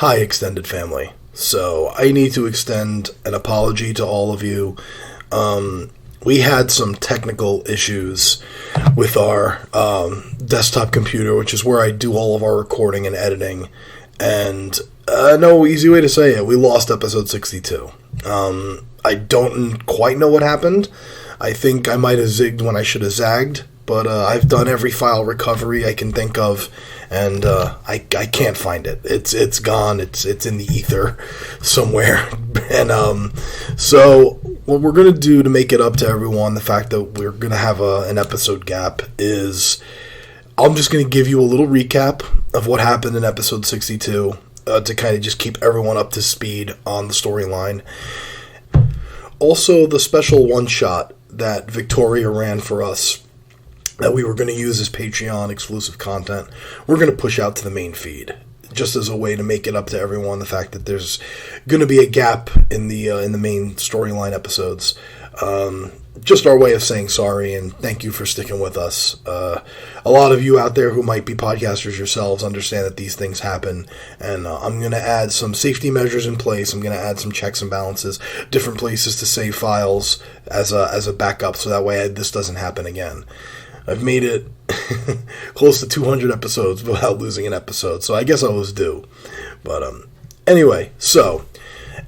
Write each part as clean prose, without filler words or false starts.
Hi, extended family. So, I need to extend an apology to all of you. We had some technical issues with our desktop computer, which is where I do all of our recording and editing. And no easy way to say it, we lost episode 62. I don't quite know what happened. I think I might have zigged when I should have zagged. But I've done every file recovery I can think of, and I can't find it. It's gone. It's in the ether somewhere. And so what we're gonna do to make it up to everyone, the fact that we're gonna have an episode gap, is I'm just gonna give you a little recap of what happened in episode 62 to kind of just keep everyone up to speed on the storyline. Also, the special one shot that Victoria ran for us, that we were going to use as Patreon exclusive content, we're going to push out to the main feed, just as a way to make it up to everyone, the fact that there's going to be a gap in the main storyline episodes. Just our way of saying sorry, and thank you for sticking with us. A lot of you out there who might be podcasters yourselves understand that these things happen, and I'm going to add some safety measures in place. I'm going to add some checks and balances, different places to save files as a backup, so that way this doesn't happen again. I've made it close to 200 episodes without losing an episode, so I guess I was due. But anyway, so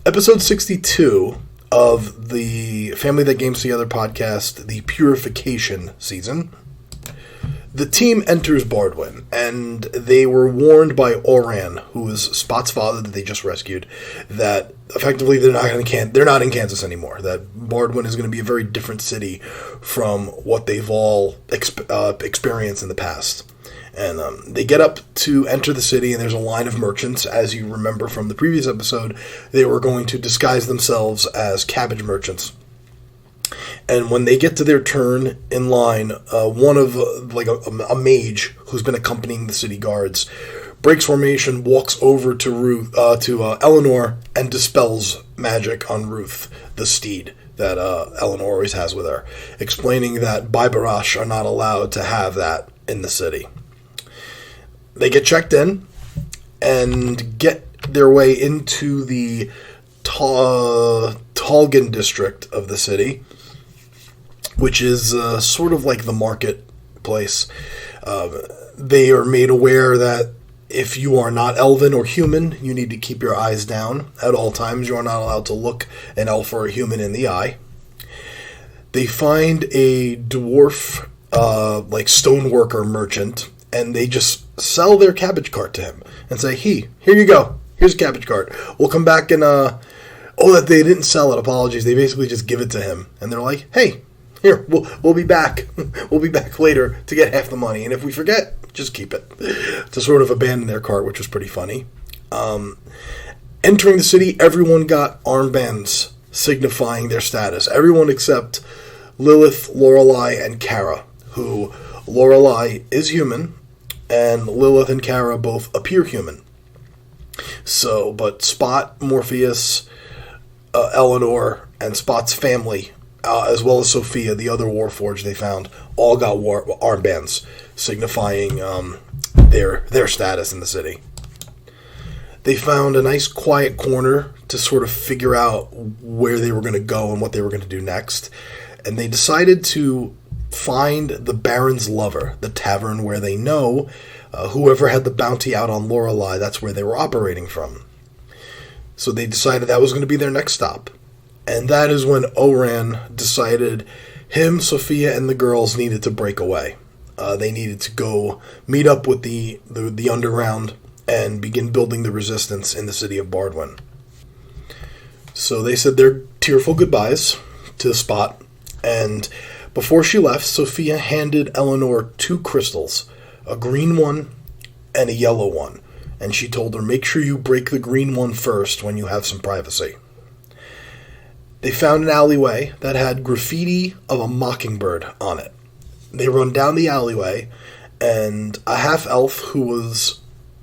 episode 62 of the Family That Games Together podcast, the Purification season. The team enters Bardwin, and they were warned by Oran, who is Spot's father that they just rescued, that effectively they're not in Kansas anymore. That Bardwin is going to be a very different city from what they've all experienced in the past. And they get up to enter the city, and there's a line of merchants. As you remember from the previous episode, they were going to disguise themselves as cabbage merchants. And when they get to their turn in line, one of a mage who's been accompanying the city guards breaks formation, walks over to Eleanor, and dispels magic on Ruth, the steed that Eleanor always has with her, explaining that Baibarash are not allowed to have that in the city. They get checked in and get their way into the Talgan district of the city, which is sort of like the marketplace. They are made aware that if you are not elven or human, you need to keep your eyes down at all times. You are not allowed to look an elf or a human in the eye. They find a dwarf, stoneworker merchant, and they just sell their cabbage cart to him and say, here you go. Here's a cabbage cart. We'll come back and, that they didn't sell it. Apologies. They basically just give it to him. And they're like, hey, here, we'll be back. We'll be back later to get half the money. And if we forget, just keep it. To sort of abandon their cart, which was pretty funny. Entering the city, everyone got armbands signifying their status. Everyone except Lilith, Lorelei, and Kara, who Lorelei is human, and Lilith and Kara both appear human. So, but Spot, Morpheus, Eleanor, and Spot's family, as well as Sophia, the other Warforged they found, all got armbands signifying their status in the city. They found a nice quiet corner to sort of figure out where they were going to go and what they were going to do next. And they decided to find the Baron's Lover, the tavern where they know whoever had the bounty out on Lorelei, that's where they were operating from. So they decided that was going to be their next stop. And that is when Oran decided him, Sophia, and the girls needed to break away. They needed to go meet up with the underground and begin building the resistance in the city of Bardwin. So they said their tearful goodbyes to Spot, and before she left, Sophia handed Eleanor 2 crystals, a green one and a yellow one, and she told her, make sure you break the green one first when you have some privacy. They found an alleyway that had graffiti of a mockingbird on it. They run down the alleyway, and a half-elf who was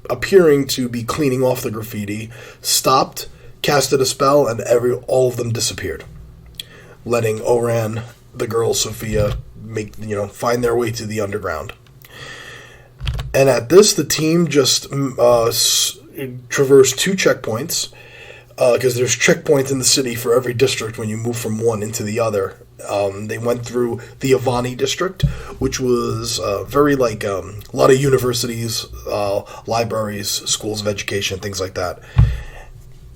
appearing to be cleaning off the graffiti stopped, casted a spell, and all of them disappeared, letting Oran, the girl Sophia, find their way to the underground. And at this, the team just traverse 2 checkpoints, because there's checkpoints in the city for every district when you move from one into the other. They went through the Avani district, which was very like a lot of universities, libraries, schools of education, things like that.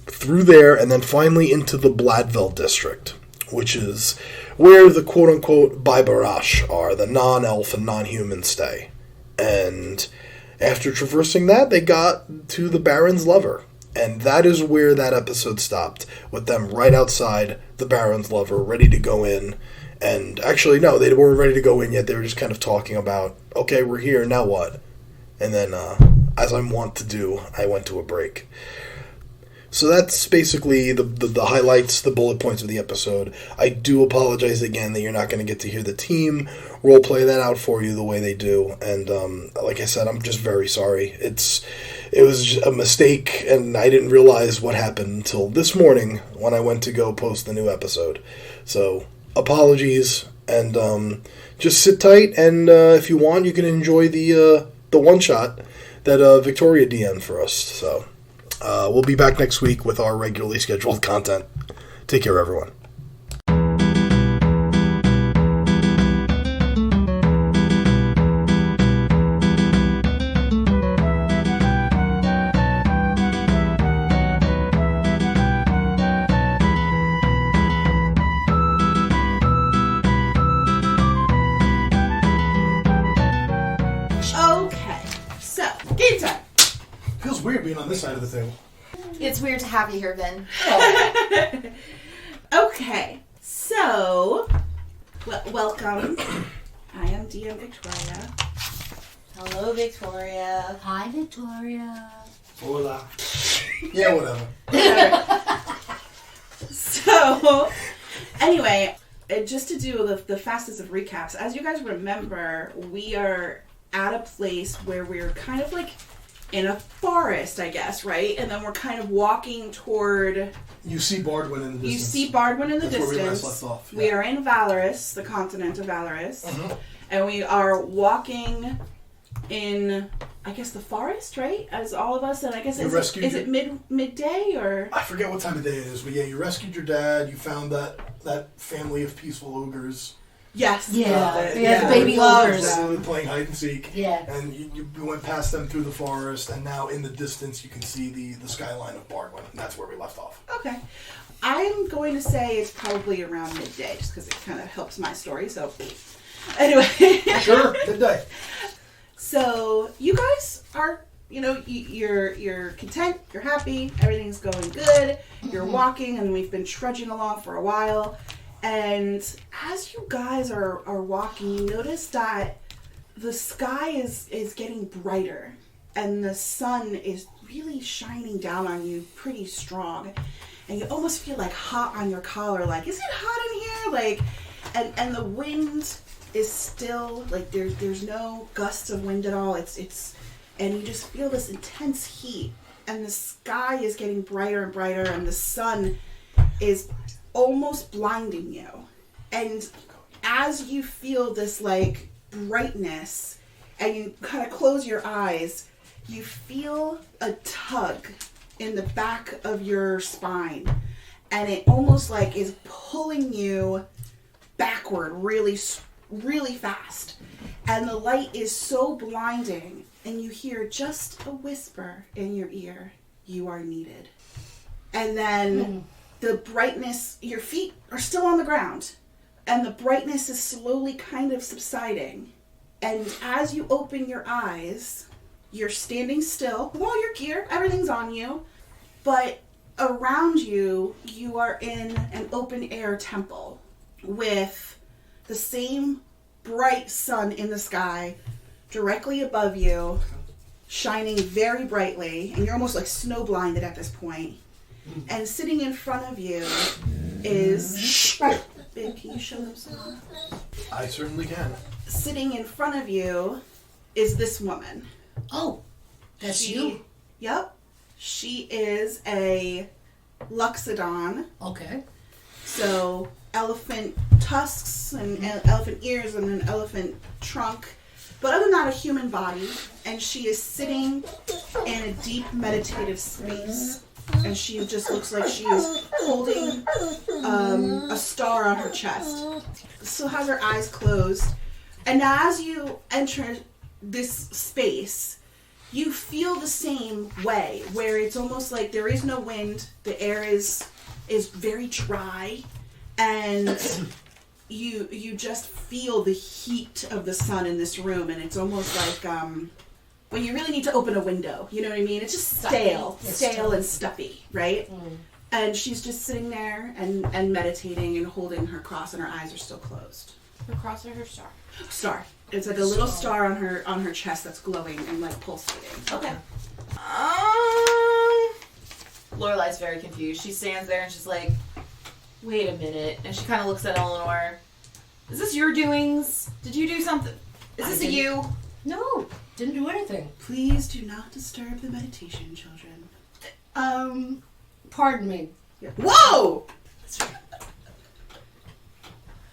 Through there, and then finally into the Bladville district, which is where the quote-unquote Baibarash are, the non-elf and non-human stay. And after traversing that, they got to the Baron's Lover. And that is where that episode stopped, with them right outside the Baron's Lover, ready to go in. And actually, no, they weren't ready to go in yet. They were just kind of talking about, okay, we're here, now what? And then, as I'm wont to do, I went to a break. So that's basically the highlights, the bullet points of the episode. I do apologize again that you're not going to get to hear the team roleplay that out for you the way they do. And like I said, I'm just very sorry. It was a mistake, and I didn't realize what happened until this morning when I went to go post the new episode. So apologies, and just sit tight, and if you want, you can enjoy the one-shot that Victoria DM'd for us. So we'll be back next week with our regularly scheduled content. Take care, everyone. Weird being on this side of the table. It's weird to have you here, Vin. Oh. Okay, so welcome. I am DM Victoria. Hello, Victoria. Hi, Victoria. Hola. Yeah, whatever. So, anyway, just to do the fastest of recaps, as you guys remember, we are at a place where we're kind of like in a forest, I guess, right? And then we're kind of walking toward... You see Bardwin in the distance. You see Bardwin in the distance. Where we last left off. Yeah. We are in Valoris, the continent of Valoris. Uh-huh. And we are walking in, I guess, the forest, right? As all of us, and I guess, is it midday, or? I forget what time of day it is, but yeah, you rescued your dad, you found that family of peaceful ogres. Yes. Yeah, the baby ogres. Playing hide and seek. Yeah. And you went past them through the forest, and now in the distance you can see the skyline of Bardwin, and that's where we left off. Okay. I'm going to say it's probably around midday, just because it kind of helps my story, so... Anyway. Sure, midday. So, you guys are, you're content, you're happy, everything's going good, you're walking, and we've been trudging along for a while. And as you guys are walking, you notice that the sky is getting brighter, and the sun is really shining down on you pretty strong. And you almost feel like hot on your collar, like, is it hot in here? Like, and the wind is still, like, there's no gusts of wind at all. It's and you just feel this intense heat, and the sky is getting brighter and brighter, and the sun is almost blinding you. And as you feel this like brightness and you kind of close your eyes, you feel a tug in the back of your spine, and it almost like is pulling you backward really fast, and the light is so blinding, and you hear just a whisper in your ear, "You are needed." And then the brightness, your feet are still on the ground, and the brightness is slowly kind of subsiding. And as you open your eyes, you're standing still with all your gear, everything's on you, but around you, you are in an open air temple with the same bright sun in the sky directly above you, shining very brightly, and you're almost like snow blinded at this point. And sitting in front of you is... Babe, can you show them some? I certainly can. Sitting in front of you is this woman. Oh, that's you? Yep. She is a Luxodon. Okay. So, elephant tusks and elephant ears and an elephant trunk. but other than that, a human body, and she is sitting in a deep meditative space, and she just looks like she is holding a star on her chest. Still has her eyes closed, and as you enter this space, you feel the same way, where it's almost like there is no wind, the air is very dry, and you just feel the heat of the sun in this room, and it's almost like when you really need to open a window, you know what I mean? It's just stale and stuffy, right? And she's just sitting there and meditating and holding her cross, and her eyes are still closed. Her cross or her star? Star. It's like a little star on her chest that's glowing and like pulsating. Okay. Lorelei's very confused. She stands there and she's like, wait a minute. And she kind of looks at Eleanor. Is this your doings? Did you do something? Is this you? No, didn't do anything. Please do not disturb the meditation, children. Pardon me. Yeah. Whoa!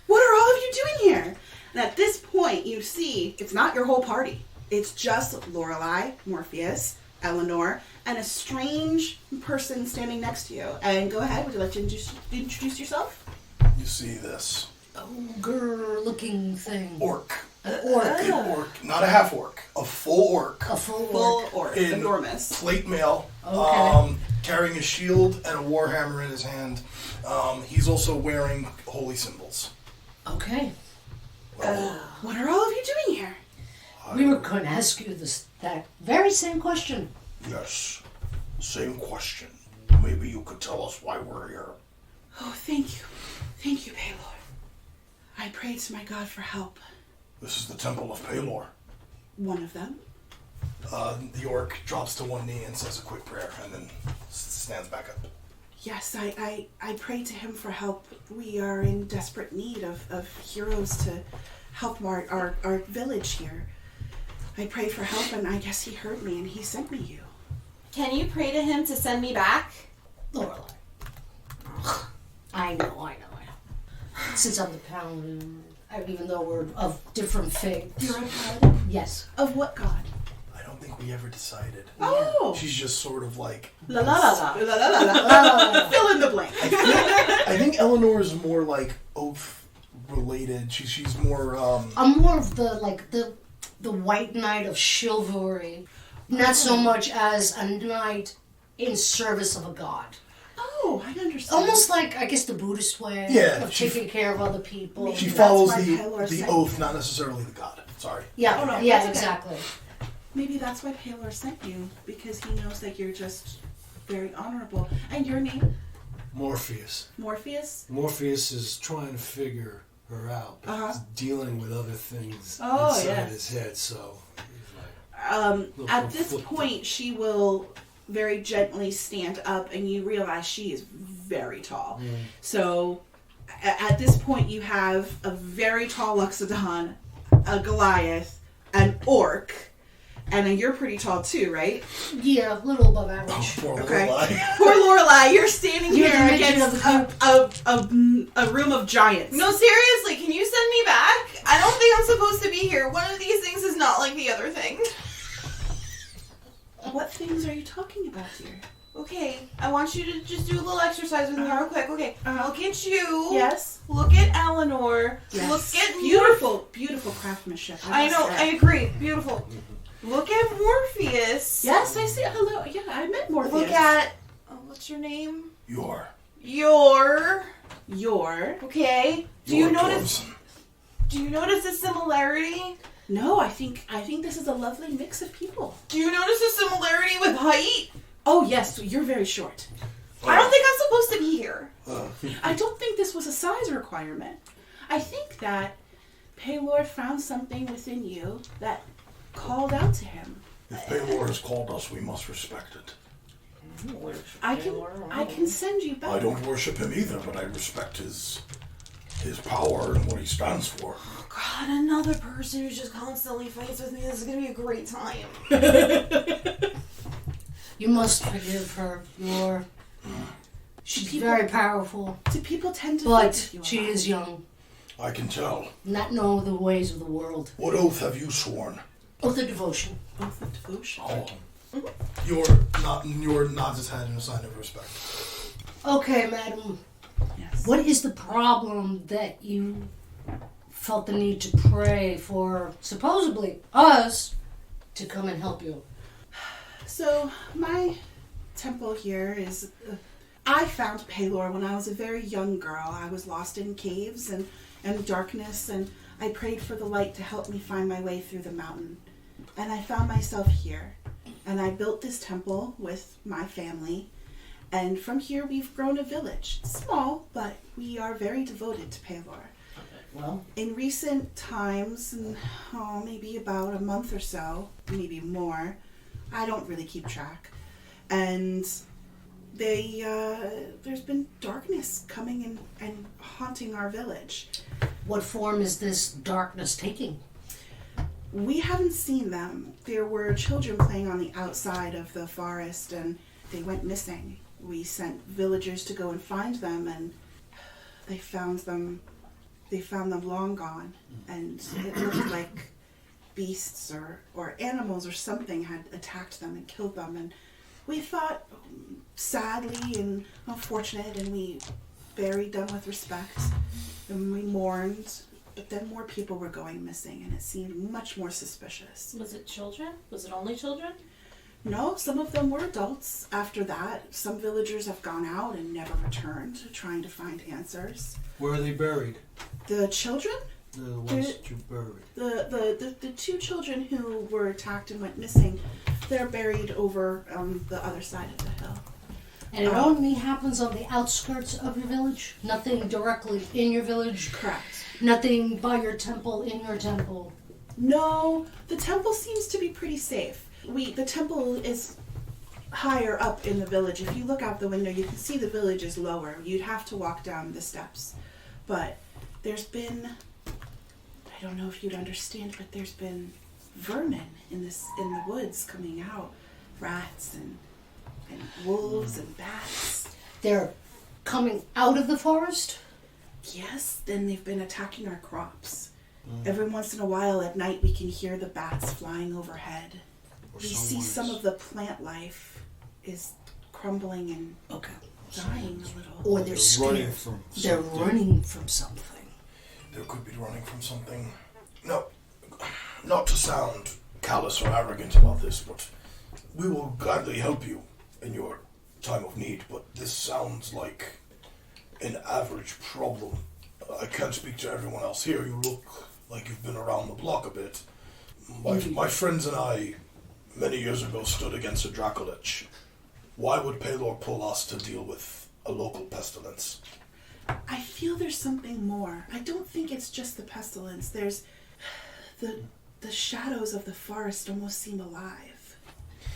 What are all of you doing here? And at this point, you see it's not your whole party. It's just Lorelei, Morpheus, Eleanor, and a strange person standing next to you. And go ahead, would you like to introduce yourself? You see this Ogre-looking thing. orc. Orc. An orc, not a half orc, a full orc. A full Full orc. orc, In enormous. plate mail, Okay. carrying a shield and a warhammer in his hand. He's also wearing holy symbols. Okay. What are all of you doing here? We were going to ask you that very same question. Yes, same question. Maybe you could tell us why we're here. Oh, thank you. Thank you, Paylor. I prayed to my God for help. This is the Temple of Pelor. One of them. The orc drops to one knee and says a quick prayer and then stands back up. Yes, I prayed to him for help. We are in desperate need of heroes to help our village here. I prayed for help, and I guess he heard me, and he sent me you. Can you pray to him to send me back? Lorelei. I know. Since I'm the paladin, even though we're of different faiths. You're a paladin? Yes. Of what god? I don't think we ever decided. Oh! She's just sort of like... La la la la. La la la la. Fill in the blank. I think Eleanor is more like oath related. She's more I'm more of the white knight of chivalry, not so much as a knight in service of a god. Oh, I understand. Almost like, I guess, the Buddhist way of taking care of other people. she That's follows why the Pelor oath, sent not necessarily the god. Sorry. Yeah, Oh, no, yeah, that's okay. exactly. Maybe that's why Paylor sent you, because he knows that you're just very honorable. And your name? Morpheus. Morpheus? Morpheus is trying to figure her out, but he's dealing with other things inside his head, so he's like... At this point, she will very gently stand up, and you realize she is very tall. So, at this point, you have a very tall Luxodon, a Goliath, an Orc, and you're pretty tall too, right? Yeah, a little above average. Poor Okay. Lorelei. Poor Lorelei, you're standing You're here the midget against a room of giants. No, seriously, can you send me back? I don't think I'm supposed to be here. One of these things is not like the other thing. What things are you talking about, dear? Okay, I want you to just do a little exercise with me real quick. Okay, look at you. Yes. Look at Eleanor. Yes. Look at beautiful, beautiful craftsmanship. I know, I agree. Beautiful. Look at Morpheus. Yes, I see. Hello. Yeah, I met Morpheus. Look at, what's your name? Your Your. Okay. Do you notice a similarity? No, I think this is a lovely mix of people. Do you notice a similarity with height? Oh yes, you're very short. I don't think I'm supposed to be here. I don't think this was a size requirement. I think that Paylor found something within you that called out to him. If Pelor has called us, we must respect it. I can send you back. I don't worship him either, but I respect his power and what he stands for. God, another person who just constantly fights with me. This is gonna be a great time. You must forgive her. She's very powerful, Do people tend to fight but with you a she lot? is young. I can tell. Not know the ways of the world. What oath have you sworn? Oath of devotion. Oath of devotion. Oh. Your nods his head in a sign of respect. Okay, madam. Yes. What is the problem that you felt the need to pray for, supposedly, us to come and help you? So, my temple here is... I found Pelor when I was a very young girl. I was lost in caves and darkness, and I prayed for the light to help me find my way through the mountain. And I found myself here. And I built this temple with my family. And from here, we've grown a village. Small, but we are very devoted to Pelor. Well, In recent times, maybe about a month or so, maybe more, I don't really keep track. And there's been darkness coming and haunting our village. what form is this darkness taking? We haven't seen them. There were children playing on the outside of the forest and they went missing. We sent villagers to go and find them, and they found them long gone, and it looked like beasts or animals or something had attacked them and killed them, and we thought sadly and unfortunate, and we buried them with respect, and we mourned, but then more people were going missing, and it seemed much more suspicious. Was it children? Was it only children? No, some of them were adults after that. Some villagers have gone out and never returned, trying to find answers. Where are they buried? The children? The ones that you buried. The two children who were attacked and went missing, they're buried over on the other side of the hill. And it only happens on the outskirts of your village? Nothing directly in your village? Correct. Nothing by your temple, in your temple? No, the temple seems to be pretty safe. The temple is higher up in the village. If you look out the window, you can see the village is lower. You'd have to walk down the steps. But there's been, I don't know if you'd understand, but there's been vermin in the woods coming out. Rats and wolves and bats. They're coming out of the forest? Yes, then they've been attacking our crops. Every once in a while at night we can hear the bats flying overhead. We see some of the plant life is crumbling and dying a little. Or they're scared. They're running from something. They could be running from something. No, not to sound callous or arrogant about this, but we will gladly help you in your time of need, but this sounds like an average problem. I can't speak to everyone else here. You look like you've been around the block a bit. My friends and I, many years ago, stood against a Dracolich. Why would Pelor pull us to deal with a local pestilence? I feel there's something more. I don't think it's just the pestilence. There's the shadows of the forest almost seem alive.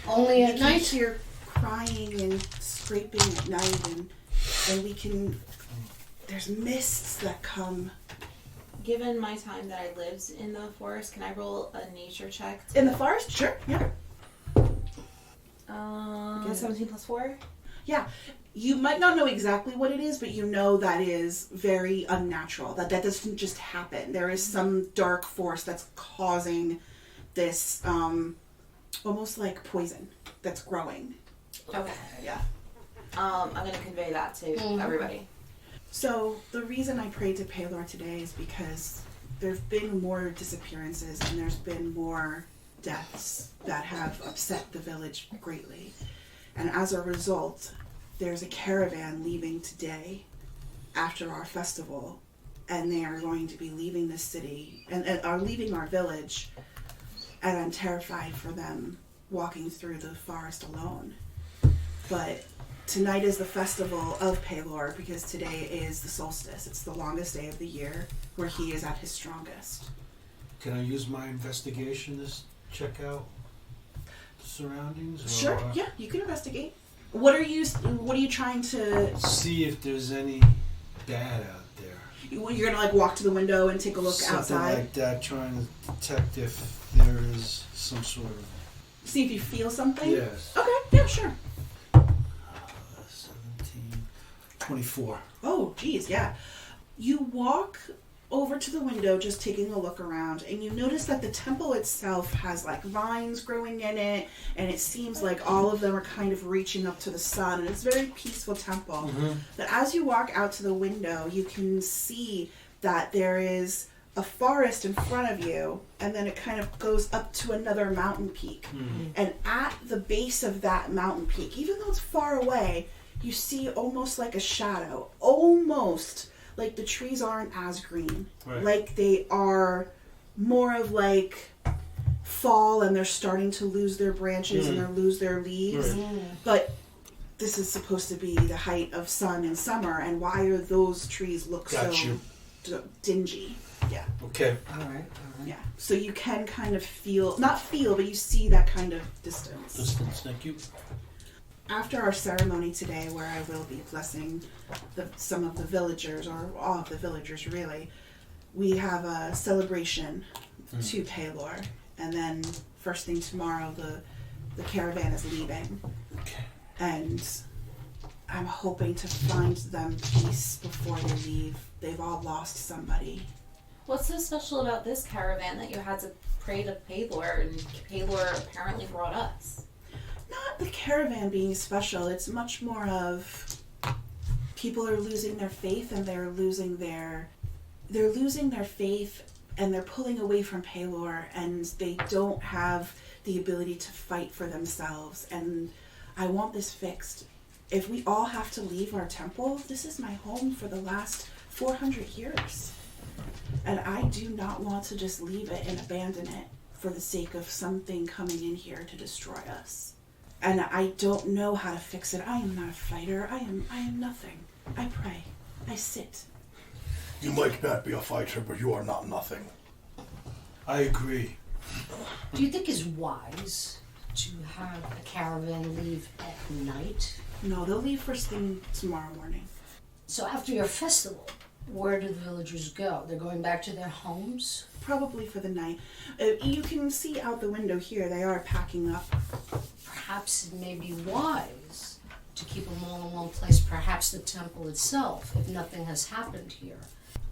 Only at night? You can hear crying and scraping at night, and we can... There's mists that come. Given my time that I lived in the forest, can I roll a nature check? In the forest? Sure, yeah. 17 plus 4? Yeah. You might not know exactly what it is, but you know that is very unnatural. That doesn't just happen. There is some dark force that's causing this, almost like poison that's growing. Okay. Yeah. I'm going to convey that to everybody. So the reason I prayed to Pelor today is because there've been more disappearances and there's been more deaths that have upset the village greatly. And as a result, there's a caravan leaving today after our festival, and they are going to be leaving the city and are leaving our village, and I'm terrified for them walking through the forest alone. But tonight is the festival of Pelor because today is the solstice. It's the longest day of the year where he is at his strongest. Can I use my investigation to check out the surroundings? Sure, yeah, you can investigate. What are you trying to... See if there's any bad out there. You're gonna walk to the window and take a look Something outside? like that, trying to detect if there is some sort of... See if you feel something? Yes. Okay, yeah, sure. 17, 24. Oh, geez, yeah. You walk over to the window, just taking a look around, and you notice that the temple itself has like vines growing in it, and it seems like all of them are kind of reaching up to the sun, and it's a very peaceful temple. But as you walk out to the window, you can see that there is a forest in front of you, and then it kind of goes up to another mountain peak. And at the base of that mountain peak, even though it's far away, you see almost like a shadow, almost like the trees aren't as green. Right. Like they are more of like fall, and they're starting to lose their branches and they lose their leaves. Right. But this is supposed to be the height of sun and summer, and why are those trees look so dingy? Yeah. Okay. All right. Yeah. So you can kind of but you see that kind of distance. Thank you. After our ceremony today, where I will be blessing some of the villagers, or all of the villagers really, we have a celebration to Paylor, and then first thing tomorrow the caravan is leaving. Okay. And I'm hoping to find them peace before they leave. They've all lost somebody. What's so special about this caravan that you had to pray to Paylor, and Paylor apparently brought us? Not the caravan being special. It's much more of people are losing their faith, and they're losing their faith, and they're pulling away from Paylor, and they don't have the ability to fight for themselves. And I want this fixed. If we all have to leave our temple, this is my home for the last 400 years. And I do not want to just leave it and abandon it for the sake of something coming in here to destroy us. And I don't know how to fix it. I am not a fighter. I am nothing. I pray. I sit. You might not be a fighter, but you are not nothing. I agree. Do you think it's wise to have a caravan leave at night? No, they'll leave first thing tomorrow morning. So after your festival, where do the villagers go? They're going back to their homes? Probably for the night. You can see out the window here, they are packing up. Perhaps it may be wise to keep them all in one place, perhaps the temple itself, if nothing has happened here.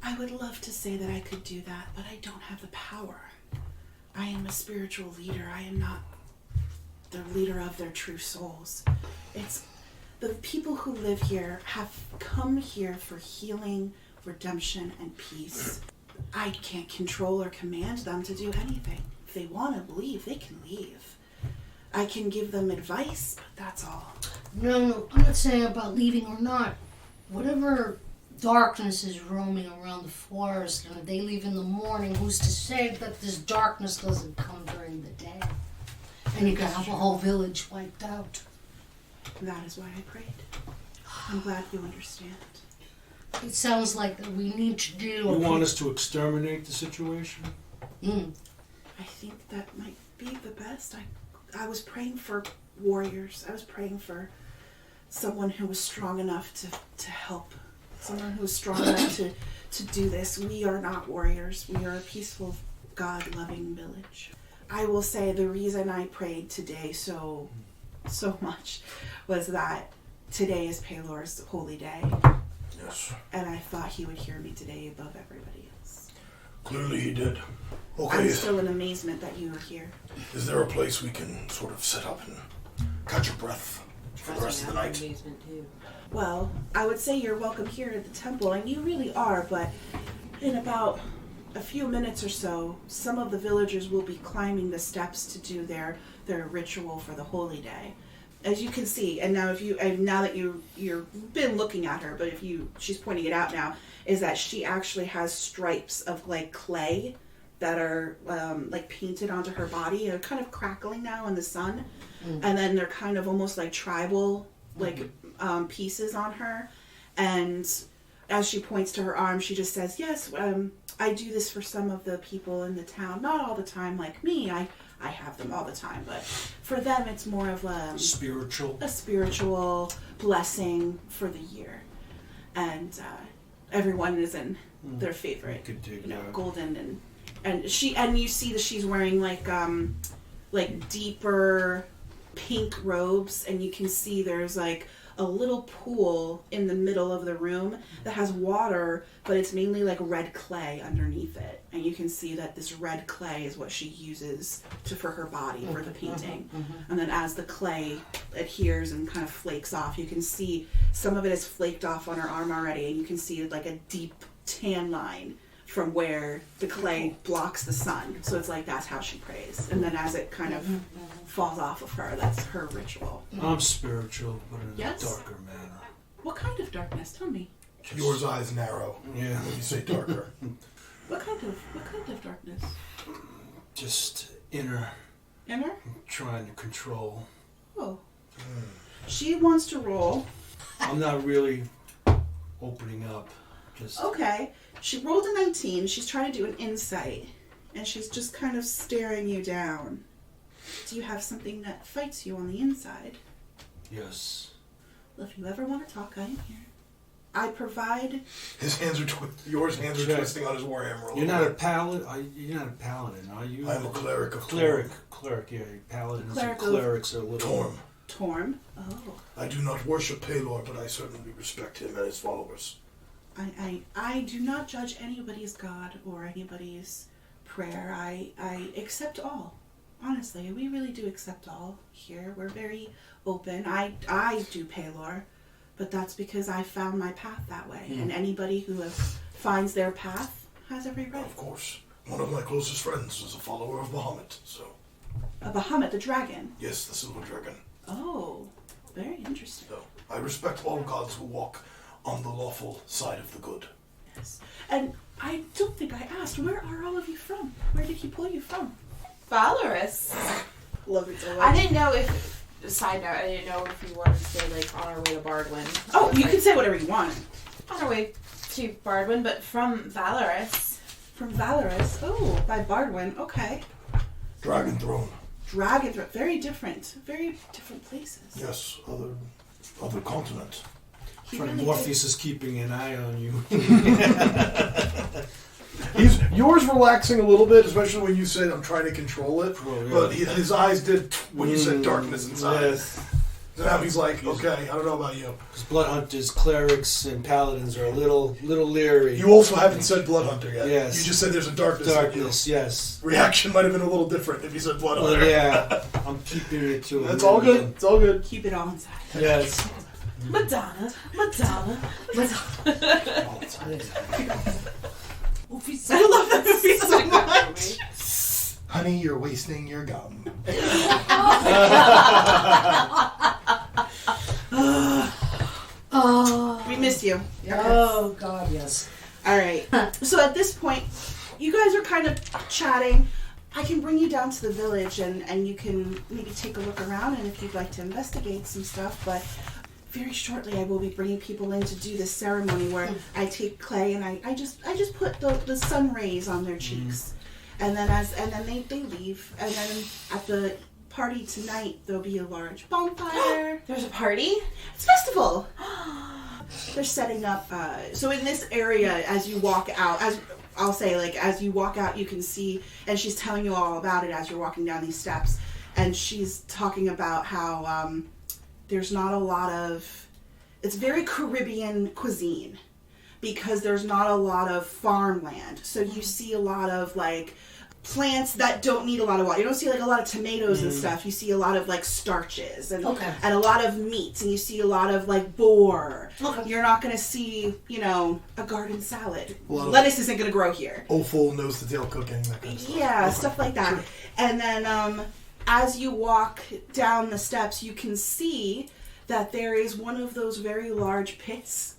I would love to say that I could do that, but I don't have the power. I am a spiritual leader. I am not the leader of their true souls. It's the people who live here have come here for healing, redemption, and peace. I can't control or command them to do anything. If they want to leave, they can leave. I can give them advice, but that's all. No, I'm not saying about leaving or not. Whatever darkness is roaming around the forest, and if they leave in the morning, who's to say that this darkness doesn't come during the day? And you can have a whole village wiped out. That is why I prayed. I'm glad you understand. It sounds like that we need to do... You want us to exterminate the situation? I think that might be the best. I was praying for warriors. I was praying for someone who was strong enough to help. Someone who was strong enough to do this. We are not warriors. We are a peaceful, God-loving village. I will say the reason I prayed today so much was that today is Paylor's holy day. Yes. And I thought he would hear me today above everybody else. Clearly he did. Okay. I'm still in amazement that you are here. Is there a place we can sort of sit up and catch our breath for the rest of the night? Well, I would say you're welcome here at the temple, and you really are, but in about a few minutes or so, some of the villagers will be climbing the steps to do their ritual for the holy day. As you can see, and now that you've been looking at her, but she's pointing it out now, is that she actually has stripes of like clay that are like painted onto her body. They're kind of crackling now in the sun, and then they're kind of almost like tribal pieces on her. And as she points to her arm, she just says, "Yes, I do this for some of the people in the town. Not all the time, like me. I have them all the time, but for them, it's more of a spiritual blessing for the year." And everyone is in their favorite, golden and you see that she's wearing like deeper pink robes, and you can see there's like a little pool in the middle of the room that has water, but it's mainly like red clay underneath it. And you can see that this red clay is what she uses for her body, for the painting. And then as the clay adheres and kind of flakes off, you can see some of it is flaked off on her arm already, and you can see like a deep tan line from where the clay blocks the sun. So it's like that's how she prays. And then as it kind of falls off of her, that's her ritual. I'm spiritual, but in Yes? a darker manner. What kind of darkness? Tell me. Yours eyes narrow. Yeah. When you say darker. What kind of darkness? Just inner, Inner? trying to control. Oh. She wants to roll. I'm not really opening up. Just Okay. She rolled a 19. She's trying to do an insight. And she's just kind of staring you down. Do you have something that fights you on the inside? yes. Well, if you ever want to talk, I am here. I provide... His hands are yours hands are Check. twisting on his warhammer. You're not a paladin. You're not a paladin, are you? I'm a cleric of Cleric. Yeah. Paladins Cleric and of clerics are a little. Torm. Torm. Oh. I do not worship Palor, but I certainly respect him and his followers. I do not judge anybody's god or anybody's prayer. I accept all. Honestly, we really do accept all here. We're very open. I do Palor, but that's because I found my path that way. And anybody who finds their path has every right. Of course. One of my closest friends is a follower of Bahamut, so... A Bahamut, the dragon. Yes, the silver dragon. Oh, very interesting. So, I respect all gods who walk on the lawful side of the good. Yes. And I don't think I asked, where are all of you from? Where did he pull you from? Valorous. Love it so much. I didn't know if, side note, I didn't know if you wanted to say, like, on our way to Bardwin. Oh, you can say whatever you want. On our way to Bardwin, but from Valorous. From Valorous. Oh, by Bardwin. Okay. Dragon Throne. Dragon Throat. Very different places. Yes, other continent. He Funny, really Morpheus is keeping an eye on you. Yours relaxing a little bit, especially when you said I'm trying to control it. Oh, yeah. But his eyes did when you said darkness inside. Yes. So now he's like, okay, I don't know about you. Because blood hunters, clerics, and paladins are a little leery. You also haven't said Blood Hunter yet. Yes. You just said there's a darkness. Darkness, yes. In you. Reaction might have been a little different if you said Blood Hunter. Well, yeah, I'm keeping it to That's all good. It's all good. keep it all inside. Yes. Madonna. I love that movie so much. Honey, you're wasting your gum. We missed you. Oh, God, yes. All right. So at this point, you guys are kind of chatting. I can bring you down to the village and you can maybe take a look around and if you'd like to investigate some stuff. But very shortly, I will be bringing people in to do this ceremony where I take clay and I just put the sun rays on their cheeks, and then they leave, and then at the party tonight there'll be a large bonfire. There's a party? It's a festival. They're setting up. So in this area, as you walk out, as I'll say, like as you walk out, you can see, and she's telling you all about it as you're walking down these steps, and she's talking about how. There's not a lot of... It's very Caribbean cuisine because there's not a lot of farmland. So you see a lot of, like, plants that don't need a lot of water. You don't see, like, a lot of tomatoes and stuff. You see a lot of, like, starches and a lot of meats. And you see a lot of, like, boar. Okay. You're not going to see, a garden salad. Lettuce isn't going to grow here. Offal, nose-to-tail cooking, that kind of stuff. Yeah, stuff like that. And then... as you walk down the steps, you can see that there is one of those very large pits,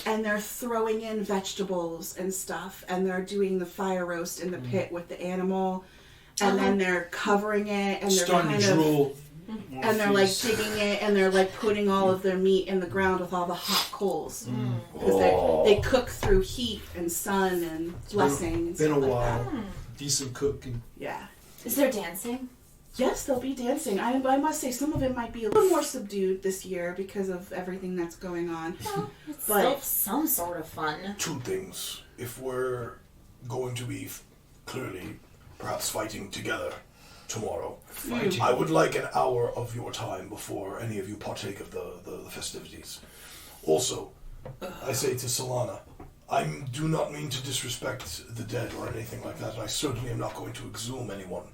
and they're throwing in vegetables and stuff, and they're doing the fire roast in the pit with the animal, and then they're covering it, and they're starting to drool. And they're like digging it, and they're like putting all of their meat in the ground with all the hot coals, because they cook through heat and sun and blessing. It's been a while. Like Decent cooking. yeah. Is there dancing? Yes, they'll be dancing. I must say, some of it might be a little more subdued this year because of everything that's going on. Well, it's But- still some sort of fun. Two things. If we're going to be clearly perhaps fighting together, tomorrow. Fighting. I would like an hour of your time before any of you partake of the festivities. Also, I say to Solana, I do not mean to disrespect the dead or anything like that, and I certainly am not going to exhume anyone.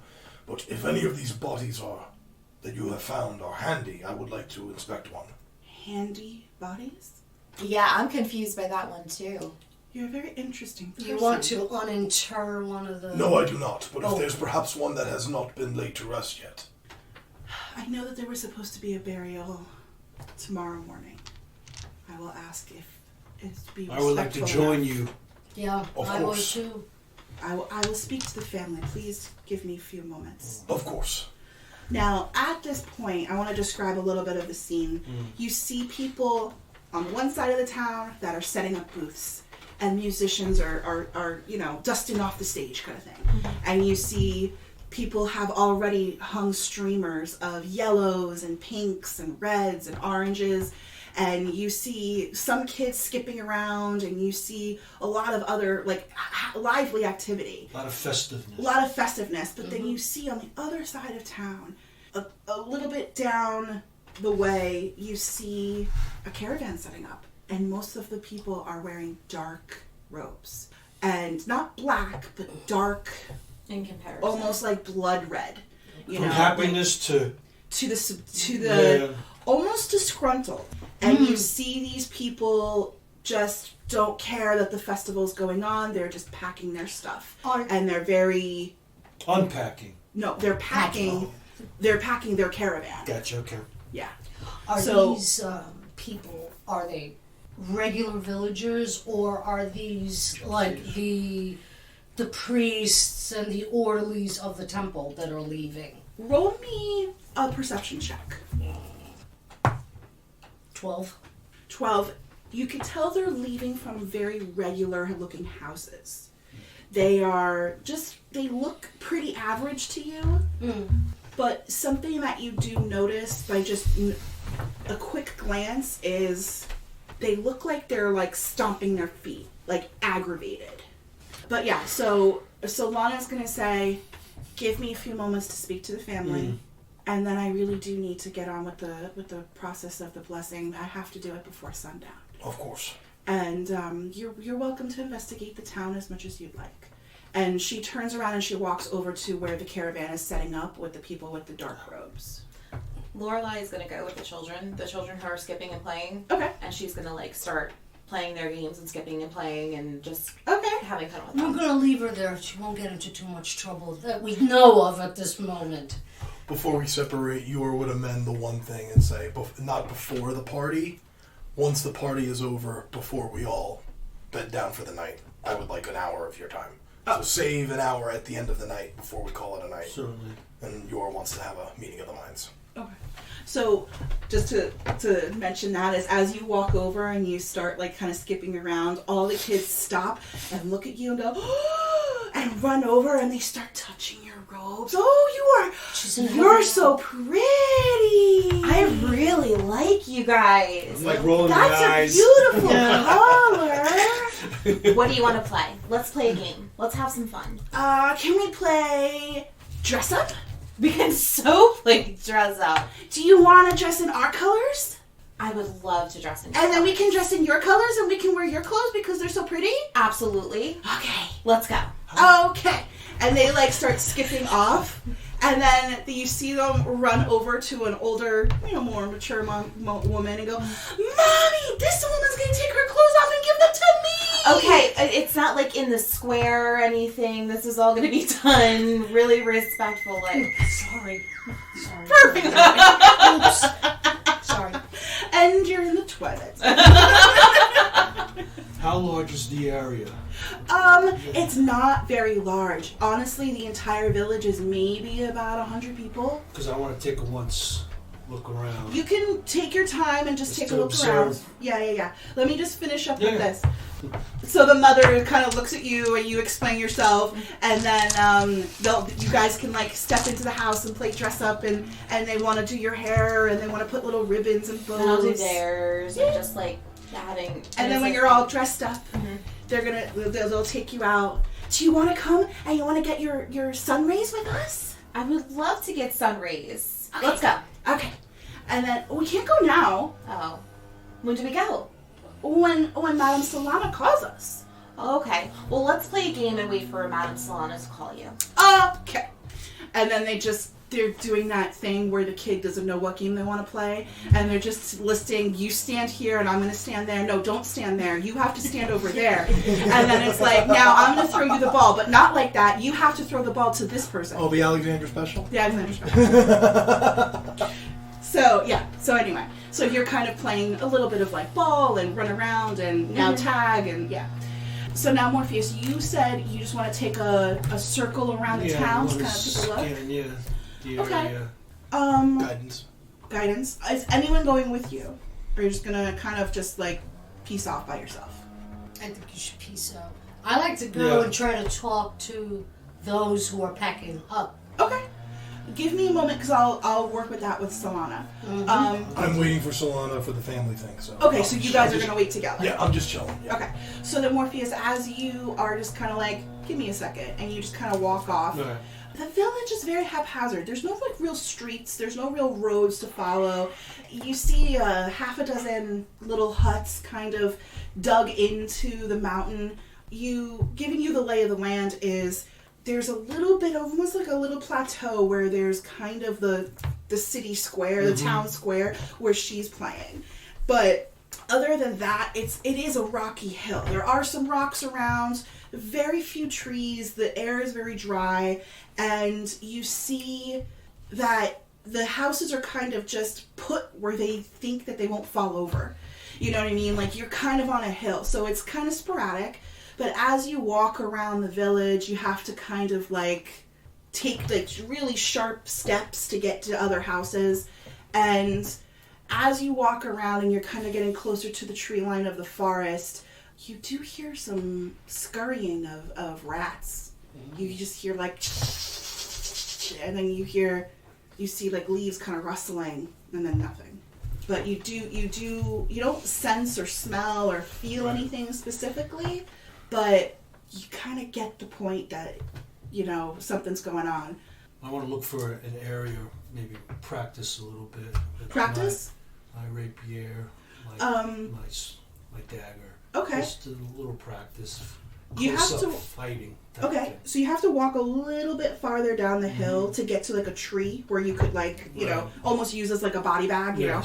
But if any of these bodies that you have found are handy, I would like to inspect one. Handy bodies? Yeah, I'm confused by that one too. You're a very interesting person. You want to uninter one of the... No, I do not. But if there's perhaps one that has not been laid to rest yet. I know that there was supposed to be a burial tomorrow morning. I will ask if it's to be respectful. I would like to join you. Yeah, Of I would course. too. I will speak to the family. Please give me a few moments. Of course. Now, at this point, I want to describe a little bit of the scene. You see people on one side of the town that are setting up booths, and musicians are dusting off the stage kind of thing. And you see people have already hung streamers of yellows and pinks and reds and oranges. And you see some kids skipping around, and you see a lot of other, lively activity. A lot of festiveness. A lot of festiveness. But then you see on the other side of town, a little bit down the way, you see a caravan setting up. And most of the people are wearing dark robes. And not black, but dark. In comparison. Almost like blood red. From happiness to the almost disgruntled. And you see these people just don't care that the festival's going on. They're just packing their stuff. And they're very... unpacking. No, they're packing... They're packing their caravan. Gotcha, okay. Yeah. Are these people, are they regular villagers, or are these like the priests and the orderlies of the temple that are leaving? Roll me a perception check. 12. 12. You can tell they're leaving from very regular looking houses. They look pretty average to you. But something that you do notice by just a quick glance is they look like they're like stomping their feet, like aggravated. But yeah, so Lana's gonna say, give me a few moments to speak to the family. And then I really do need to get on with the process of the blessing. I have to do it before sundown. Of course. And you're welcome to investigate the town as much as you'd like. And she turns around and she walks over to where the caravan is setting up with the people with the dark robes. Lorelei is going to go with the children who are skipping and playing. Okay. And she's going to start playing their games and skipping and playing and just having fun with them. I'm going to leave her there. She won't get into too much trouble that we know of at this moment. Before we separate, Yor would amend the one thing and say, not before the party. Once the party is over, before we all bed down for the night, I would like an hour of your time. So save an hour at the end of the night before we call it a night. Certainly. And Yor wants to have a meeting of the minds. Okay. So just to mention that is as you walk over and you start kind of skipping around, all the kids stop and look at you and go, oh, and run over and they start touching your robes. Oh, you're so pretty. I really like you guys. I'm like rolling That's my eyes. a beautiful color. What do you want to play? Let's play a game. Let's have some fun. Can we play dress up? We can so play dress up. Do you want to dress in our colors? I would love to dress in And then we can dress in your colors and we can wear your clothes because they're so pretty? Absolutely. Okay. Let's go. Okay. And they start skipping off. And then you see them run over to an older, more mature woman and go, Mommy, this woman's going to take her clothes off and give them to me. Okay, it's not in the square or anything. This is all going to be done really respectful. Sorry. Perfect. Oops. Sorry. And you're in the toilet. How large is the area? It's not very large. Honestly, the entire village is maybe about 100 people. Because I want to take a look around. You can take your time and just take a to look observe. around. Yeah. Let me just finish up with this. So the mother kind of looks at you and you explain yourself, and then you guys can step into the house and play dress up, and they want to do your hair and they want to put little ribbons and bows. And I'll do theirs and just having. And then when you're all dressed up, they'll take you out. Do you want to come and you want to get your sun rays with us? I would love to get sun rays. Okay. Let's go. Okay. And then we can't go now. Oh. When do we go? When Madame Solana calls us. Okay. Well, let's play a game and wait for Madame Solana to call you. Okay. And then they're doing that thing where the kid doesn't know what game they want to play, and they're just listing, you stand here and I'm going to stand there. No, don't stand there. You have to stand over there. And then it's like, now I'm going to throw you the ball, but not like that. You have to throw the ball to this person. Oh, the Alexander special? The Alexander special. So anyway, so you're kind of playing a little bit of like ball and run around and now tag and yeah. So now Morpheus, you said you just want to take a circle around the town to kind of take a look. The okay. area. Guidance. Is anyone going with you? Or you're just gonna kind of just like peace off by yourself? I think you should peace out. I like to go and try to talk to those who are packing up. Okay. Give me a moment because I'll work with that with Solana. Mm-hmm. I'm waiting for Solana for the family thing. So okay, so you guys are gonna wait together. Yeah, I'm just chilling. Yeah. Okay. So then Morpheus, as you are just kind of like, give me a second, and you just kind of walk off. Right. The village is very haphazard. There's no like real streets. There's no real roads to follow. You see half a dozen little huts kind of dug into the mountain. Giving you the lay of the land is there's a little bit of almost like a little plateau where there's kind of the city square, the town square where she's playing. But other than that, it is a rocky hill. There are some rocks around, very few trees, the air is very dry, and you see that the houses are kind of just put where they think that they won't fall over. You know what I mean? Like you're kind of on a hill, so it's kind of sporadic. But as you walk around the village, you have to kind of like take like really sharp steps to get to other houses. And as you walk around and you're kind of getting closer to the tree line of the forest, you do hear some scurrying of rats. You just hear like, and then you see like leaves kind of rustling and then nothing. But you don't sense or smell or feel anything specifically, but you kind of get the point that, something's going on. I want to look for an area, maybe practice a little bit. Practice? My rapier, my dagger. Okay. Just a little practice. You have to fighting. Okay, so you have to walk a little bit farther down the hill to get to like a tree where you could almost use as like a body bag, you know.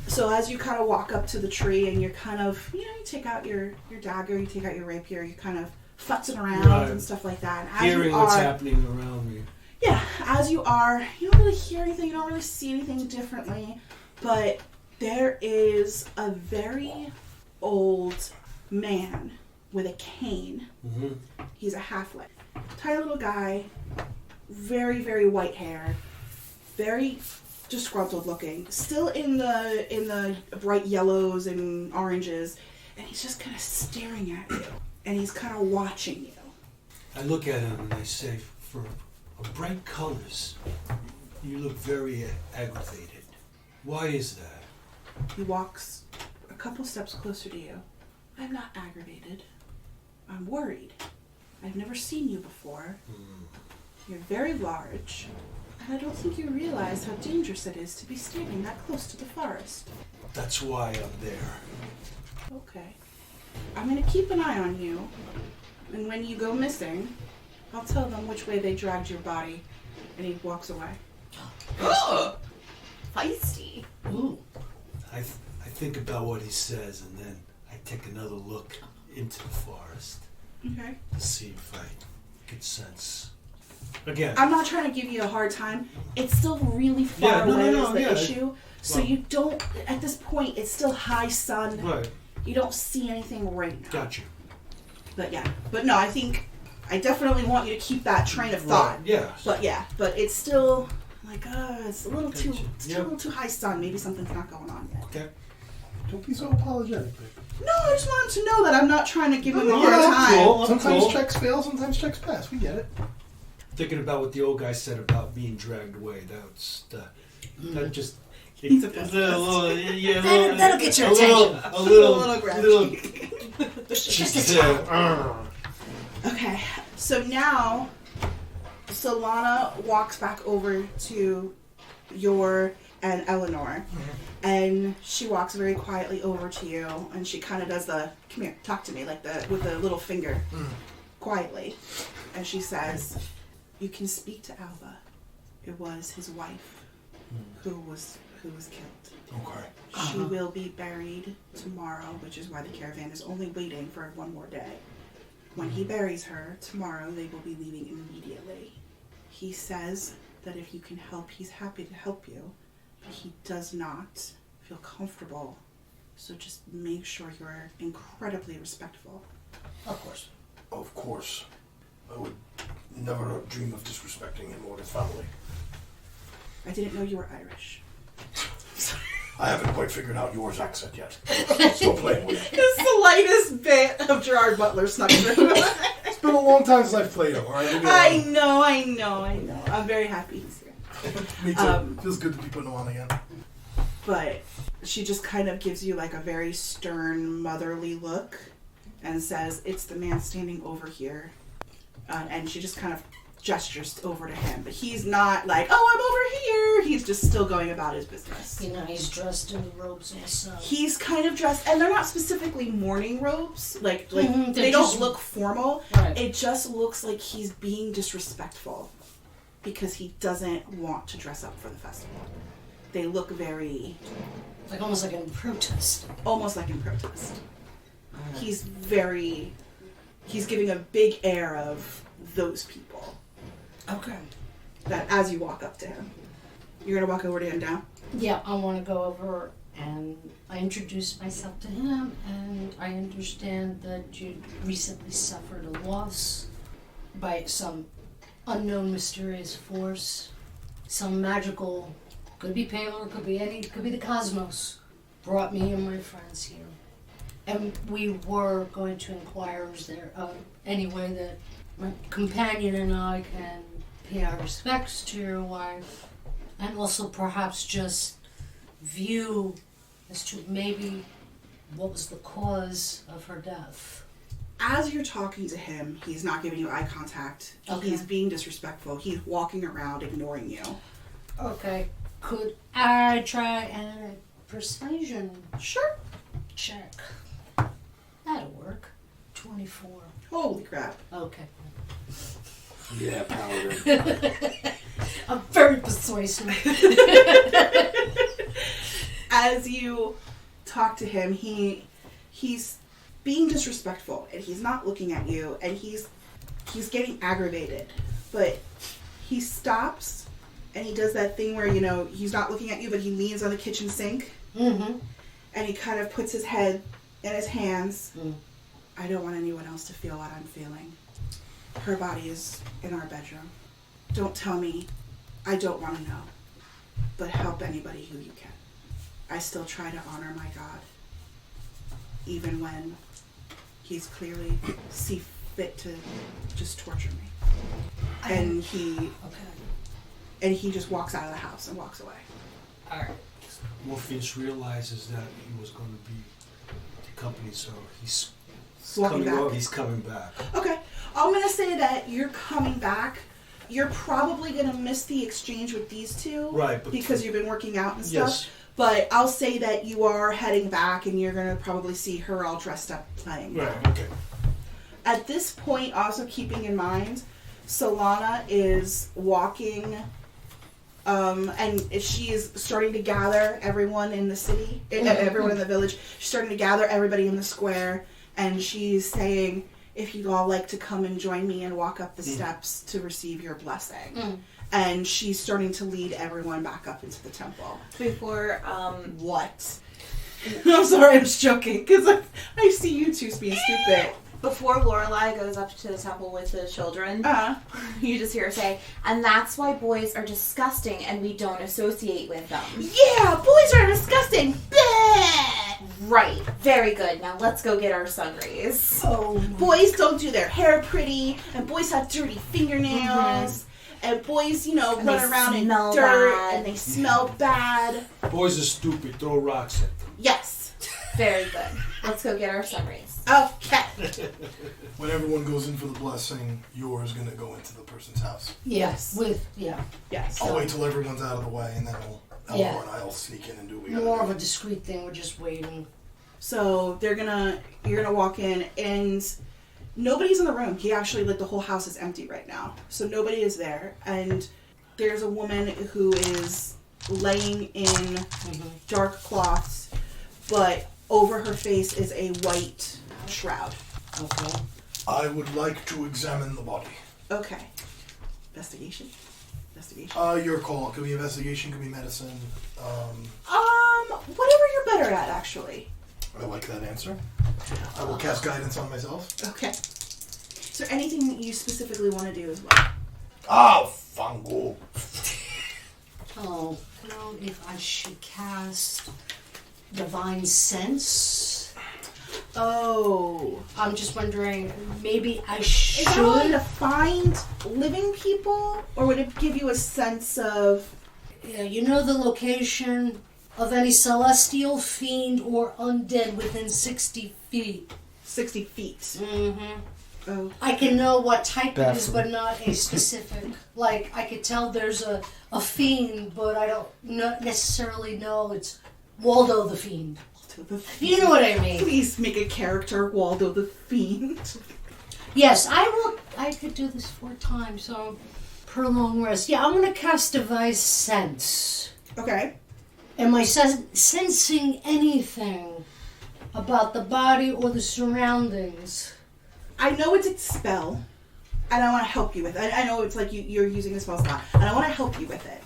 So as you kind of walk up to the tree and you're kind of, you take out your dagger, you take out your rapier, you're kind of futzing around and stuff like that. And hearing what's happening around me. Yeah, as you are, you don't really hear anything, you don't really see anything differently, but there is a very old man with a cane. Mm-hmm. He's a halfling. Tiny little guy, very, very white hair, very disgruntled looking, still in the bright yellows and oranges, and he's just kind of staring at you, and he's kind of watching you. I look at him and I say, for bright colors, you look very aggravated. Why is that? He walks a couple steps closer to you. I'm not aggravated. I'm worried. I've never seen you before. You're very large, and I don't think you realize how dangerous it is to be standing that close to the forest. That's why I'm there. Okay. I'm going to keep an eye on you, and when you go missing, I'll tell them which way they dragged your body. And he walks away. Feisty. Ooh. I think about what he says, and then I take another look into the forest. Okay. To see if I could sense. Again. I'm not trying to give you a hard time. It's still really far away is the issue. So you don't, at this point, it's still high sun. Right. You don't see anything right now. Gotcha. But no, I definitely want you to keep that train of thought. Right. Yeah. But it's still like, it's a little too, a little too high sun. Maybe something's not going on yet. Okay. Don't be so apologetic, babe. No, I just want him to know that I'm not trying to give him a hard time. Cool. Sometimes checks fail, sometimes checks pass. We get it. Thinking about what the old guy said about being dragged away. That just. He's a That'll get your attention. A little grouchy. Just a tad. Okay, so now Solana walks back over to Yor and Eleanor, and she walks very quietly over to you, and she kind of does the, come here, talk to me, like with the little finger, quietly. And she says, you can speak to Alba. It was his wife who was killed. Okay. She will be buried tomorrow, which is why the caravan is only waiting for one more day. When he buries her tomorrow, they will be leaving immediately. He says that if you can help, he's happy to help you, but he does not feel comfortable. So just make sure you're incredibly respectful. Of course. Of course. I would never dream of disrespecting him or his family. I didn't know you were Irish. I haven't quite figured out yours accent yet. Still playing with it. The slightest bit of Gerard Butler snuck through. It's been a long time since I've played him. All right, I know. I'm very happy he's here. Me too. Feels good to be putting him on again. But she just kind of gives you like a very stern, motherly look and says, it's the man standing over here. And she just kind of gestures over to him. But he's not like, oh, I'm over here. He's just still going about his business. You know, he's dressed in robes also. He's kind of dressed, and they're not specifically mourning robes. Like just they don't look formal. Right. It just looks like he's being disrespectful because he doesn't want to dress up for the festival. They look very... Like almost like in protest. Almost like in protest. He's giving a big air of those people. Okay. That as you walk up to him. You're going to walk over to him now? Yeah, I want to go over and I introduce myself to him, and I understand that you recently suffered a loss by some unknown mysterious force. Some magical, could be Paler, could be the cosmos, brought me and my friends here. And we were going to inquire, is there any way that my companion and I can pay our respects to your wife, and also perhaps just view as to maybe what was the cause of her death. As you're talking to him, he's not giving you eye contact. Okay. He's being disrespectful. He's walking around ignoring you. Okay. Could I try a persuasion Sure. check? That'll work. 24. Holy crap. Okay. Yeah, Paladin. I'm very persuasive. As you talk to him, he's being disrespectful, and he's not looking at you, and he's getting aggravated. But he stops, and he does that thing where, you know, he's not looking at you, but he leans on the kitchen sink. Mm-hmm. And he kind of puts his head in his hands. I don't want anyone else to feel what I'm feeling. Her body is in our bedroom. Don't tell me. I don't want to know. But help anybody who you can. I still try to honor my God. Even when he's clearly see fit to just torture me. And he just walks out of the house and walks away. Alright. Morpheus realizes that he was going to be accompanied, so he's Walking back. He's coming back. Okay. I'm going to say that you're coming back. You're probably going to miss the exchange with these two. Right. Because you've been working out and stuff. Yes. But I'll say that you are heading back, and you're going to probably see her all dressed up playing. Right, okay. At this point, also keeping in mind, Solana is walking, and she is starting to gather everyone in the city, everyone in the village. She's starting to gather everybody in the square, and she's saying, if you'd all like to come and join me and walk up the steps to receive your blessing. And she's starting to lead everyone back up into the temple. Before, What? I'm sorry, I'm just joking, because I see you two being stupid. before Lorelei goes up to the temple with the children, you just hear her say, and that's why boys are disgusting and we don't associate with them. Yeah, boys are disgusting. Bleh! Right. Very good. Now let's go get our sundries. Oh, boys don't do their hair pretty, and boys have dirty fingernails, and boys, you know, And run they around in smell dirt, bad. and they smell bad. Boys are stupid. Throw rocks at them. Yes. Very good. Let's go get our summaries. Okay. When everyone goes in for the blessing, yours going to go into the person's house. Yes. Yes. I'll wait till everyone's out of the way, and then Eleanor and I will sneak in and do what we gotta More do. of a discreet thing. We're just waiting. So you're gonna walk in, and nobody's in the room. He actually, the whole house is empty right now. So nobody is there, and there's a woman who is laying in dark cloths, but over her face is a white shroud. Okay. I would like to examine the body. Okay. Investigation. Your call. Could be investigation, could be medicine. Whatever you're better at, actually. I like that answer. I will cast guidance on myself. Okay. Is there anything that you specifically want to do as well? Fungal. Oh, no, if I should cast Divine Sense. Oh. I'm just wondering, maybe I should. Is that only to find living people, or would it give you a sense of... Yeah, you know the location of any celestial, fiend, or undead within 60 feet. 60 feet. Mm-hmm. Oh. I can know what type it is, but not a specific. Like, I could tell there's a fiend, but I don't necessarily know it's Waldo the Fiend. You know what I mean? Please make a character Waldo the Fiend. Yes, I will. I could do this 4 times, so per long rest. Yeah, I'm going to cast Divine Sense. Okay. Am I sensing anything about the body or the surroundings? I know it's a spell, and I want to help you with it. I know it's like you're using a spell slot, and I want to help you with it.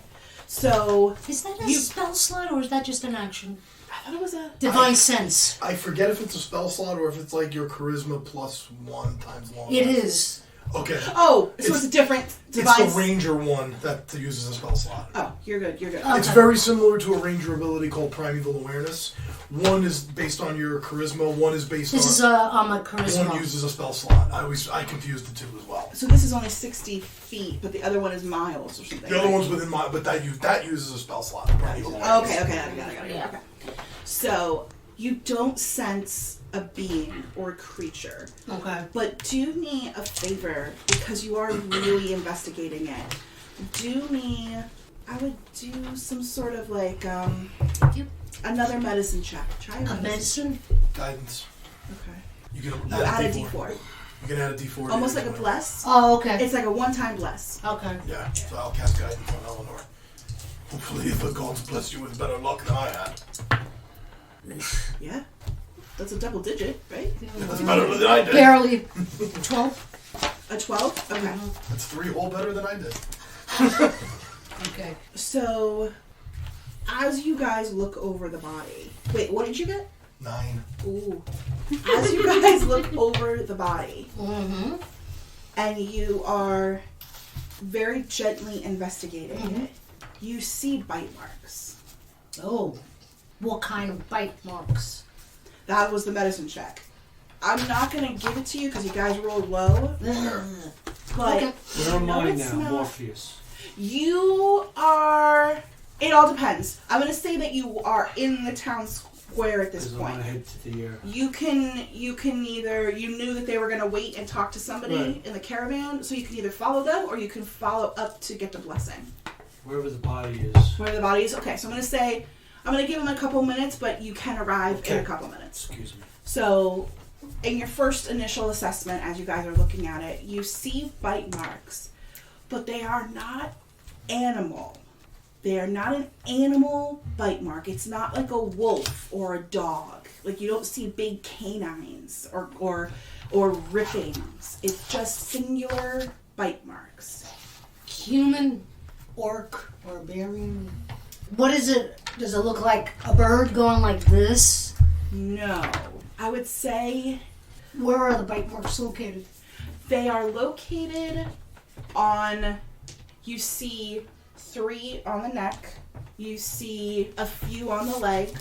So... Is that a spell slot, or is that just an action? I thought it was a... Divine Sense. I forget if it's a spell slot or if it's like your charisma plus 1 times long. It is. Okay. Oh, so it's a different device. It's the ranger one that uses a spell slot. Oh, you're good. Okay. It's very similar to a ranger ability called Primeval Awareness. One is based on your charisma, one is based This is on my charisma. One uses a spell slot. I confused the two as well. So this is only 60 feet, but the other one is miles or something. The other one's within my, but that uses a spell slot. Primeval Awareness. Okay, I got it. Okay. So you don't sense a being or a creature. Okay. But do me a favor, because you are really investigating it. I would do some sort of another medicine check. Try a medicine? Guidance. Okay. You can add a D4. You can add a D4. Almost like a bless. Oh, okay. It's like a one-time bless. Okay. Yeah, so I'll cast guidance on Eleanor. Hopefully the gods bless you with better luck than I had. Yeah. That's a double digit, right? That's better than I did. Barely. 12? A 12? Okay. That's 3 whole better than I did. Okay. So, as you guys look over the body... Wait, what did you get? 9. Ooh. As you guys look over the body, and you are very gently investigating it, you see bite marks. Oh. What kind of bite marks? That was the medicine check. I'm not going to give it to you because you guys rolled low. But Okay. Where am I it's now, not. Morpheus? You are... It all depends. I'm going to say that you are in the town square at this Because I point. want to head to the You can either... You knew that they were going to wait and talk to somebody in the caravan, so you can either follow them or you can follow up to get the blessing. wherever the body is. Where the body is? Okay, so I'm going to say... I'm going to give them a couple minutes, but you can arrive in a couple minutes. Excuse me. So, in your first initial assessment, as you guys are looking at it, you see bite marks, but they are not animal. They are not an animal bite mark. It's not like a wolf or a dog. Like, you don't see big canines or rippings. It's just singular bite marks. Human, orc, barbarian. What is it? Does it look like a bird going like this? No. I would say Where are the bite marks located? they are located on, you see 3 on the neck, you see a few on the leg,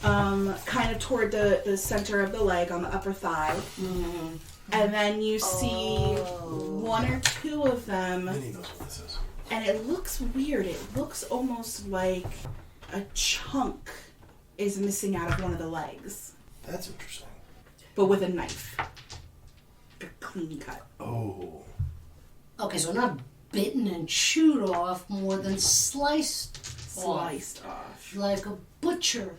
kind of toward the center of the leg on the upper thigh, and then you see 1 or 2 of them, Minnie knows what this is. and it looks weird. It looks almost like a chunk is missing out of one of the legs. That's interesting. But with a knife. A clean cut. Oh. Okay, so not bitten and chewed off, more than sliced off. like a butcher.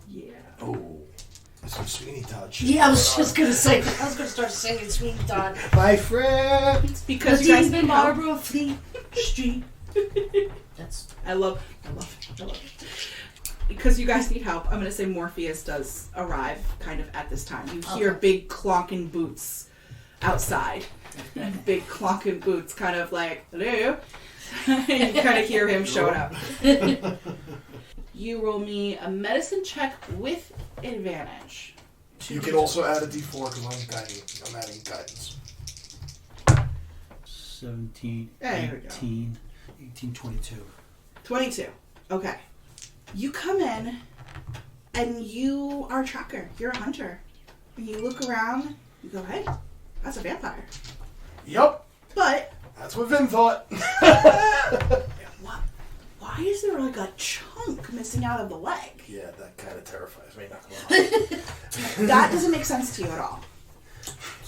Yeah. Oh. Some Sweeney Todd shit. Yeah, I was just gonna say. I was gonna start singing Sweeney Todd. My friends. Because you guys need help. Barbara Fleet Street. I love it. Because you guys need help, I'm going to say Morpheus does arrive kind of at this time. You hear big clonking boots outside. Big clonking boots kind of like, hello? You kind of hear him showing up. You roll me a medicine check with advantage. You can also add a d4 because I'm adding guidance. 17, there 18, 22. 22. Okay. You come in, and you are a tracker. You're a hunter. And you look around, you go, hey, that's a vampire. Yep. But... that's what Vin thought. Why is there like a chunk missing out of the leg? Yeah, that kind of terrifies me, not gonna lie. That doesn't make sense to you at all.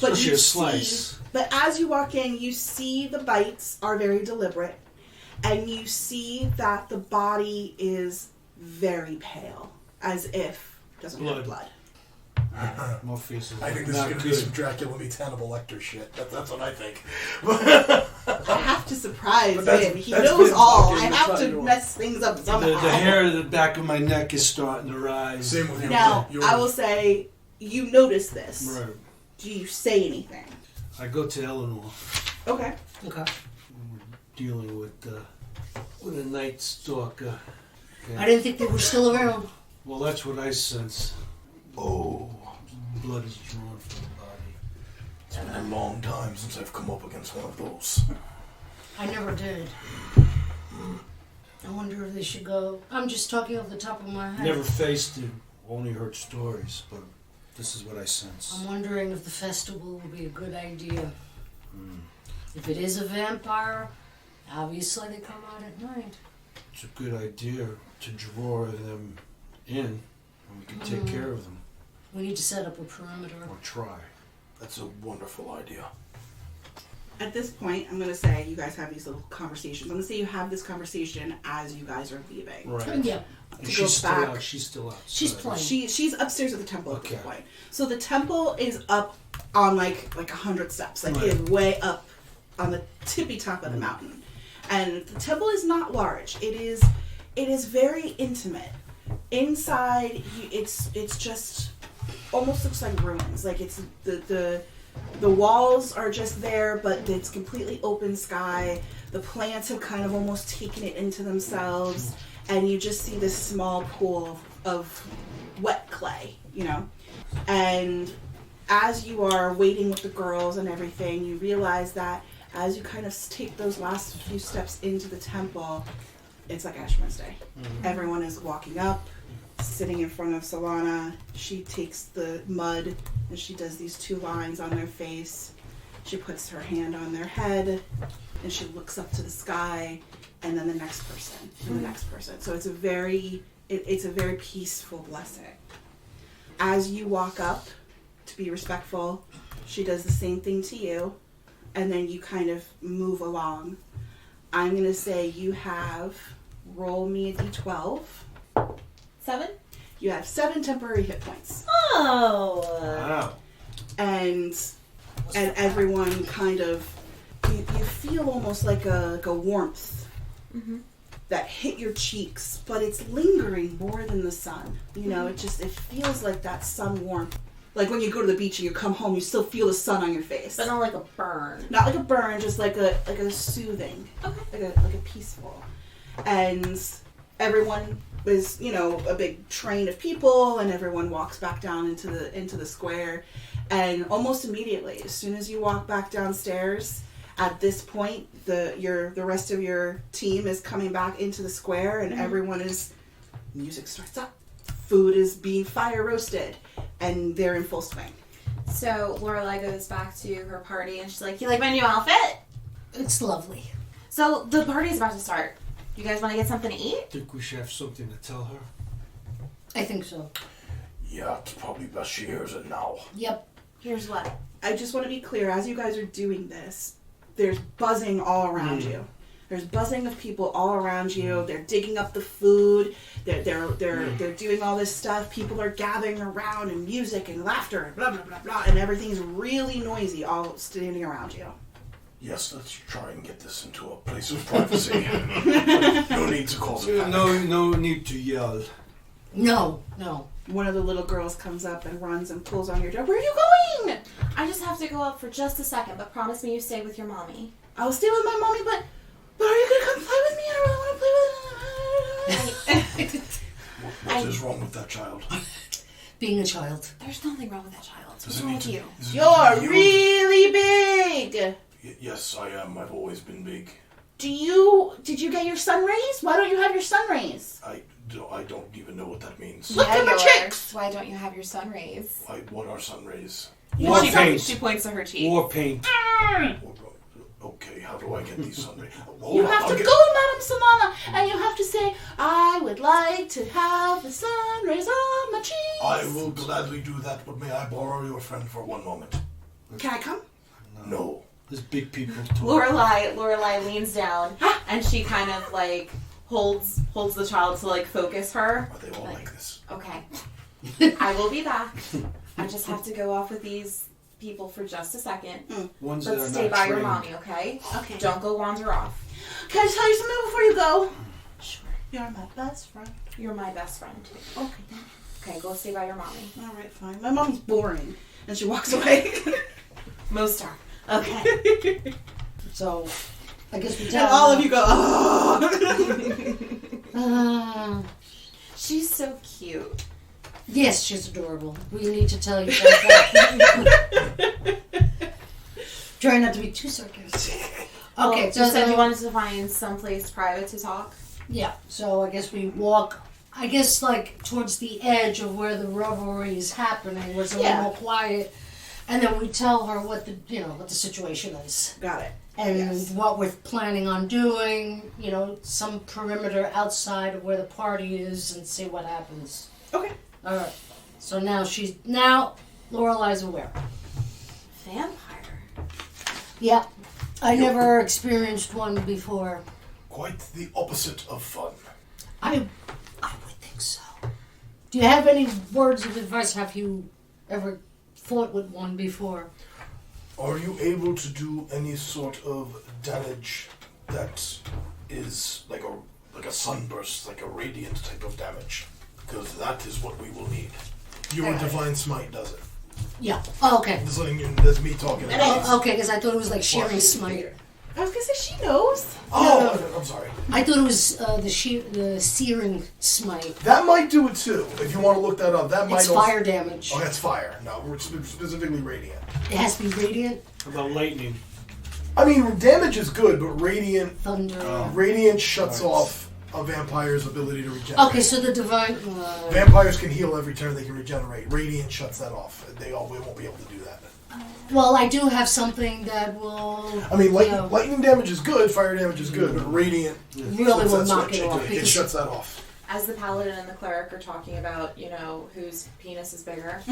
But Especially a slice. But as you walk in, you see the bites are very deliberate. And you see that the body is very pale, as if it doesn't have blood. Morpheus is I think this is going to be some Dracula meets Hannibal Lecter shit. That's what I think. I have to surprise him. He knows all. I have to mess things up somehow. The hair at the back of my neck is starting to rise. Same with you. Now, I will say, you notice this. Right. Do you say anything? I go to Eleanor. Okay. Okay. We're dealing with a night stalker. Okay. I didn't think they were still around. Well, that's what I sense. Oh. Blood is drawn from the body. It's been a long time since I've come up against one of those. I never did. I wonder if they should go. I'm just talking off the top of my head. Never faced it, only heard stories, but this is what I sense. I'm wondering if the festival would be a good idea. If it is a vampire, obviously they come out at night. It's a good idea to draw them in, and we can take care of them. We need to set up a perimeter. Or try. That's a wonderful idea. At this point, I'm going to say you guys have these little conversations. I'm going to say you have this conversation as you guys are leaving. Right. Yeah. And she's still out. She's still out. She's playing. She's upstairs at the temple at this point. So the temple is up on like 100 steps. Like it is way up on the tippy top of the mountain. And the temple is not large. It is very intimate. Inside, it's just almost looks like ruins. Like it's the walls are just there, but it's completely open sky. The plants have kind of almost taken it into themselves, and you just see this small pool of wet clay, you know. And as you are waiting with the girls and everything, you realize that as you kind of take those last few steps into the temple, it's like Ash Wednesday. Everyone is walking up, sitting in front of Solana. She takes the mud and she does these 2 lines on their face. She puts her hand on their head and she looks up to the sky, and then the next person and the next person. So it's a very peaceful blessing. As you walk up to be respectful, she does the same thing to you, and then you kind of move along. I'm going to say you have, roll me a d12. 7? You have 7 temporary hit points. Oh. Wow. And everyone kind of, you feel almost like a warmth that hit your cheeks, but it's lingering more than the sun. You know, it feels like that sun warmth. Like when you go to the beach and you come home, you still feel the sun on your face. But not like a burn. Not like a burn, just like a soothing, like a peaceful. And everyone is, you know, a big train of people, and everyone walks back down into the square. And almost immediately, as soon as you walk back downstairs, at this point, the rest of your team is coming back into the square, and music starts up. Food is being fire roasted, and they're in full swing. So Lorelei goes back to her party, and she's like, "You like my new outfit? It's lovely." So the party's about to start. You guys want to get something to eat? Think we should have something to tell her? I think so. Yeah, it's probably best she hears it now. Yep. Here's what. I just want to be clear, as you guys are doing this, there's buzzing all around you. There's buzzing of people all around you. They're digging up the food. They're doing all this stuff. People are gathering around, and music and laughter and blah blah blah blah, and everything's really noisy all standing around you. Yes, let's try and get this into a place of privacy. No need to cause a panic. No need to yell. No. One of the little girls comes up and runs and pulls on your door. Where are you going? I just have to go up for just a second, but promise me you stay with your mommy. I'll stay with my mommy, but are you gonna come play with me? I don't really want to play with. What is wrong with that child? Being a child. There's nothing wrong with that child. What's wrong with you? You're really big. Yes, I am. I've always been big. Did you get your sun rays? Why don't you have your sun rays? I don't even know what that means. Look at my chicks! Why don't you have your sun rays? What are sun rays? She points to her teeth. War paint. Okay, how do I get these sun rays? You have to go, Madam Solana, and you have to say, I would like to have the sun rays on my cheeks. I will gladly do that, but may I borrow your friend for one moment? Can I come? No. There's big people talk. Lorelei leans down and she kind of like holds the child to like focus her. Are they all like this? Okay. I will be back. I just have to go off with these people for just a second. Ones that Let's are stay not by trained. your mommy, okay? Okay. Don't go wander off. Can I tell you something before you go? Sure. You're my best friend. You're my best friend too. Okay. Okay, go stay by your mommy. All right, fine. My mom's boring. And she walks away. Most are. Okay. So, I guess we And tell all of you go, oh. She's so cute. Yes, she's adorable. We need to tell you about that. Try not to be too sarcastic. Okay, So you said you wanted to find someplace private to talk? Yeah, so I guess we walk, like towards the edge of where the revelry is happening, where it's a little more quiet, and then we tell her what the situation is. Got it. And what we're planning on doing, some perimeter outside of where the party is, and see what happens. Okay. All right. So now Lorelei's aware. Vampire. Yeah. I never experienced one before. Quite the opposite of fun. I would think so. Do you have any words of advice? Have you ever fought with one before? Are you able to do any sort of damage that is like a sunburst, like a radiant type of damage? Because that is what we will need. Your divine smite does it. Yeah. Oh, okay. That's me talking. Oh, okay, because I thought it was like sharing smite. I was going to say she knows. Oh, I'm sorry. I thought it was the searing smite. That might do it too. If you want to look that up, that might. It's fire damage. Oh, that's fire. No, we're specifically radiant. It has to be radiant. About lightning. I mean, damage is good, but radiant. Thunder. Radiant shuts off a vampire's ability to regenerate. Okay, so the divine. Vampires can heal every turn they can regenerate. Radiant shuts that off. We won't be able to do that. Well, I do have something that will. I mean, lightning damage is good, fire damage is good, but radiant really will knock it off. It shuts that off. As the paladin and the cleric are talking about, whose penis is bigger,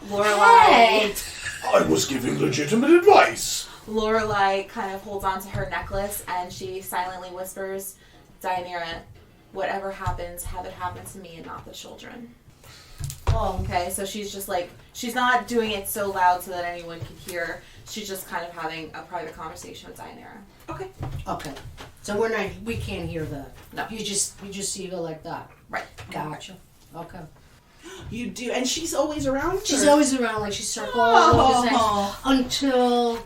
Lorelei. I was giving legitimate advice. Lorelei kind of holds onto her necklace and she silently whispers, "Deianira, whatever happens, have it happen to me and not the children." Oh, okay. So she's just she's not doing it so loud so that anyone can hear. She's just kind of having a private conversation with Deianira. Okay. Okay. So we can't hear that. No. You just see her like that. Right. Gotcha. Okay. You do, and she's always around? She's always around, like she circles until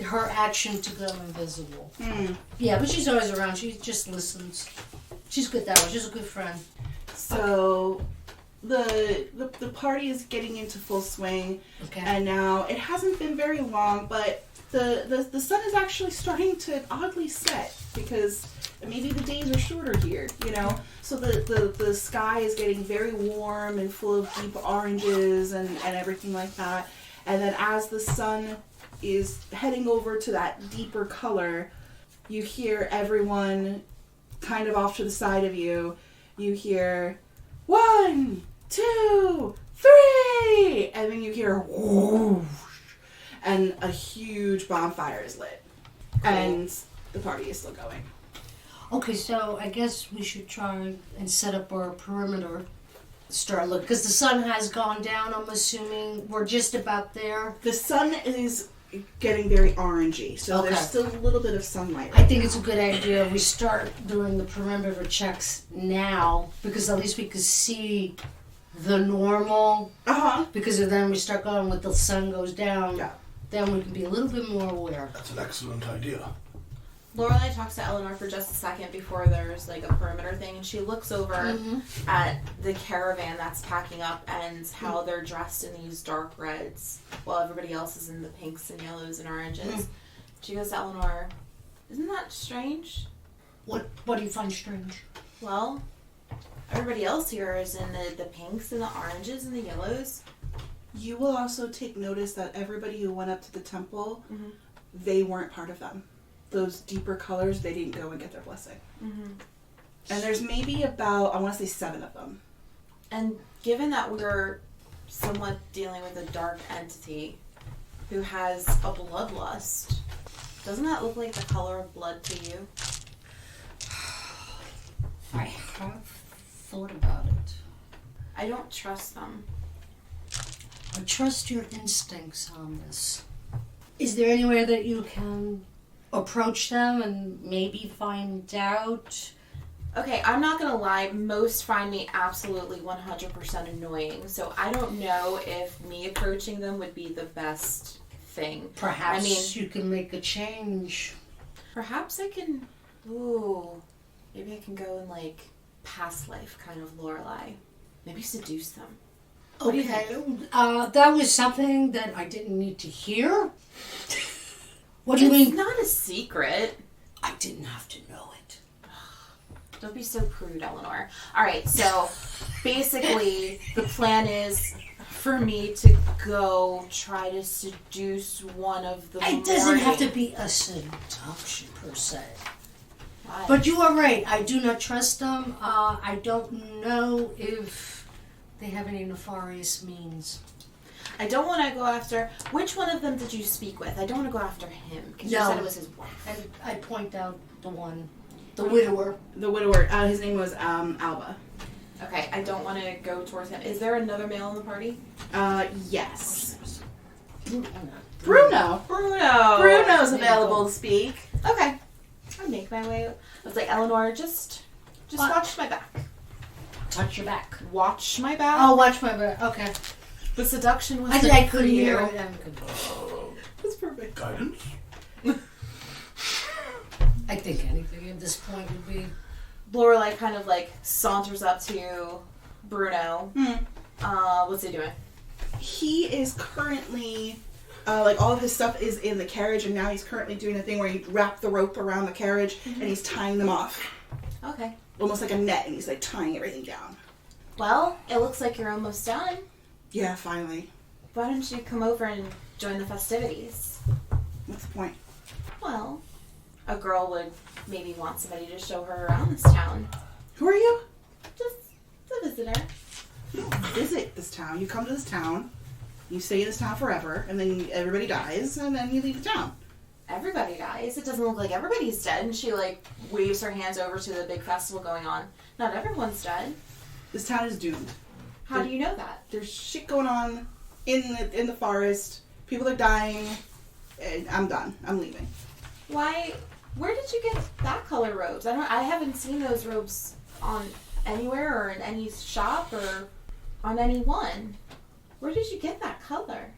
her action to go invisible. Yeah, but she's always around. She just listens. She's good that way. She's a good friend. So the party is getting into full swing, and now it hasn't been very long, but the sun is actually starting to oddly set because maybe the days are shorter here, So the sky is getting very warm and full of deep oranges and everything like that. And then as the sun is heading over to that deeper color, you hear everyone kind of off to the side of you. You hear, 1, 2, 3, and then you hear whoosh, and a huge bonfire is lit. Cool. And the party is still going. Okay, so I guess we should try and set up our perimeter. Start looking, because the sun has gone down, I'm assuming. We're just about there. The sun is getting very orangey, so okay. There's still a little bit of sunlight I think it's a good idea we start doing the perimeter checks now, because at least we could see the normal. Because if then we start going with the sun goes down, then we can be a little bit more aware. That's an excellent idea. Lorelei talks to Eleanor for just a second before there's like a perimeter thing, and she looks over at the caravan that's packing up and how they're dressed in these dark reds while everybody else is in the pinks and yellows and oranges. She goes to Eleanor, "Isn't that strange?" What do you find strange? Well, everybody else here is in the pinks and the oranges and the yellows. You will also take notice that everybody who went up to the temple, they weren't part of them. Those deeper colors, they didn't go and get their blessing. And there's maybe about, I want to say 7 of them. And given that we're somewhat dealing with a dark entity who has a bloodlust, doesn't that look like the color of blood to you? I have thought about it. I don't trust them. I trust your instincts on this. Is there anywhere that you can approach them and maybe find out? Okay, I'm not gonna lie, most find me absolutely 100% annoying, so I don't know if me approaching them would be the best thing. Perhaps you can make a change. Perhaps I can, maybe I can go in like past life kind of Lorelei. Maybe seduce them. What do you think? That was something that I didn't need to hear. What do you mean? It's not a secret. I didn't have to know it. Don't be so prude, Eleanor. Alright, so basically the plan is for me to go try to seduce one of the It doesn't have to be a seduction per se. Why? But you are right. I do not trust them. I don't know if they have any nefarious means. I don't want to go after... Which one of them did you speak with? I don't want to go after him, because you said it was his wife. And I point out the one. The widower. The widower. His name was Alba. Okay, I don't want to go towards him. Is there another male in the party? Yes. Bruno's available to speak. Okay. I'll make my way. I was like, Eleanor, just watch my back. Touch your back. Watch my back? Oh, watch my back. Okay. The seduction was I couldn't hear it. That's perfect. Guidance? I think anything at this point would be... Lorelei kind of like saunters up to Bruno. What's he doing? He is currently... like all of his stuff is in the carriage, and now he's currently doing a thing where he wrapped the rope around the carriage and he's tying them off. Okay. Almost like a net, and he's like tying everything down. Well, it looks like you're almost done. Yeah, finally. Why don't you come over and join the festivities? What's the point? Well, a girl would maybe want somebody to show her around this town. Who are you? Just a visitor. You don't visit this town. You come to this town, you stay in this town forever, and then everybody dies, and then you leave the town. Everybody dies. It doesn't look like everybody's dead. And she like waves her hands over to the big festival going on. Not everyone's dead. This town is doomed. How do you know that? There's shit going on in the forest. People are dying. And I'm done. I'm leaving. Why? Where did you get that color robes? I haven't seen those robes on anywhere or in any shop or on anyone. Where did you get that color?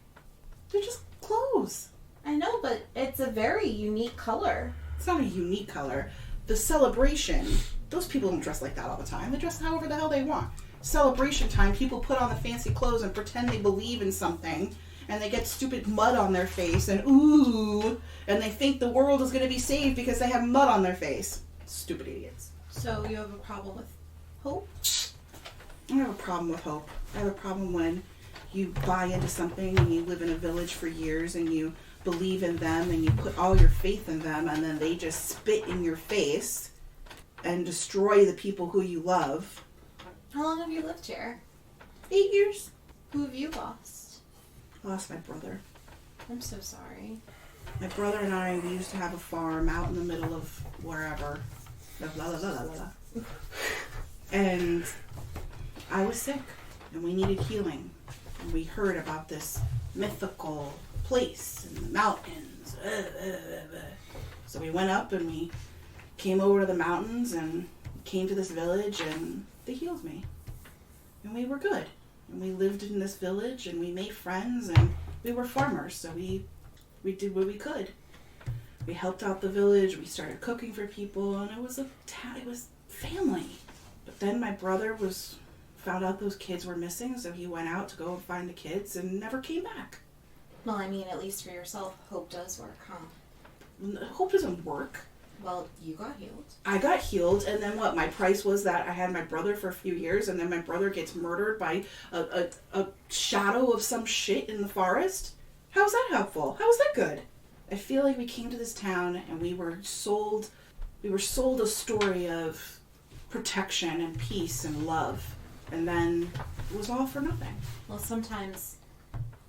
They're just clothes. I know, but it's a very unique color. It's not a unique color. The celebration, those people don't dress like that all the time. They dress however the hell they want. Celebration time, people put on the fancy clothes and pretend they believe in something, and they get stupid mud on their face, and ooh, and they think the world is going to be saved because they have mud on their face. Stupid idiots. So you have a problem with hope? I don't have a problem with hope. I have a problem when you buy into something and you live in a village for years and you believe in them and you put all your faith in them, and then they just spit in your face and destroy the people who you love. How long have you lived here? 8 years. Who have you lost? I lost my brother. I'm so sorry. My brother and I, we used to have a farm out in the middle of wherever. La, la, la, la, la, la. And I was sick, and we needed healing. And we heard about this mythical place in the mountains. So we went up and we came over to the mountains and came to this village, and they healed me. And we were good. And we lived in this village, and we made friends, and we were farmers, so we did what we could. We helped out the village, we started cooking for people, and it was it was family. But then my brother found out those kids were missing, so he went out to go and find the kids and never came back. Well, I mean, at least for yourself, hope does work, huh? Hope doesn't work. Well, you got healed. I got healed, and then what? My price was that I had my brother for a few years, and then my brother gets murdered by a shadow of some shit in the forest? How's that helpful? How's that good? I feel like we came to this town, and we were sold a story of protection and peace and love, and then it was all for nothing. Well, sometimes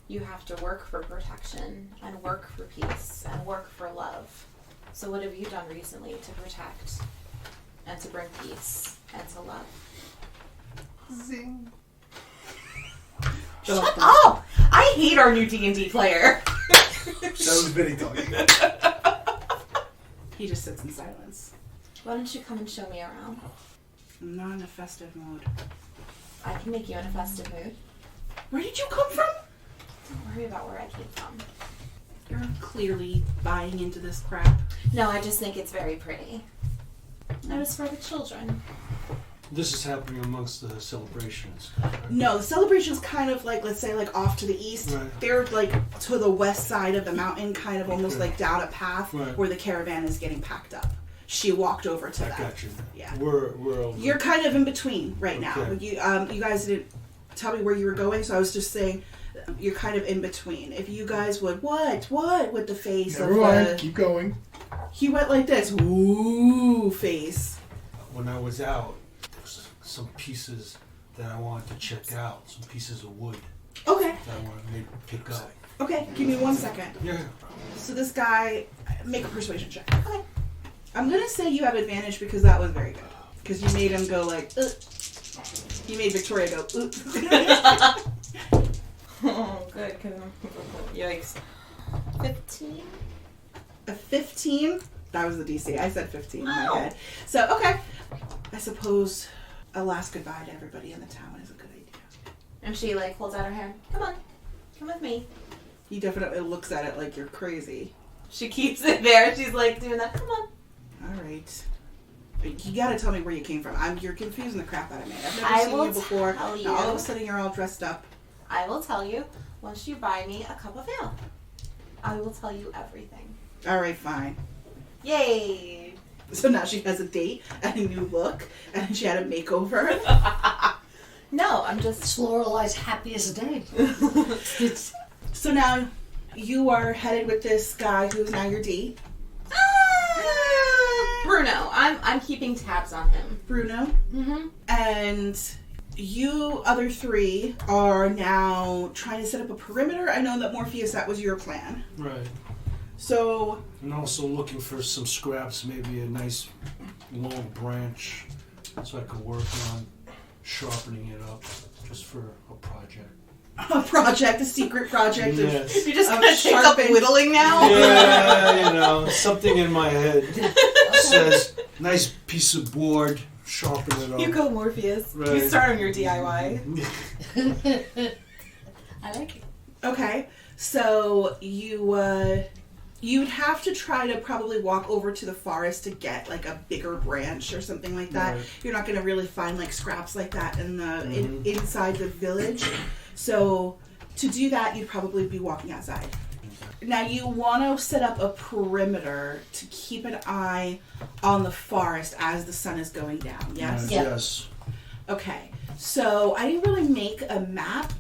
you have to work for protection, and work for peace, and work for love. So what have you done recently to protect and to bring peace and to love? Zing. Shut up! I hate our new D&D player. That was Vinny talking. He just sits in silence. Why don't you come and show me around? I'm not in a festive mood. I can make you in a festive mood. Where did you come from? Don't worry about where I came from. You're clearly buying into this crap. No, I just think it's very pretty. It was for the children. This is happening amongst the celebrations. No, the celebration's kind of like, let's say, like off to the east. Right. They're like to the west side of the mountain, kind of almost Okay. like down a path where the caravan is getting packed up. She walked over to that. I got you. Yeah. We're over. You're kind of in between right now. Okay. You guys didn't tell me where you were going, so I was just saying you're kind of in between. If you guys would, what with the face Never of mind, the... keep going. He went like this, ooh, face. When I was out, there was some pieces that I wanted to check out. Some pieces of wood Okay, that I wanted to maybe pick up. okay, give me 1 second. Yeah. So this guy, make a persuasion check. Okay. I'm gonna say you have advantage because that was very good. Because you made him go like, ugh. You made Victoria go, ooh. Oh, good. Yikes. 15? A 15? That was the DC. I said 15 in my head. So, okay. I suppose a last goodbye to everybody in the town is a good idea. And she like holds out her hand. Come on. Come with me. He definitely looks at it like you're crazy. She keeps it there. She's like doing that. Come on. All right. You gotta tell me where you came from. You're confusing the crap out of me. I've never I seen will you before. tell you. Now all of a sudden you're all dressed up. I will tell you once you buy me a cup of ale. I will tell you everything. All right, fine. Yay! So now she has a date and a new look, and she had a makeover. No, I'm just... It's Lorelei's happiest day. It's So now you are headed with this guy who's now your date. Bruno. I'm keeping tabs on him. Bruno. Mm-hmm. And you other three are now trying to set up a perimeter. I know that Morpheus, that was your plan. Right. So... And also looking for some scraps, maybe a nice long branch, so I could work on sharpening it up, just for a project. A project, a secret project. Yes. You're just Of gonna take up sharpen- whittling now? Yeah, something in my head says, nice piece of board, sharpen it up. You go, Morpheus. Right. You start on your DIY. I like it. Okay, so you'd have to try to probably walk over to the forest to get like a bigger branch or something like that. Right. You're not going to really find like scraps like that in the inside the village. So to do that, you'd probably be walking outside. Now you want to set up a perimeter to keep an eye on the forest as the sun is going down. Yes. Yeah. Yes. Okay. So I didn't really make a map.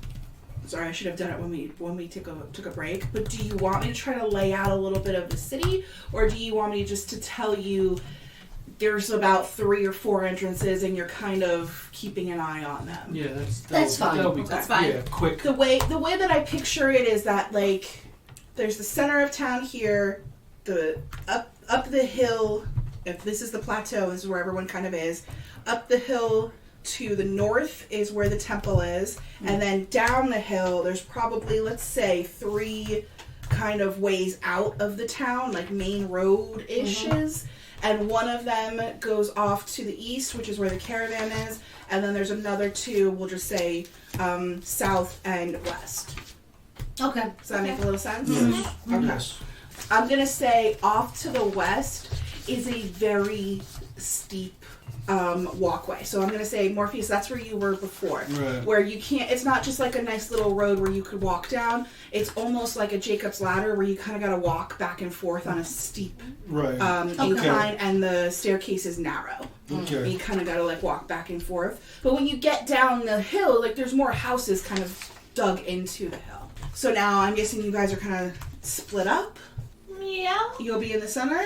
Sorry, I should have done it when we took a break. But do you want me to try to lay out a little bit of the city, or do you want me just to tell you there's about 3 or 4 entrances, and you're kind of keeping an eye on them. Yeah, That's fine. That'll be That's fine. Yeah, quick. The way that I picture it is that, like, there's the center of town here, the up the hill. If this is the plateau, this is where everyone kind of is. Up the hill to the north is where the temple is, and then down the hill, there's probably, let's say, 3 kind of ways out of the town, like main road-ishes. And one of them goes off to the east, which is where the caravan is. And then there's another 2, we'll just say, south and west. Okay. Does that make a little sense? Yes. Okay. Yes. I'm going to say off to the west is a very steep walkway. So I'm going to say, Morpheus, that's where you were before. Right. Where you can't, it's not just like a nice little road where you could walk down. It's almost like a Jacob's ladder where you kind of got to walk back and forth on a steep Right. incline, and the staircase is narrow. And Okay. you kind of got to like walk back and forth. But when you get down the hill, like there's more houses kind of dug into the hill. So now I'm guessing you guys are kind of split up. Yeah. You'll be in the center.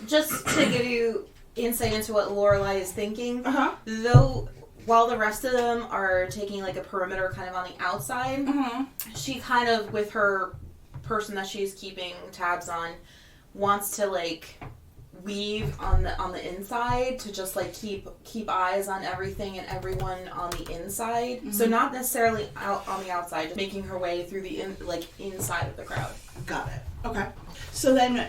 Just to give you insight into what Lorelei is thinking, Uh-huh. though, while the rest of them are taking like a perimeter kind of on the outside, she kind of, with her person that she's keeping tabs on, wants to like weave on the inside to just like keep eyes on everything and everyone on the inside. So not necessarily out on the outside, just making her way through the inside of the crowd. Got it. Okay. So then,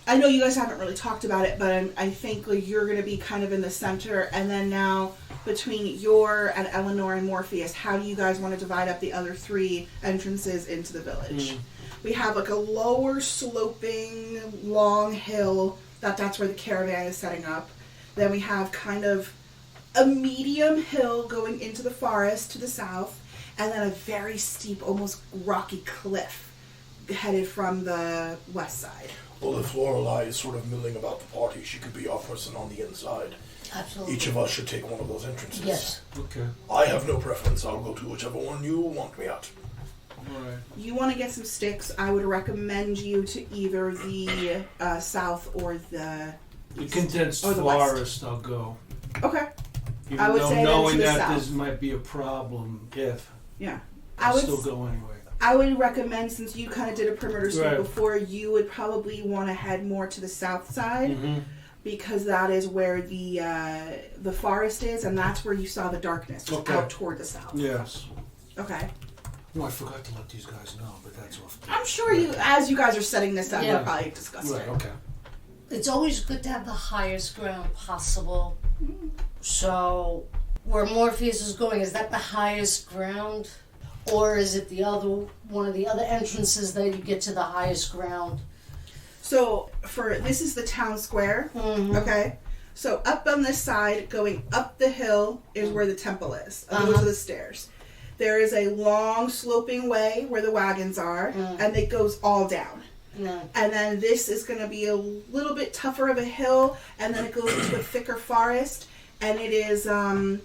I know you guys haven't really talked about it, but I think like you're going to be kind of in the center, and then now between and Eleanor and Morpheus, how do you guys want to divide up the other 3 entrances into the village? We have like a lower sloping long hill that's where the caravan is setting up. Then we have kind of a medium hill going into the forest to the south, and then a very steep, almost rocky cliff headed from the west side. Well, if Lorelei is sort of milling about the party, she could be our person on the inside. Absolutely. Each of us should take one of those entrances. Yes. Okay. I have no preference. I'll go to whichever one you want me at. Alright. You want to get some sticks, I would recommend you to either the south or the The condensed Or the west. forest, I'll go. Okay. Even I would though say then knowing to the that south. this might be a problem, Yeah. I'll still go anyway. I would recommend, since you kind of did a perimeter sweep Right. before, you would probably want to head more to the south side, Mm-hmm. because that is where the forest is, and that's where you saw the darkness, was Okay. out toward the south. Yes. Okay. No, I forgot to let these guys know, but that's off. I'm sure as you guys are setting this up, Yeah. you'll probably discuss Right, it. okay. It's always good to have the highest ground possible. So, where Morpheus is going, is that the highest ground? Or is it one of the other entrances that you get to the highest ground? So, this is the town square, okay? So, up on this side, going up the hill, is where the temple is. Those are the stairs. There is a long sloping way where the wagons are, and it goes all down. No. And then this is going to be a little bit tougher of a hill, and then it goes into a thicker forest, and it is, and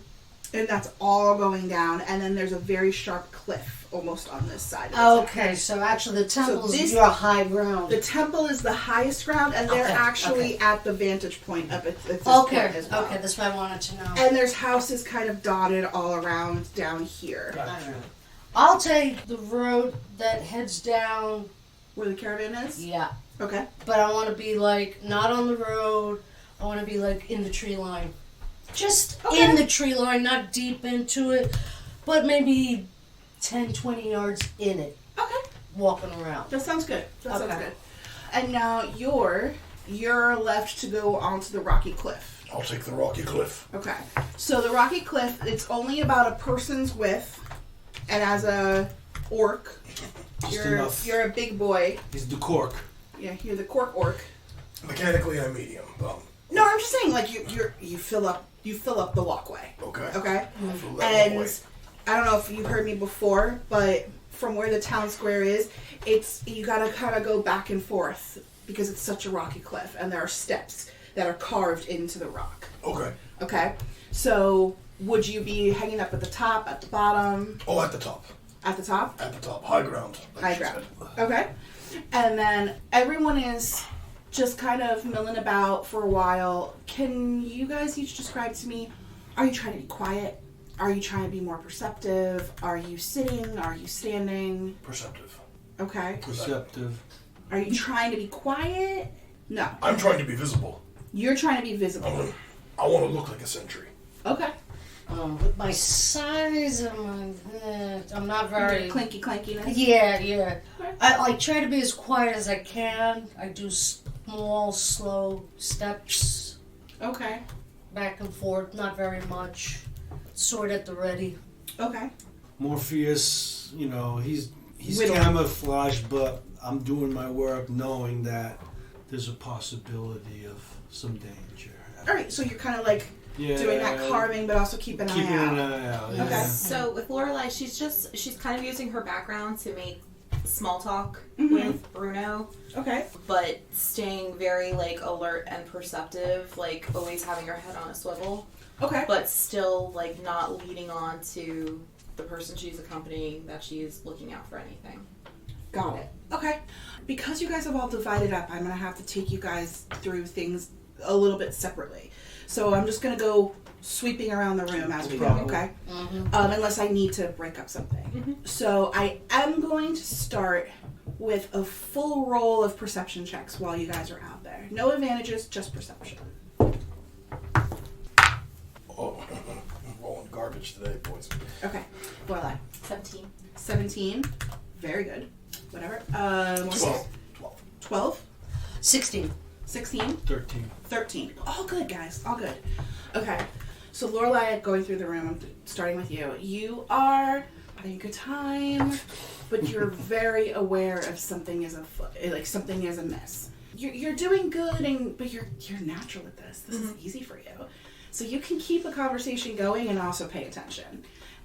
that's all going down, and then there's a very sharp cliff almost on this side. Of Okay, so actually the temple this- is your high ground. The temple is the highest ground, and they're Okay, actually at the vantage point up at this point as well. Okay, that's what I wanted to know. And there's houses kind of dotted all around down here. Gotcha. I'll take the road that heads down. Where the caravan is? Yeah, Okay. but I want to be like not on the road. I want to be like in the tree line, just in the tree line, not deep into it, but maybe 10, 20 yards in it, Okay. walking around. That sounds good. That sounds Okay. good. And now you're left to go onto the rocky cliff. I'll take the rocky cliff. Okay. So the rocky cliff, it's only about a person's width, and as a orc, Just enough. you're a big boy. He's the cork. Yeah, you're the cork orc. Mechanically, I'm medium. No, I'm just saying, like you fill up the walkway. Okay. Okay. I'll fill that one away. And I don't know if you heard me before, but from where the town square is, you gotta kind of go back and forth because it's such a rocky cliff, and there are steps that are carved into the rock. Okay. Okay. So would you be hanging up at the top, at the bottom, Oh, at the top. at the top? At the top. High ground. like High she ground. said. Okay. And then everyone is just kind of milling about for a while. Can you guys each describe to me, are you trying to be quiet? Are you trying to be more perceptive? Are you sitting? Are you standing? Perceptive. Okay. Perceptive. Are you trying to be quiet? No. I'm trying to be visible. You're trying to be visible. I want to look like a sentry. Okay. With my size and I'm not very... Clankiness? Yeah. Okay. I try to be as quiet as I can. I do small, slow steps. Okay. Back and forth, not very much. Sword at the ready. Okay. Morpheus, he's With him. camouflaged, but I'm doing my work knowing that there's a possibility of some danger. Alright, so you're kind of like doing that carving, but also keeping an eye out. Keeping an eye out. Okay. Yeah. So with Lorelei, she's kind of using her background to make small talk Mhm. with Bruno, Okay. but staying very like alert and perceptive, like always having her head on a swivel, Okay. but still like not leading on to the person she's accompanying that she's looking out for anything. Got it. Okay. Because you guys have all divided up, I'm going to have to take you guys through things a little bit separately. So I'm just going to go sweeping around the room as we go, okay? Mm-hmm. Unless I need to break up something. Mhm. So I am going to start with a full roll of perception checks while you guys are out there. No advantages, just perception. Oh, I'm rolling garbage today, boys. Okay. Lorelei. 17. 17. Very good. Whatever. 12. 12. 16. 16. 13. 13. All good, guys. All good. Okay. So Lorelei, going through the room, I'm starting with you. You are having a good time, but you're very aware of something is something is amiss. You're doing good, but you're natural at this. This is easy for you. So you can keep a conversation going and also pay attention.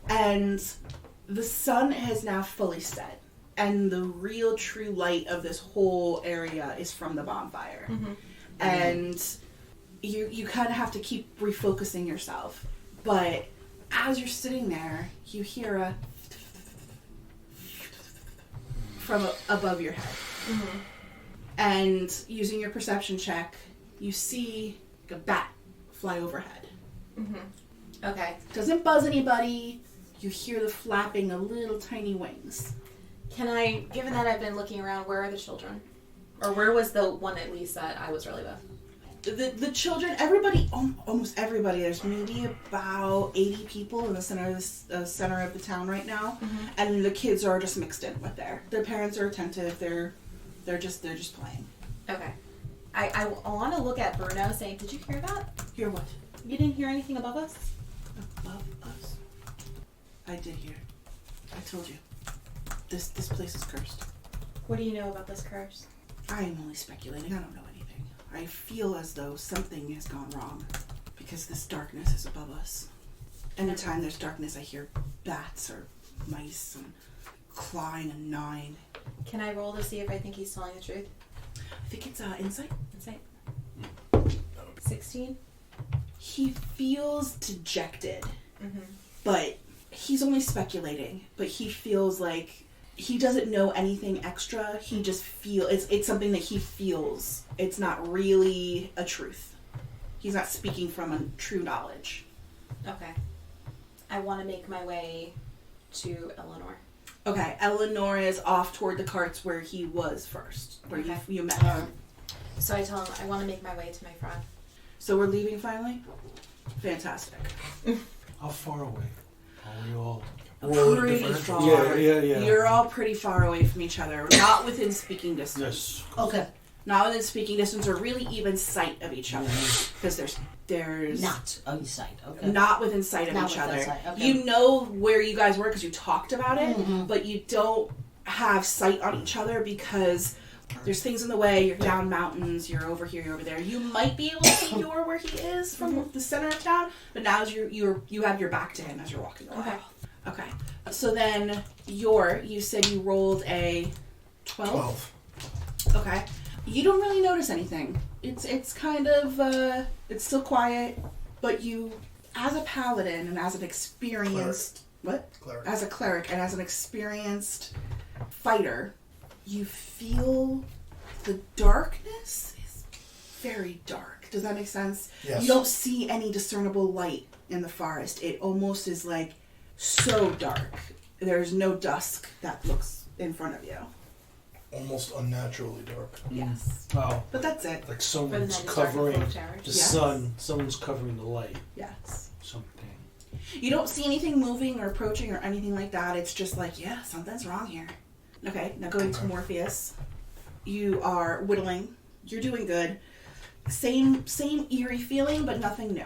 And the sun has now fully set. And the real true light of this whole area is from the bonfire. Mm-hmm. And you kind of have to keep refocusing yourself. But as you're sitting there, you hear a from above your head. Mm-hmm. And using your perception check, you see a bat fly overhead. Mm-hmm. Okay. Doesn't buzz anybody. You hear the flapping of little tiny wings. Can I, given that I've been looking around, where are the children? Or where was the one at least that I was really with? The children, everybody, almost everybody. There's maybe about 80 people in the center of the town right now, and the kids are just mixed in with their parents are attentive. They're just playing. Okay. I want to look at Bruno, saying, "Did you hear that? Hear what? You didn't hear anything above us?" Above us. I did hear. I told you. This place is cursed. What do you know about this curse? I am only speculating. I don't know anything. I feel as though something has gone wrong because this darkness is above us. Anytime there's darkness, I hear bats or mice and clawing and gnawing. Can I roll to see if I think he's telling the truth? I think it's insight. Insight. 16. He feels dejected, Mm-hmm. but he's only speculating. But he feels like he doesn't know anything extra. He just it's something that he feels. It's not really a truth. He's not speaking from a true knowledge. Okay. I want to make my way to Eleanor. Okay, Eleanor is off toward the carts where he was first, where Okay. you met him. So I tell him I want to make my way to my friend. So we're leaving finally? Fantastic. How far away are we all? Pretty far. Yeah. You're all pretty far away from each other. Not within speaking distance. Yes. Okay. Not within speaking distance or really even sight of each other. Because there's Not on sight. Okay. not within sight of Not each within other. sight, okay. You know where you guys were because you talked about it, Mhm. but you don't have sight on each other because there's things in the way. You're down mountains, you're over here, you're over there. You might be able to see where he is from the center of town, but now you have your back to him as you're walking away. Okay. Okay. So then you said you rolled a 12? 12. Okay. You don't really notice anything. It's kind of it's still quiet, but you, as a paladin and as an experienced Cleric. as a cleric and as an experienced fighter, you feel the darkness is very dark. Does that make sense? Yes. You don't see any discernible light in the forest. It almost is like so dark. There's no dusk that looks in front of you. Almost unnaturally dark. Yes. Wow. But that's it. Like For the someone's night is dark and full covering of terror. the Yes. sun. Someone's covering the light. Yes. Something. You don't see anything moving or approaching or anything like that. It's just like, yeah, something's wrong here. Okay, now going to Morpheus. You are whittling. You're doing good. Same eerie feeling, but nothing new.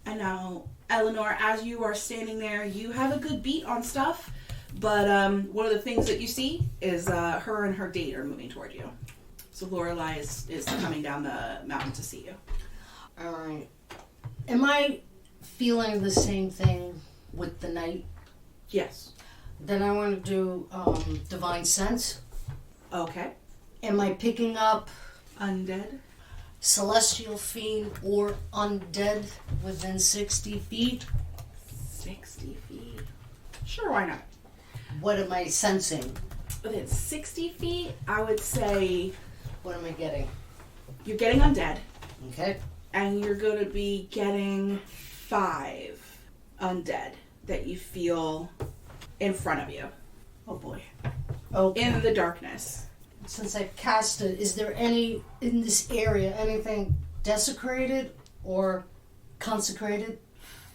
And now, Eleanor, as you are standing there, you have a good beat on stuff. But one of the things that you see is her and her date are moving toward you. So Lorelei is coming down the mountain to see you. Alright. Am I feeling the same thing with the night? Yes. Then I want to do Divine Sense. Okay. Am I picking up Undead. Celestial Fiend or Undead within 60 feet? 60 feet. Sure, why not? What am I sensing? Within 60 feet, I would say What am I getting? you're getting undead, Okay. and you're going to be getting 5 undead that you feel in front of you. Oh boy. Okay. In the darkness. Since I cast it, is there any in this area anything desecrated or consecrated?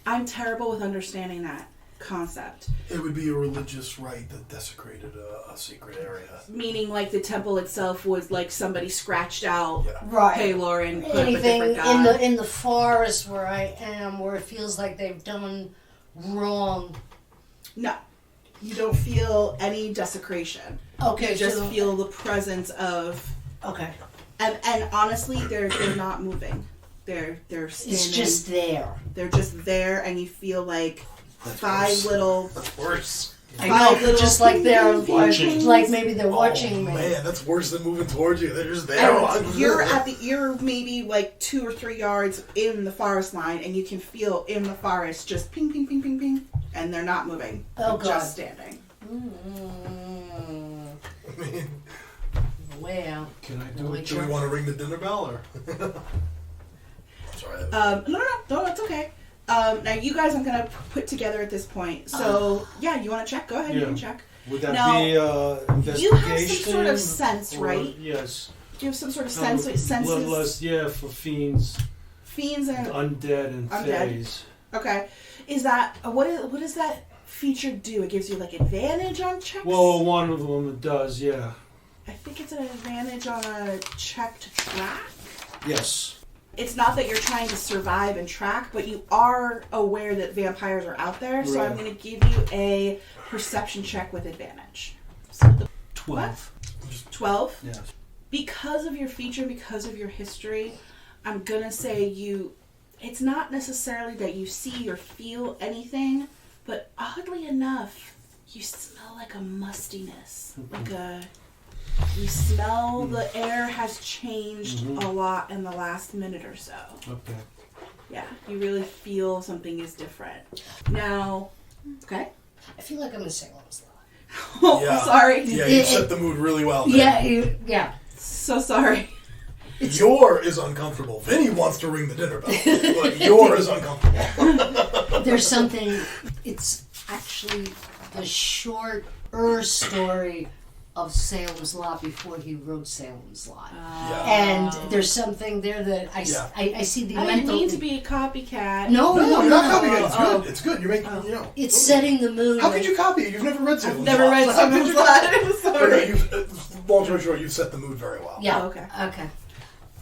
I'm terrible with understanding that concept. It would be a religious rite that desecrated a secret area. Meaning like the temple itself was like somebody scratched out Yeah. Right. Paylor and put up a Anything different god. in the forest where I am, where it feels like they've done wrong. No. You don't feel any desecration. Okay, You just so- feel the presence of... Okay. And honestly, they're not moving. They're standing. It's just there. They're just there, and you feel like That's 5 worse. little... That's worse. I Five know, little just like they're watching. like maybe they're watching Oh me. man, that's worse than moving towards you. They're just there. And you're maybe like 2 or 3 yards in the forest line, and you can feel in the forest just ping, ping, ping, ping, ping, and they're not moving. Oh, They're just God. standing. I mean, Wow. Can I do Oh, it? do we want to ring the dinner bell or? Sorry. No, it's okay. Now you guys I'm gonna put together at this point. So yeah, you want to check? Go ahead, you Yeah. can check. Would that Now, be You have some investigation? sort of sense, or- right? Yes. You have some sort of No, senses. bloodlust, yeah, for fiends, Fiends and undead, and Undead. fays. okay. Is that what does that feature do? It gives you like advantage on checks. Well, one of them does, yeah. I think it's an advantage on a check to track. Yes. It's not that you're trying to survive and track, but you are aware that vampires are out there. So Right. I'm going to give you a perception check with advantage. So the 12. 12. Yes. Because of your feature, because of your history, I'm going to say it's not necessarily that you see or feel anything, but oddly enough, you smell like a mustiness. You smell the air has changed a lot in the last minute or so. Okay. Yeah, you really feel something is different. Now, okay. I feel like I'm in Salem's Lot. Oh, Yeah. I'm sorry. Yeah, you set the mood really well there. Yeah. So sorry. Your is uncomfortable. Vinny wants to ring the dinner bell, but your is uncomfortable. There's something. It's actually the shorter story of Salem's Lot before he wrote Salem's Lot. Yeah. And there's something there that I see the I didn't mental. mean to be a copycat. No, You're not copying it. It's Oh. good. It's good. You're making, It's setting the mood. How could you copy it? You've never read Salem's Never Lot. read How could Salem's you Lot. copy I'm it? sorry. Long story short, you've set the mood very well. Yeah. Oh, okay. Okay.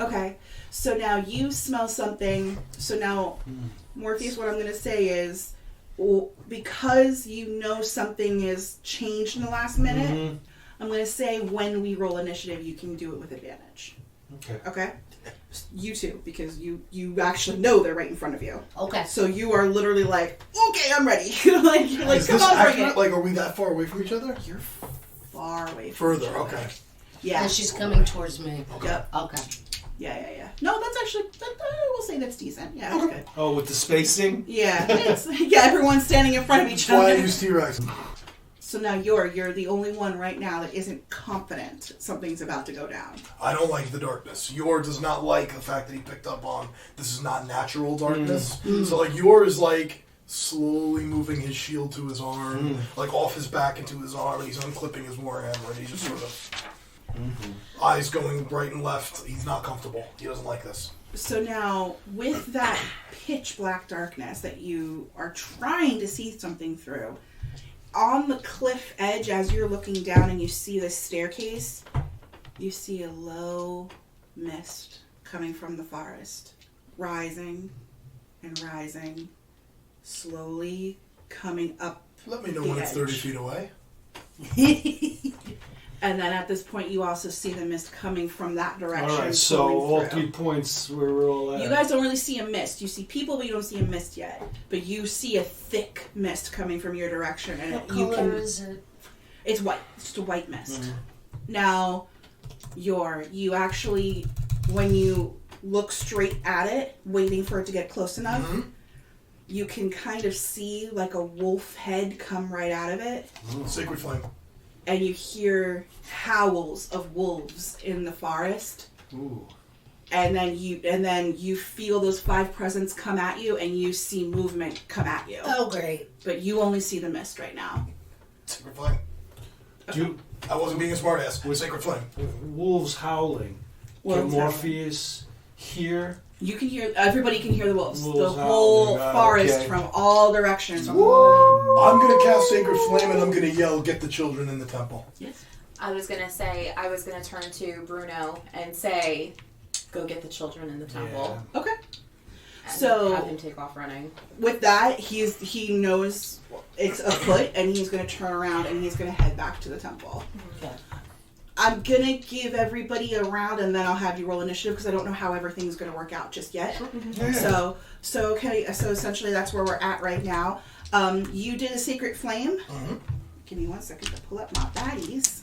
Okay. So now you smell something. So now, Morpheus, what I'm going to say is, because you know something is changed in the last minute, I'm going to say when we roll initiative, you can do it with advantage. Okay. Okay? You too, because you actually know they're right in front of you. Okay. So you are literally like, okay, I'm ready. you're like, Is come this on, bring accurate? it. Like, are we that far away from each other? You're far away from Further, each other. okay. Yeah. And she's coming towards me. Yep. Okay. Yeah. No, that's actually, I will say that's decent. Yeah, that's good. Oh, with the spacing? Yeah, everyone's standing in front of each That's why I other. use T-Rex. So now you're the only one right now that isn't confident something's about to go down. I don't like the darkness. Yor does not like the fact that he picked up on this is not natural darkness. So like Yor is like slowly moving his shield to his arm, like off his back into his arm, and he's unclipping his warhammer, and he's just sort of eyes going right and left. He's not comfortable. He doesn't like this. So now, with that pitch black darkness that you are trying to see something through, on the cliff edge, as you're looking down and you see this staircase, you see a low mist coming from the forest, rising and rising, slowly coming up. Let me know when it's 30 feet away. And then at this point, you also see the mist coming from that direction. All right, so all through. 3 points where we're all at. You guys don't really see a mist. You see people, but you don't see a mist yet. But you see a thick mist coming from your direction, and What you color can. is it? It's white. It's just a white mist. Now, you actually, when you look straight at it, waiting for it to get close enough, you can kind of see like a wolf head come right out of it. Sacred flame. And you hear howls of wolves in the forest. Ooh. And then you feel those 5 presents come at you, and you see movement come at you. Oh, great. But you only see the mist right now. Sacred flame. I wasn't being a smartass. With sacred flame. Wolves howling. Wolves Can Morpheus hear? You can hear, everybody can hear the wolves. Wolves The whole howling, forest okay. from all directions. I'm going to cast sacred flame, and I'm going to yell, "Get the children in the temple." Yes. I was gonna turn to Bruno and say, "Go get the children in the temple." Yeah. Okay. And So have him take off running. with that, he knows it's afoot, and he's going to turn around and he's going to head back to the temple. Okay. I'm going to give everybody a round, and then I'll have you roll initiative, because I don't know how everything's going to work out just yet. Yeah. So essentially that's where we're at right now. You did a sacred flame. Give me 1 second to pull up my baddies.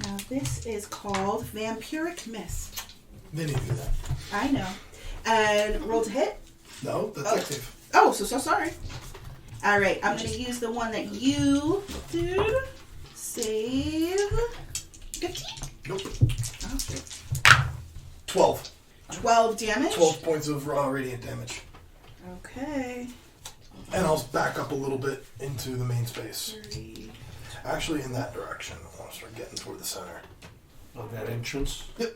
Now this is called Vampiric Mist. They need to do that. I know. And roll to hit. No, detective. Oh, so sorry. All right, I'm going to use the one that you did. Save. 15. Nope. Oh, shit. 12. 12 damage. 12 points of radiant damage. Okay. And I'll back up a little bit into the main space. 30. Actually, in that direction. I want to start getting toward the center. Oh, that entrance? Yep.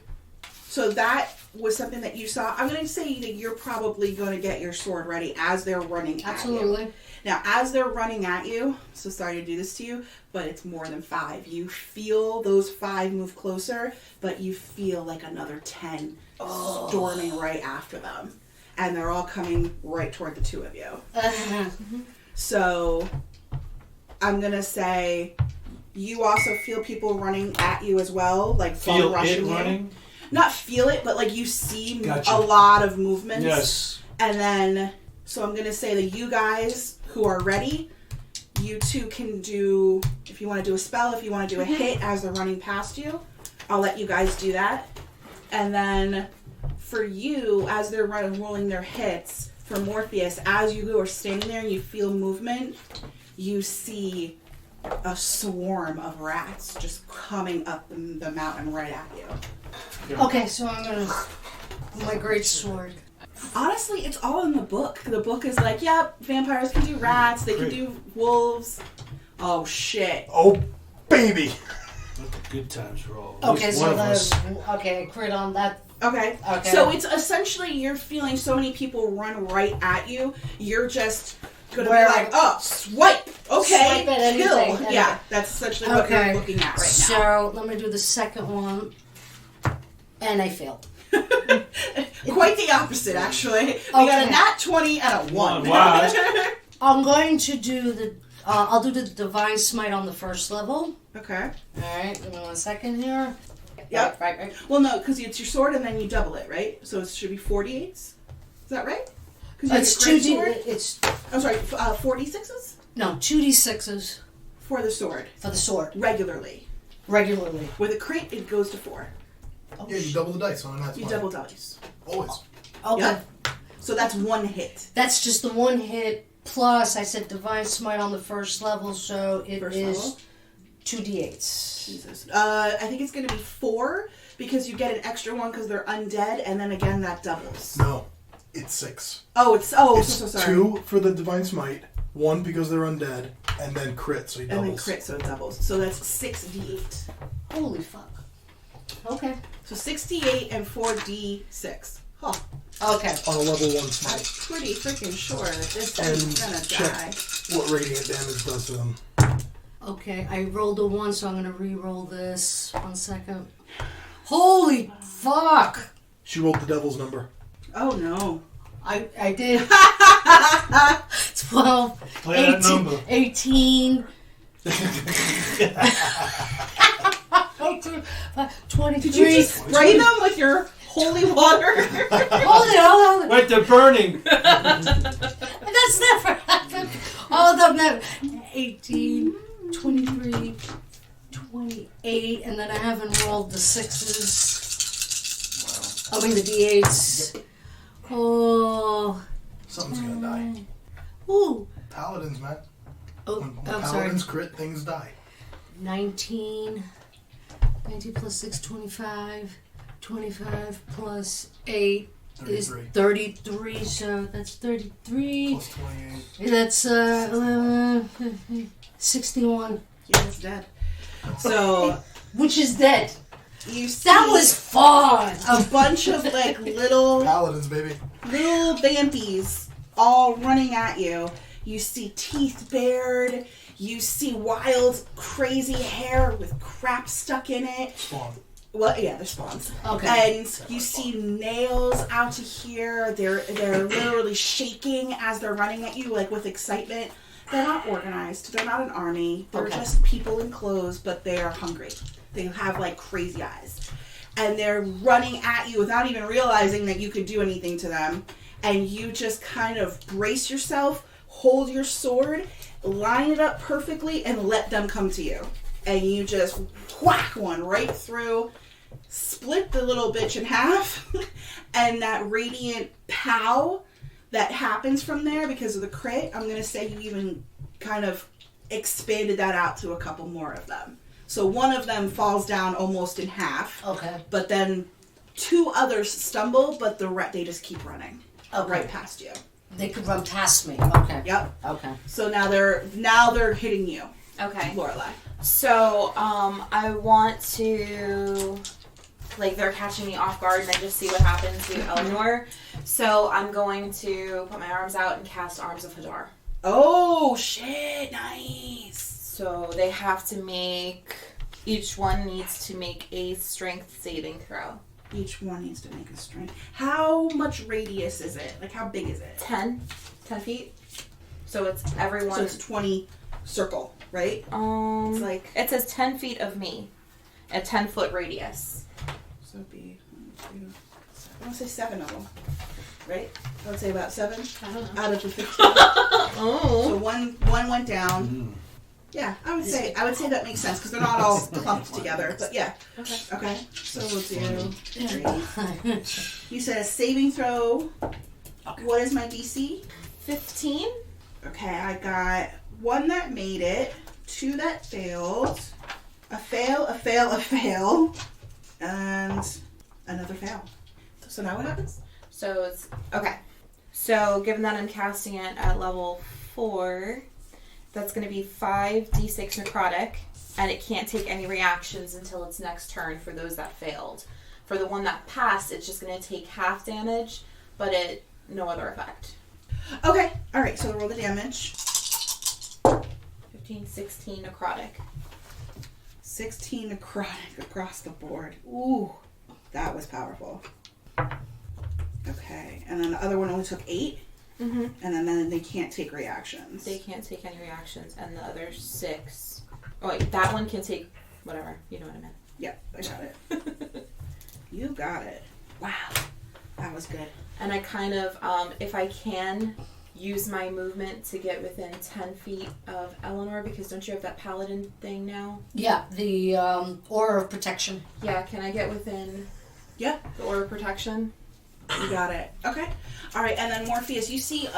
So that was something that you saw. I'm going to say that you're probably going to get your sword ready as they're running at you. Absolutely. Now, as they're running at you, so sorry to do this to you, but it's more than 5. You feel those 5 move closer, but you feel like another 10 storming right after them. And they're all coming right toward the 2 of you. So I'm going to say you also feel people running at you as well, like Feel rushing it you. running? Not feel it, but like you see Gotcha. a lot of movements. Yes. And then, so I'm going to say that you guys who are ready, you two can do, if you want to do a spell, if you want to do a hit as they're running past you, I'll let you guys do that. And then for you, as they're rolling their hits, for Morpheus, as you are standing there and you feel movement, you see a swarm of rats just coming up the mountain right at you. Okay, so I'm gonna my great sword. Honestly, it's all in the book. The book is like, yep, vampires can do rats, they can do wolves. Oh shit. Oh, baby! Let the good times roll. Okay, At least so one of us. okay, crit on that. Okay. Okay. So it's essentially you're feeling so many people run right at you. You're just gonna Where- be like, oh, swipe. Okay. Swipe at anything, kill. anything. Yeah, that's essentially what Okay. you're looking at right So let me do the second one, and I failed. now. Quite the opposite, actually. We got a nat 20 and a 1. Wow. I'm going to do the. I'll do the divine smite on the first level. Okay. All right, give me 1 second here. Yep. Right. Well, no, because it's your sword and then you double it, right? So it should be 48s. Is that right? 'Cause you have It's your great 2d. sword? It's I'm sorry, 46s? no 2d6s For the sword. for the sword Regularly. regularly. With a crit, it goes to 4. Oh, Yeah, you double the dice on that. You double dice. Always. Okay. Yep. So that's 1 hit. That's just the 1 hit. Plus, I said divine smite on the first level, so it First is level? 2d8s. Jesus. I think it's going to be 4 because you get an extra one because they're undead, and then again that doubles. No, it's 6. Oh, it's so sorry. 2 for the Divine Smite, 1 because they're undead, and then crit, so he doubles. And then crit, so it doubles. So that's 6d8. Holy fuck. Okay. So 6d8 and 4d6. Huh. Okay. On a level 1 I'm smite. pretty freaking sure this And thing's gonna check die. what radiant damage does to them. Okay, I rolled a 1, so I'm gonna re-roll this. 1 second. Holy fuck! She rolled the devil's number. Oh no. I did. 12, Play that 18, number. 18, 23. Did you just spray them with your holy water? Hold it. Wait, they're burning. That's never happened. All of them have 18, 23, 28, and then I haven't rolled the 6s. I mean the d8s. Oh. Something's gonna die. Ooh. Paladins, man. Oh, When I'm sorry. paladins crit, things die. 19 plus 6, 25. 25 plus 8 is 33, so that's 33. Plus 28. That's 61. Yeah, it's dead. So Which is dead. you see That was fun! a bunch of like little Paladins, baby. vampies all running at you. You see teeth bared. You see wild, crazy hair with crap stuck in it. Spawn. Well, yeah, they're spawns. Okay. And you see nails out to here. They're literally shaking as they're running at you, like with excitement. They're not organized. They're not an army. They're Okay. just people in clothes, but they are hungry. They have like crazy eyes. And they're running at you without even realizing that you could do anything to them. And you just kind of brace yourself, hold your sword, line it up perfectly, and let them come to you. And you just whack one right through, split the little bitch in half, and that radiant pow that happens from there because of the crit, I'm going to say you even kind of expanded that out to a couple more of them. So one of them falls down almost in half. Okay. But then 2 others stumble, but they just keep running right past you. They could run past me. Okay. Yep. Okay. So now they're hitting you, Okay. Lorelei. So, I want to, like, they're catching me off guard and I just see what happens to Eleanor. So I'm going to put my arms out and cast Arms of Hadar. Oh, shit. Nice. So they have to each one needs to make a strength saving throw. Each one needs to make a strength. How much radius is it? Like, how big is it? 10 feet. So it's everyone. So it's 20 circle, right? It's like, it says 10 feet of me, a 10-foot radius. so it'd be, 1, 2, 7. I want to say 7 of them, right? I would say about 7 I don't know. out of the 15. Oh. So one went down. Yeah, I would say that makes sense because they're not all clumped together. But yeah. Okay. So we'll do 3. You said a saving throw. Okay. What is my DC? 15? Okay, I got 1 that made it, 2 that failed, a fail, and another fail. So now what happens? So it's okay. So given that I'm casting it at level 4, that's going to be 5d6 necrotic, and it can't take any reactions until its next turn for those that failed. For the one that passed, it's just going to take half damage, but no other effect. Okay, all right. So roll the damage. 15, 16 necrotic. 16 necrotic across the board. Ooh, that was powerful. Okay, and then the other one only took 8. Mm-hmm. And then they can't take reactions. They can't take any reactions, and the other 6. Oh wait, that one can take whatever. You know what I meant. Yep, I got it. You got it. Wow, that was good. And I kind of, if I can, use my movement to get within 10 feet of Eleanor, because don't you have that paladin thing now? Yeah, the aura of protection. Yeah, can I get within Yeah, the aura of protection? you got it. Okay. All right, and then Morpheus, you see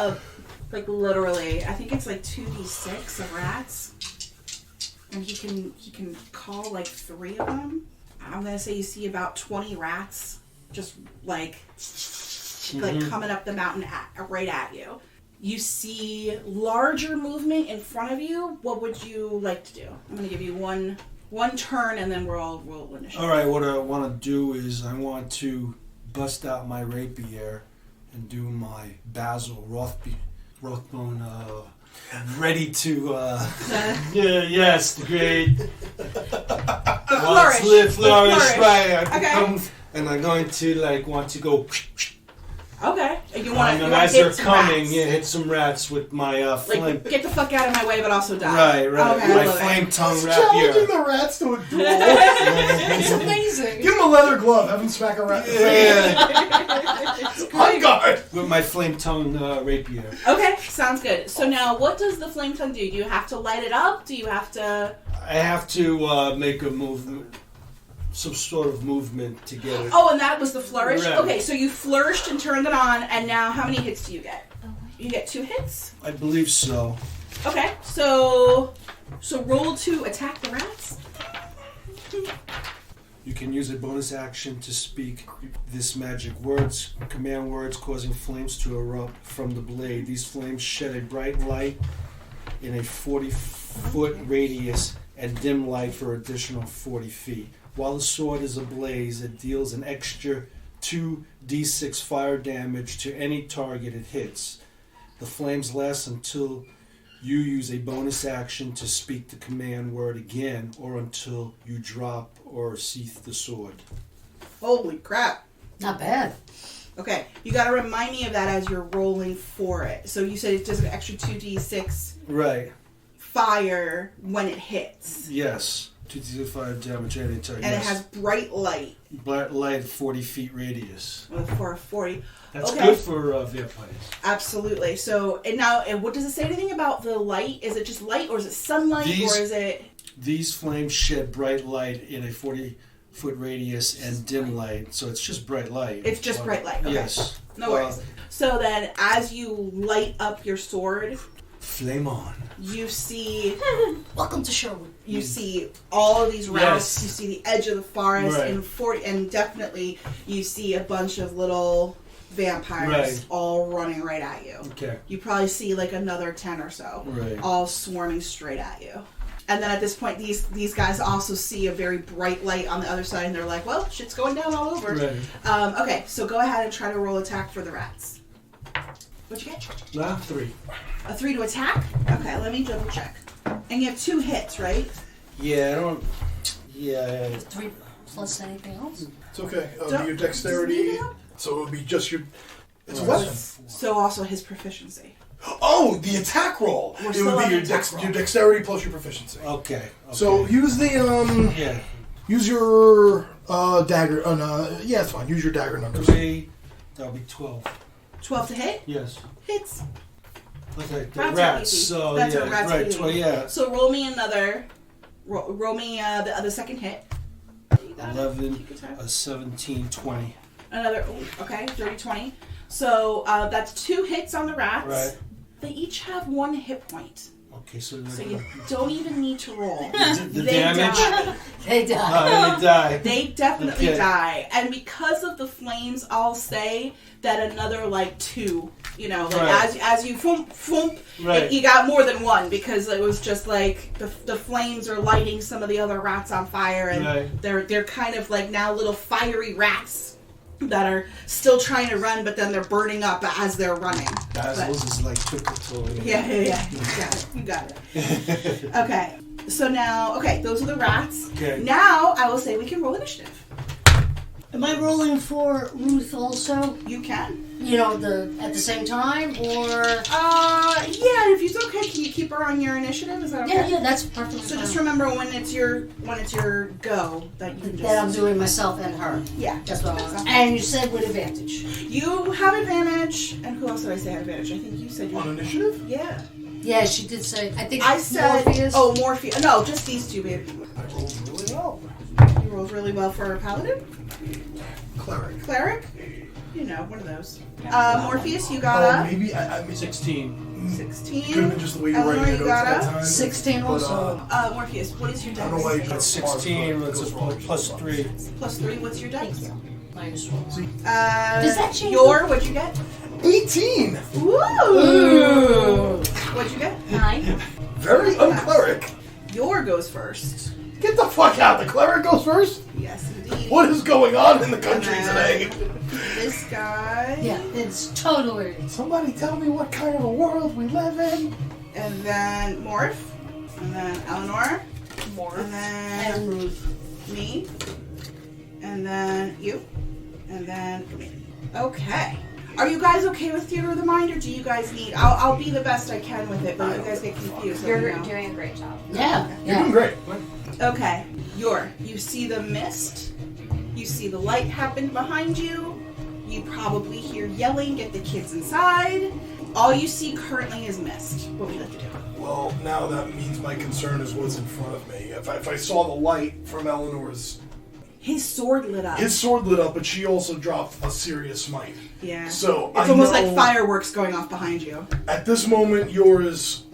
literally, I think it's like 2d6 of rats. and he can call like 3 of them. I'm gonna say you see about 20 rats just like coming up the mountain right at you. You see larger movement in front of you. What would you like to do? I'm gonna give you one turn, and then we'll roll initiative. All right, what I want to do is I want to bust out my rapier and do my Basil Rothbone ready to yes, the great flourish, right. Okay. And I'm going to want to go Okay. You want to as they're coming, rats. hit some rats with my flame. Get the fuck out of my way, but also die. Right. Okay, My flame tongue rapier. Challenging the rats to a duel. It's amazing. Give him a leather glove. Have him smack a rat. On guard. With my flame tongue rapier. Okay, sounds good. So now, what does the flame tongue do? Do you have to light it up? Do you have to... I have to make a movement, some sort of movement to get it. Oh, and that was the flourish? Right. Okay, so you flourished and turned it on, and now how many hits do you get? You get 2 hits? I believe so. Okay, so roll to attack the rats. You can use a bonus action to speak this magic words, command words causing flames to erupt from the blade. These flames shed a bright light in a 40-foot radius and dim light for additional 40 feet. While the sword is ablaze, it deals an extra 2d6 fire damage to any target it hits. The flames last until you use a bonus action to speak the command word again, or until you drop or sheath the sword. Holy crap. Not bad. Okay, you gotta remind me of that as you're rolling for it. So you said it does an extra 2d6 Right. fire when it hits. Yes. 2d6 fire damage at any target. And it has bright light. Bright light 40 feet radius. For a 40. That's Okay. good for vampires. Absolutely. So, and what does it say anything about the light? Is it just light, or is it sunlight, or is it... These flames shed bright light in a 40-foot radius and dim light, so it's just bright light. It's just bright light. Okay. Yes. No worries. So then, as you light up your sword, Flame on. you see... Welcome to Sherwood. You see all of these rats. Yes. You see the edge of the forest, Right. and definitely you see a bunch of little vampires all running right at you. Okay. You probably see like another 10 or so, Right. all swarming straight at you. And then at this point, these guys also see a very bright light on the other side, and they're like, "Well, shit's going down all over." Right. Okay, so go ahead and try to roll attack for the rats. What'd you get? 3. A 3 to attack. Okay, let me double check. And you have 2 hits, right? Yeah, I don't... Yeah. 3 plus anything else? It's okay. Don't- Your dexterity. So it would be just your. It's a weapon. So also his proficiency. Oh, the attack roll. We're It still would on be the attack roll. your dexterity plus your proficiency. Okay. So use the Yeah. use your dagger. Yeah, it's fine. Use your dagger numbers. 3. That'll be 12. 12 to hit? Yes. Hits. Okay. The Rats are rats. easy. So That's yeah. what rats are Right. easy. 12. Yeah. So roll me another. Roll me the second hit. You got it. 11. Take your time. 17. 20. Another. Okay, dirty 20. So that's 2 hits on the rats. Right. They each have 1 hit point. Okay. So You don't even need to roll. the They damage. die. They die. Oh, they die. They definitely Okay. die. And because of the flames, I'll say that another 2, Right. as you foomp, Right. you got more than 1, because it was just like the flames are lighting some of the other rats on fire, and Right. they're kind of like now little fiery rats that are still trying to run, but then they're burning up as they're running. Basil's is like Twinkle Toy. Yeah. You got it. Okay. So now, those are the rats. Okay. Now I will say we can roll initiative. Am I rolling for Ruth also? You can. At the same time, or? Yeah. If it's okay, can you keep her on your initiative? Is that okay? Yeah, that's perfectly So fine. just remember when it's your go that you can just. That I'm doing myself and her. Yeah. That's what I want. And you said with advantage. You have advantage, and who else did I say had advantage? I think you said you. On initiative? Yeah. Yeah, she did say. I think I said. Morpheus. Oh, Morpheus. No, just these 2, baby. I rolled really well. You rolled really well for a paladin. Cleric. Cleric. You know, one of those. Morpheus, you got Maybe I'm 16. 16. Could have been just the way you were Eleanor, writing you your notes got that time. 16 also. Morpheus, what is your I don't know why you dex? That's 16. That's a plus 3. Plus 3, what's your dex? Thank you. Minus 1. Does that change? What'd you get? 18! Ooh! What'd you get? 9. Very uncleric. Your goes first. Get the fuck out. The cleric goes first? Yes, indeed. What is going on in the country today? This guy. Yeah, it's totally. Somebody tell me what kind of a world we live in. And then Morph. And then Eleanor. And then And me. And then you. And then me. Okay. Are you guys okay with Theater of the Mind, or do you guys need... I'll be the best I can with it, but if you guys get confused, let me You're know. doing a great job. yeah, You're doing great. Okay. You see the mist. You see the light happen behind you. You probably hear yelling, get the kids inside. All you see currently is mist. What would you like to do? Well, now that means my concern is what's in front of me. If I saw the light from Eleanor's... His sword lit up. His sword lit up, but she also dropped a serious smite. Yeah. So it's almost like fireworks going off behind you. At this moment, yours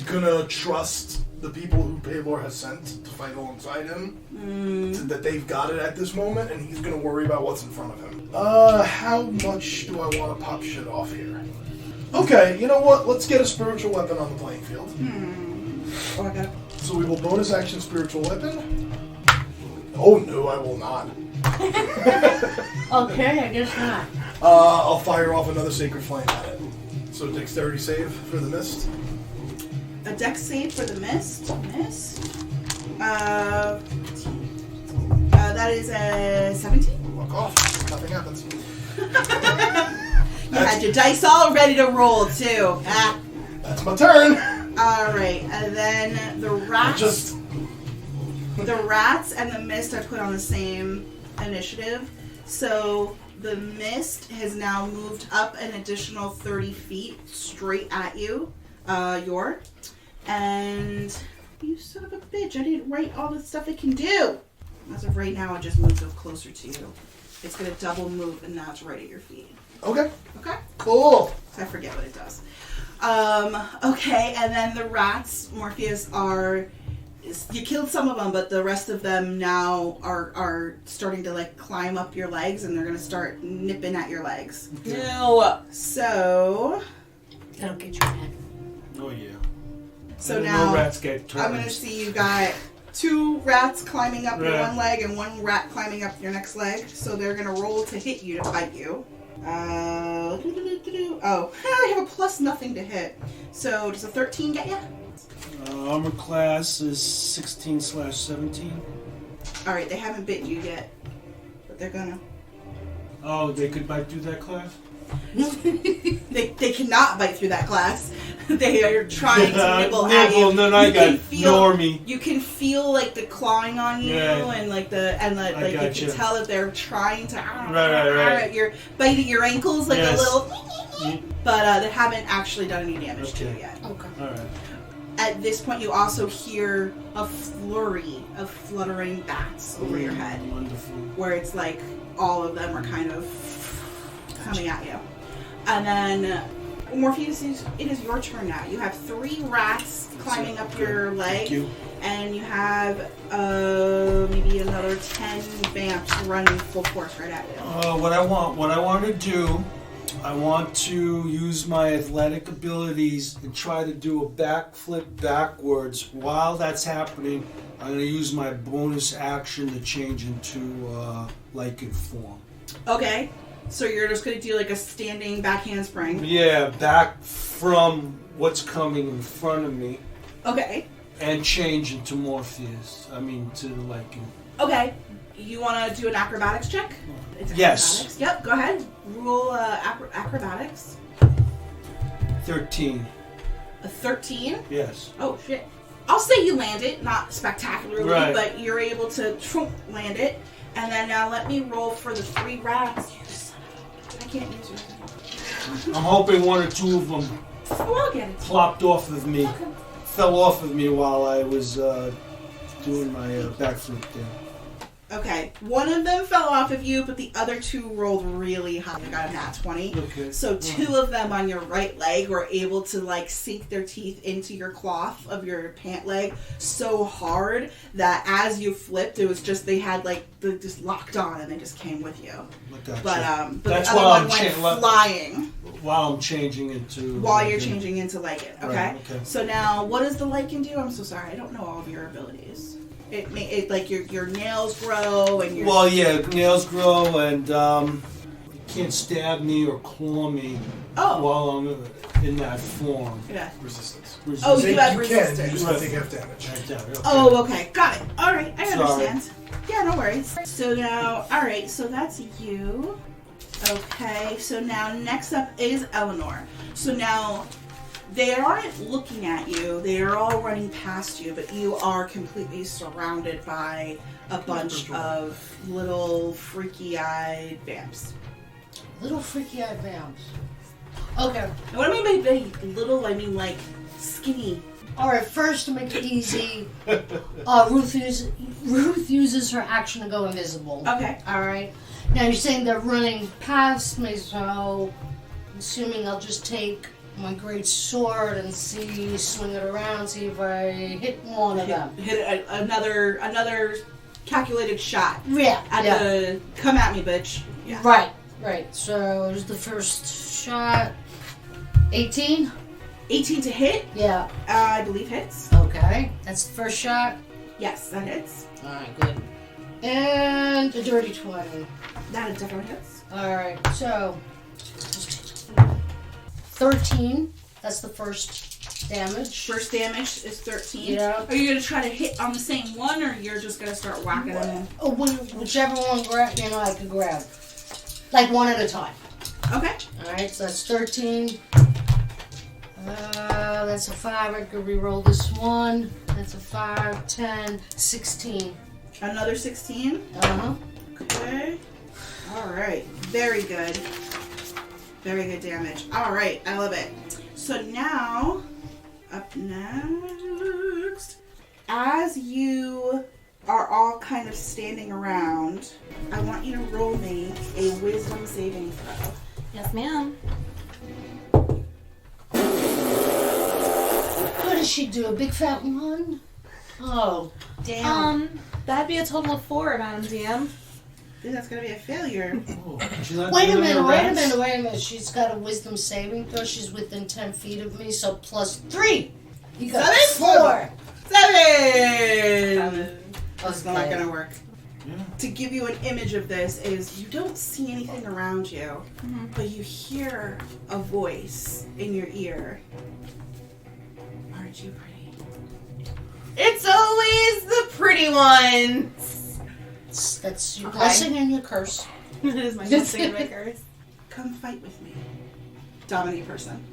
gonna trust the people who Paylor has sent to fight alongside him, that they've got it at this moment, and he's gonna worry about what's in front of him. How much do I want to pop shit off here? Okay, you know what? Let's get a spiritual weapon on the playing field. Oh, I got it. So we will bonus action spiritual weapon. Oh no, I will not. Okay, I guess not. I'll fire off another sacred flame at it. So dexterity save for the mist. A dex save for the mist. That is a 17. Walk off. Nothing happens. You had your dice all ready to roll, too. Ah. That's my turn. Alright, and then the rats. Just The rats and the mist are put on the same initiative. So the mist has now moved up an additional 30 feet straight at you, and you son of a bitch, I didn't write all the stuff it can do. As of right now, it just moves up closer to you. It's going to double move, and now it's right at your feet. okay. Okay? Cool. I forget what it does. Okay, and then the rats, Morpheus, you killed some of them, but the rest of them now are starting to like climb up your legs, and they're gonna start nipping at your legs. No. So That'll get your head. Oh, yeah. So And now no rats get turned. I'm gonna see you got 2 rats climbing up your Yeah. one leg and 1 rat climbing up your next leg. So they're gonna roll to hit you, to bite you. Oh, I have a plus nothing to hit. So does a 13 get you? Armor class is 16/17. Alright, they haven't bitten you yet. But they're gonna. Oh, they could bite through that class? They cannot bite through that glass. They are trying to nibble at you. Nibble, and then I got normie. You can feel like the clawing on you, Yeah. and like you gotcha. can tell that they're trying to. Right. You're biting your ankles like Yes. a little. Yeah. But they haven't actually done any damage to you Okay. yet. Okay. Alright. At this point, you also hear a flurry of fluttering bats over your head, Wonderful. where it's like all of them are kind of coming at you. And then, Morpheus, it is your turn now. You have 3 rats climbing up your leg, Thank you. and you have maybe another 10 vamps running full force right at you. What I want to do, I want to use my athletic abilities and try to do a backflip backwards. While that's happening, I'm going to use my bonus action to change into Lycan form. Okay, so you're just going to do like a standing back handspring. Yeah, back from what's coming in front of me Okay, and change into Morpheus. To Lycan. okay. You want to do an acrobatics check? It's Yes. acrobatics. Yep, go ahead. Rule acrobatics. 13. A 13. Yes. Oh, shit. I'll say you land it, not spectacularly, Right. but you're able to land it. And then now let me roll for the 3 rats. You son of a... I can't use your... I'm hoping 1 or 2 of them Oh, I'll get it. plopped off of me. Okay. Fell off of me while I was doing my backflip there. Okay, one of them fell off of you, but the other two rolled really high. They got a nat 20. Okay. So two of them on your right leg were able to like sink their teeth into your cloth of your pant leg so hard that as you flipped, it was just they had like they just locked on and they just came with you. Gotcha. But That's the other why one I'm went flying while I'm changing into. while you're changing into lichen. Okay? Right, okay. So now, what does the lichen do? I'm so sorry, I don't know all of your abilities. It like your nails grow and your nails grow and you can't stab me or claw me while I'm in that form. Yeah. Resistance. Oh, you have You resistance. can, you just have to take half damage. Okay. Oh, okay. Got it. All right. I Sorry. understand. Yeah, no worries. So now, all right. So that's you. Okay. So now next up is Eleanor. So now they aren't looking at you. They are all running past you, but you are completely surrounded by a bunch of little freaky-eyed vamps. Little freaky-eyed vamps. Okay. And what I mean by little, I mean like skinny. Alright, first to make it easy, Ruth uses her action to go invisible. Okay. Alright. Now you're saying they're running past me, so I'm assuming I'll just take my great sword and swing it around, see if I hit one of them. Hit another calculated shot. Yeah. The come at me, bitch. Yeah. Right. So here's the first shot. 18? 18 to hit? Yeah. I believe hits. Okay. That's the first shot. Yes, that hits. Alright, good. And a dirty 20. That definitely hits. Alright, so 13. That's the first damage. First damage is 13. Yeah. Are you going to try to hit on the same one, or you're just going to start whacking them? Oh, whichever one I could grab. Like one at a time. Okay. Alright, so that's 13. That's a 5. I could re-roll this one. That's a 5, 10, 16. Another 16. Uh-huh. Okay. Alright. Very good. Very good damage. Alright, I love it. So now, up next, as you are all kind of standing around, I want you to roll me a wisdom saving throw. Yes, ma'am. What does she do? A big fat one? Oh, damn. That'd be a total of 4, Madam DM. I think that's going to be a failure. Wait a minute. She's got a wisdom saving throw. She's within 10 feet of me, so plus 3. You got 4. 7! That's Okay. not going to work. Yeah. To give you an image of this is you don't see anything around you, but you hear a voice in your ear. Aren't you pretty? It's always the pretty ones. That's your Okay. blessing and your curse. That is my blessing and my curse. Come fight with me. Dominate person.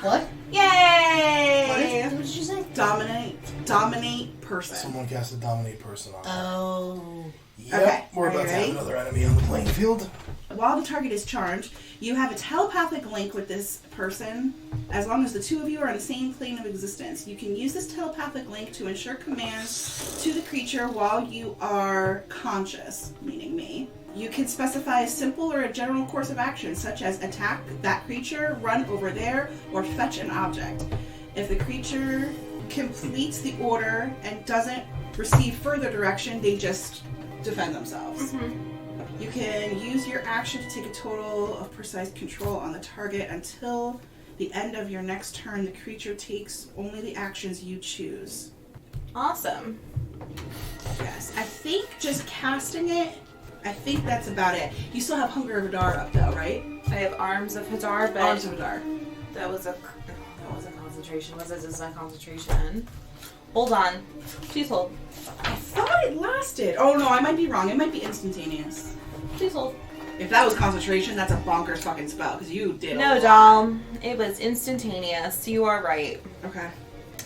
What? Yay! What did you say? Dominate person. Someone cast a dominate person on. Oh. Yep. Okay. We're Are you about to have ready? another enemy on the playing field. While the target is charged, you have a telepathic link with this person. As long as the two of you are on the same plane of existence, you can use this telepathic link to ensure commands to the creature while you are conscious, meaning me. You can specify a simple or a general course of action, such as attack that creature, run over there, or fetch an object. If the creature completes the order and doesn't receive further direction, they just defend themselves. You can use your action to take a total of precise control on the target until the end of your next turn. The creature takes only the actions you choose. Awesome. Yes, I think just casting it, I think that's about it. You still have Hunger of Hadar up though, right? I have Arms of Hadar, but Arms of Hadar. that was a concentration. Was it just a concentration? Hold on. Please hold. I thought it lasted. Oh no, I might be wrong. It might be instantaneous. Please hold. If that was concentration, that's a bonkers fucking spell because you did. No, a lot. doll. It was instantaneous. You are right. Okay.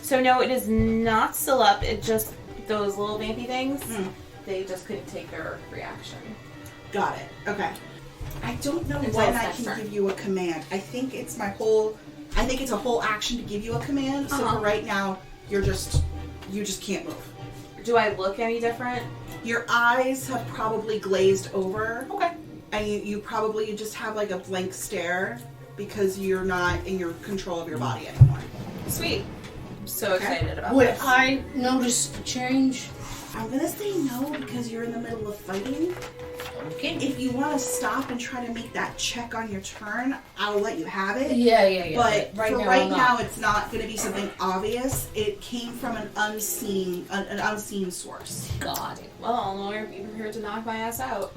So no, it is not still up. It just those little vampy things. They just couldn't take their reaction. Got it. Okay. I don't know Until when it's I next can turn. give you a command. I think it's a whole action to give you a command. So Uh-huh. for right now, you just can't move. Do I look any different? Your eyes have probably glazed over. Okay. And you probably just have like a blank stare because you're not in your control of your body anymore. Sweet. I'm so excited about Would this. I notice a change? I'm gonna say no because you're in the middle of fighting. Okay. If you want to stop and try to make that check on your turn, I'll let you have it. Yeah. But right for now, right I'm now, not. it's not going to be something obvious. It came from an unseen source. Got it. Well, Eleanor, be prepared to knock my ass out.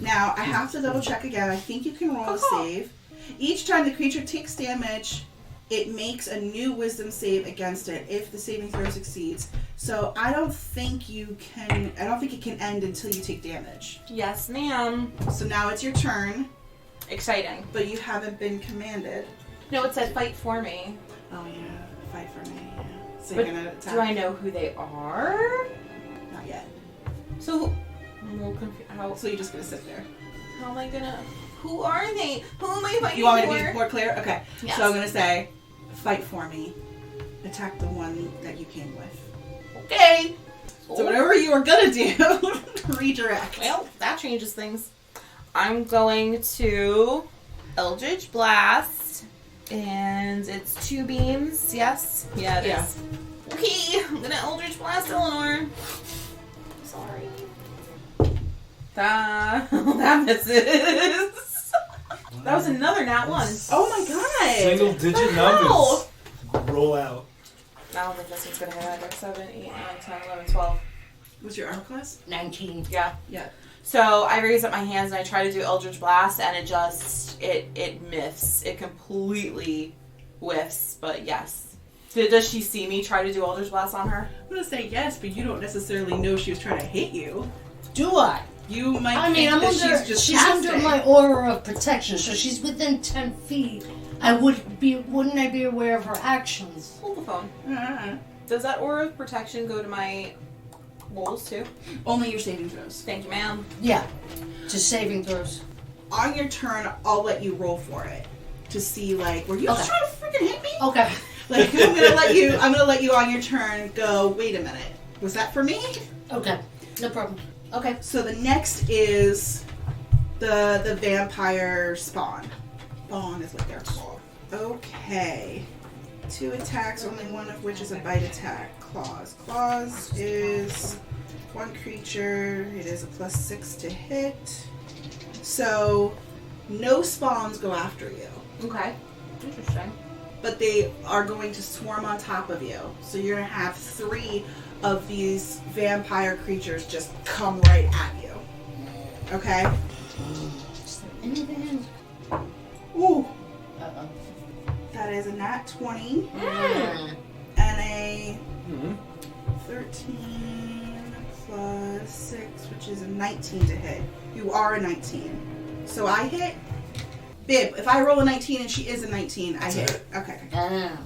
Now, I have to double check again. I think you can roll a save. Each time the creature takes damage, it makes a new wisdom save against it if the saving throw succeeds. So I don't think it can end until you take damage. Yes, ma'am. So now it's your turn, Exciting. but you haven't been commanded. No, it said fight for me. Oh yeah, fight for me. Yeah. So But you're gonna attack. do I know who they are? Not yet. So, I'm a little confused. So you're just gonna sit there. How am I gonna... Who are they? Who am I fighting You want me for? to be more clear? Okay. Yes. So I'm gonna say, fight for me. Attack the one that you came with. Okay. So whatever you are gonna do, redirect. Well, that changes things. I'm going to Eldritch Blast, and it's 2 beams. Yes? Yeah, it is. Okay, I'm gonna Eldritch Blast Eleanor. Sorry. That misses. That was another nat 1. Oh my god! Single digit Wow. numbers. Roll out. I don't think this one's gonna hit either. 7, 8, 9, 10, 11, 12. What's your armor class? 19. Yeah. Yeah. So I raise up my hands and I try to do Eldritch Blast, and it just it miffs. It completely whiffs. But yes, does she see me try to do Eldritch Blast on her? I'm gonna say yes, but you don't necessarily know she was trying to hit you. Do I? You might I mean, think I'm that under. she's just under my aura of protection, so she's within 10 feet. Wouldn't I be aware of her actions? Hold the phone. Uh-huh. Does that aura of protection go to my rolls too? Only your saving throws. Thank you, ma'am. Yeah. Just saving throws. On your turn, I'll let you roll for it to see, like, were you just trying to freaking hit me? Okay. Like, I'm gonna let you on your turn go, wait a minute, was that for me? Okay. No problem. Okay. So the next is the vampire spawn. Spawn is what they're called. Okay. 2 attacks, only one of which is a bite attack. Claws. Claws is 1 creature. It is a +6 to hit. So no spawns go after you. Okay. Interesting. But they are going to swarm on top of you. So you're going to have 3 of these vampire creatures just come right at you. Okay? Is there anything? Ooh. Uh-oh. That is a nat 20 Mm. and a 13 plus 6, which is a 19 to hit. You are a 19. So I hit. Bib, if I roll a 19 and she is a 19, I hit. Okay. Ah.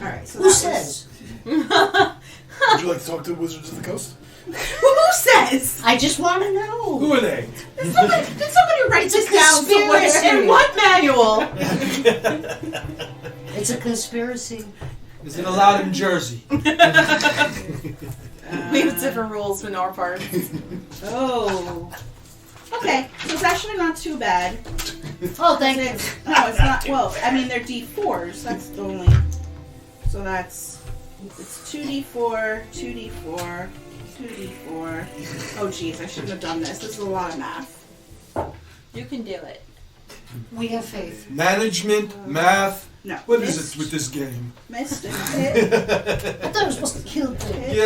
Alright, so Who that says? Would you like to talk to Wizards of the Coast? Who says? I just want to know. Who are they? Did somebody write It's a this down somewhere? conspiracy. In what manual? It's a conspiracy. Is it allowed in Jersey? We have different rules in our parts. Oh. Okay, so it's actually not too bad. Oh, thank you. No, it's not. Well, I mean, they're D4s. That's the only. So it's 2D4, 2D4, 2D4. Oh, geez, I shouldn't have done this. This is a lot of math. You can do it. We have faith. Management, math. No. What is it with this game? Missed and hit. I thought it was supposed to kill things.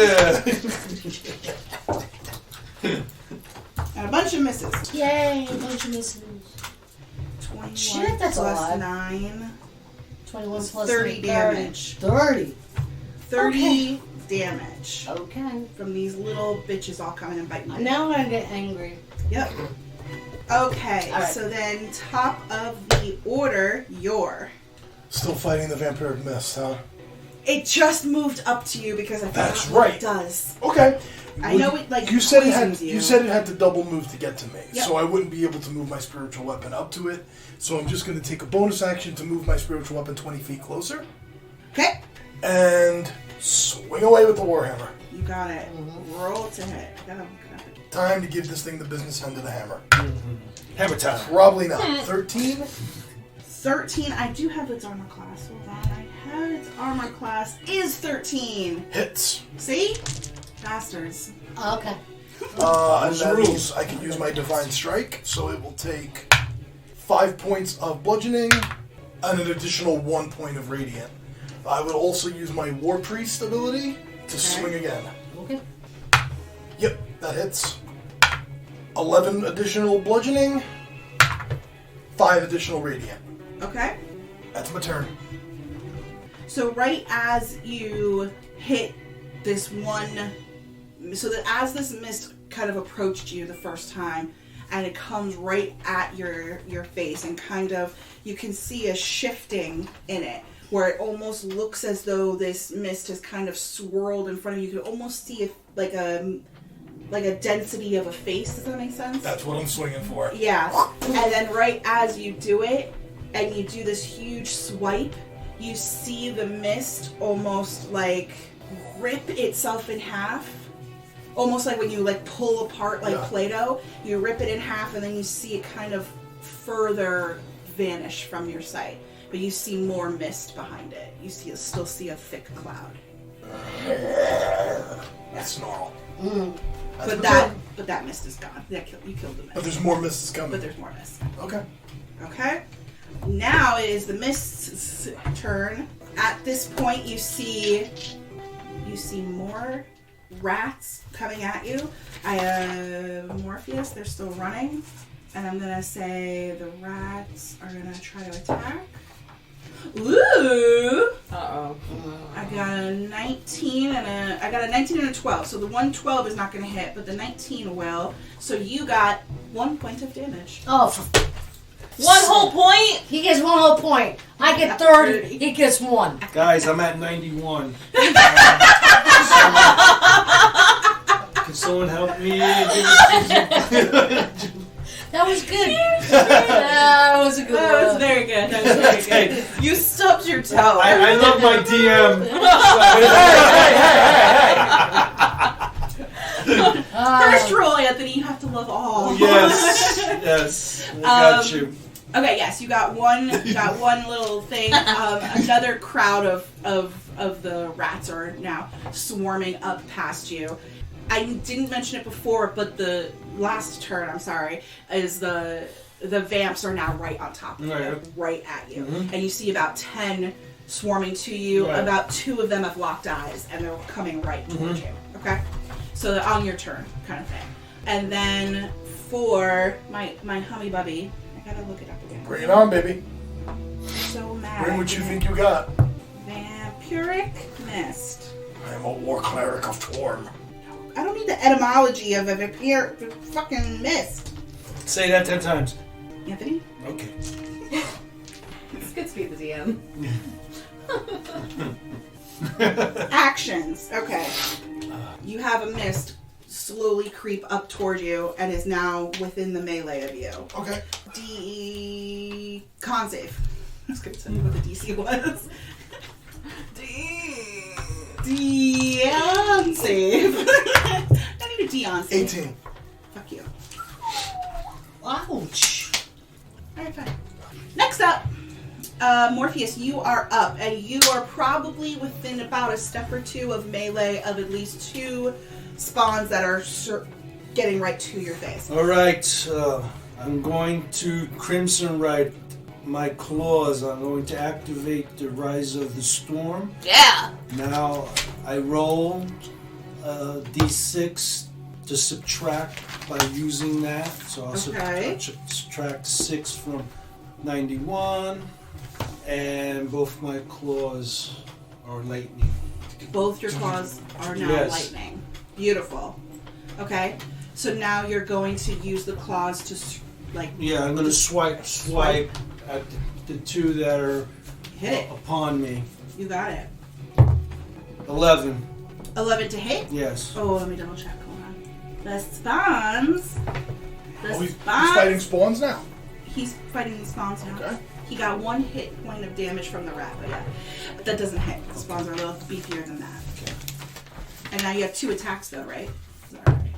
Yeah. And a bunch of misses. Yay, a bunch of misses. 21 Shit, that's a plus lot. 9. 21 plus 30 8, damage. 30. 30 damage. Okay. From these little bitches all coming and biting me. Now I get angry. Yep. Okay, All right. so then top of the order, Still fighting the Vampiric Mist, huh? It just moved up to you because I forgot That's what right. it does. Okay. I know it, like, you said it had. poisons you. You said it had to double move to get to me, Yep. so I wouldn't be able to move my spiritual weapon up to it. So I'm just going to take a bonus action to move my spiritual weapon 20 feet closer, Okay, and swing away with the warhammer. you got it. Roll to hit. I gotta Time to give this thing the business end of the hammer. Hammer time. Probably not. 13? 13. I do have its armor class. Hold on. I have its armor class is 13. Hits. See? Bastards. Okay. And that means I can use my Divine Strike, so it will take 5 points of bludgeoning and an additional 1 point of radiant. I will also use my War Priest ability to swing again. Okay. Yep, that hits. 11 additional bludgeoning, 5 additional radiant. Okay. That's my turn. So right as you hit this one, so that as this mist kind of approached you the first time, and it comes right at your face, and kind of you can see a shifting in it, where it almost looks as though this mist has kind of swirled in front of you. You can almost see like a density of a face. Does that make sense? That's what I'm swinging for. Yeah. And then right as you do it, and you do this huge swipe, you see the mist almost like rip itself in half. Almost like when you like pull apart like Play-Doh, you rip it in half and then you see it kind of further vanish from your sight. But you see more mist behind it. You still see a thick cloud. That's snarl. But that mist is gone. You killed the mist. But there's more mists coming. But there's more mist. Okay. Okay. Now it is the mist's turn. At this point, you see more rats coming at you. I have Morpheus. They're still running, and I'm gonna say the rats are gonna try to attack. Ooh! Uh-oh. I got a 19 and a 12. So the 112 is not gonna hit, but the 19 will. So you got 1 point of damage. Oh, One whole point? he gets 1 whole point. I get 30. He gets 1. Guys, I'm at 91. Can someone help me? That was good. That was a good one. That was very good. That was very good. You stubbed your toe. I love my DM. First roll, Anthony. You have to love all. Yes. I got you. Okay, yes, you got one little thing. Another crowd of the rats are now swarming up past you. I didn't mention it before, but the last turn, I'm sorry, is the vamps are now right on top of you, right at you. Mm-hmm. And you see about 10 swarming to you. Right. About 2 of them have locked eyes, and they're coming right towards you. Okay? So they're on your turn, kind of thing. And then for my hummy bubby, I gotta look it up again. Bring it on, baby. I'm so mad. Bring what you think you got. Vampiric Mist. I am a war cleric of Torm. I don't need the etymology of a vampire fucking mist. Say that 10 times. Anthony? Okay. This could be the DM. Actions. Okay. You have a mist slowly creep up toward you and is now within the melee of you. Okay. Con save. I was going to tell you what the DC was. Dion save. I need a Dion save. 18. Fuck you. Ouch. Alright, fine. Next up, Morpheus, you are up, and you are probably within about a step or 2 of melee of at least 2 spawns that are getting right to your face. Alright, I'm going to Crimson Rite my claws. I'm going to activate the Rise of the Storm. Yeah! Now, I roll D6 to subtract by using that. So I'll subtract 6 from 91. And both my claws are lightning. Both your claws are now lightning. Beautiful. Okay, so now you're going to use the claws to, Yeah, I'm going to swipe at the 2 that are upon me. You got it. 11. 11 to hit? Yes. Oh, let me double check. Hold on. The spawns. He's fighting spawns now. He's fighting the spawns now. Okay. He got 1 hit point of damage from the rat, but yeah. But that doesn't hit. The spawns are a little beefier than that. Okay. And now you have 2 attacks though, right? Is that right?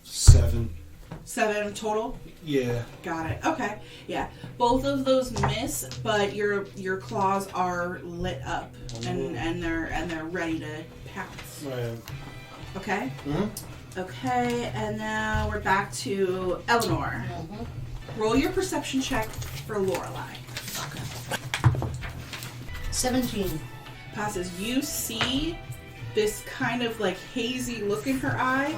7. 7 total? Yeah. Got it. Okay. Yeah. Both of those miss, but your claws are lit up and they're ready to pounce. Right. Okay? Mm-hmm. Okay, and now we're back to Eleanor. Mm-hmm. Roll your perception check for Lorelei. Okay. 17. Passes. You see this kind of like hazy look in her eye,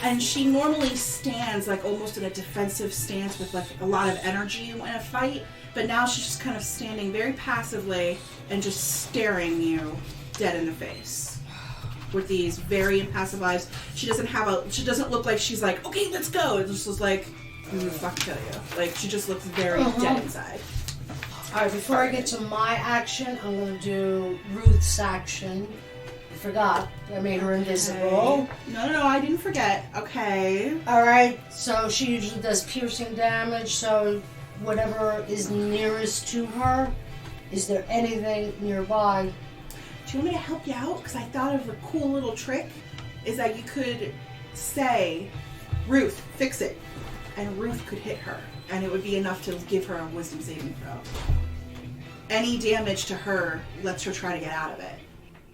and she normally stands like almost in a defensive stance with like a lot of energy in a fight, but now she's just kind of standing very passively and just staring you dead in the face with these very impassive eyes. She doesn't look like she's like, okay, let's go. It just looks like, I'm gonna fucking kill you. Like, she just looks very dead inside. Alright, before I get to my action, I'm going to do Ruth's action. I forgot. I made her invisible. Okay. No, I didn't forget. Okay. Alright, so she usually does piercing damage, so whatever is nearest to her, is there anything nearby? Do you want me to help you out? Because I thought of a cool little trick. Is that you could say, Ruth, fix it. And Ruth could hit her. And it would be enough to give her a wisdom saving throw. Any damage to her lets her try to get out of it.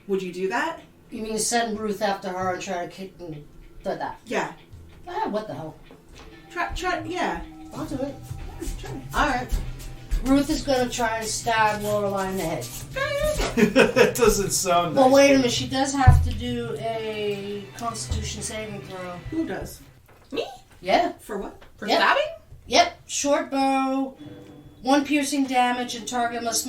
Would you do that? You mean send Ruth after her and try to kick and do that? Yeah. What the hell? Try, yeah. I'll do it. Yeah, try. Alright. Ruth is going to try and stab Lorelei in the head. That doesn't sound nice. Well, wait a minute. She does have to do a Constitution saving throw. Who does? Me? Yeah. For what? For Yep. stabbing? Yep. Short bow. 1 piercing damage, and target must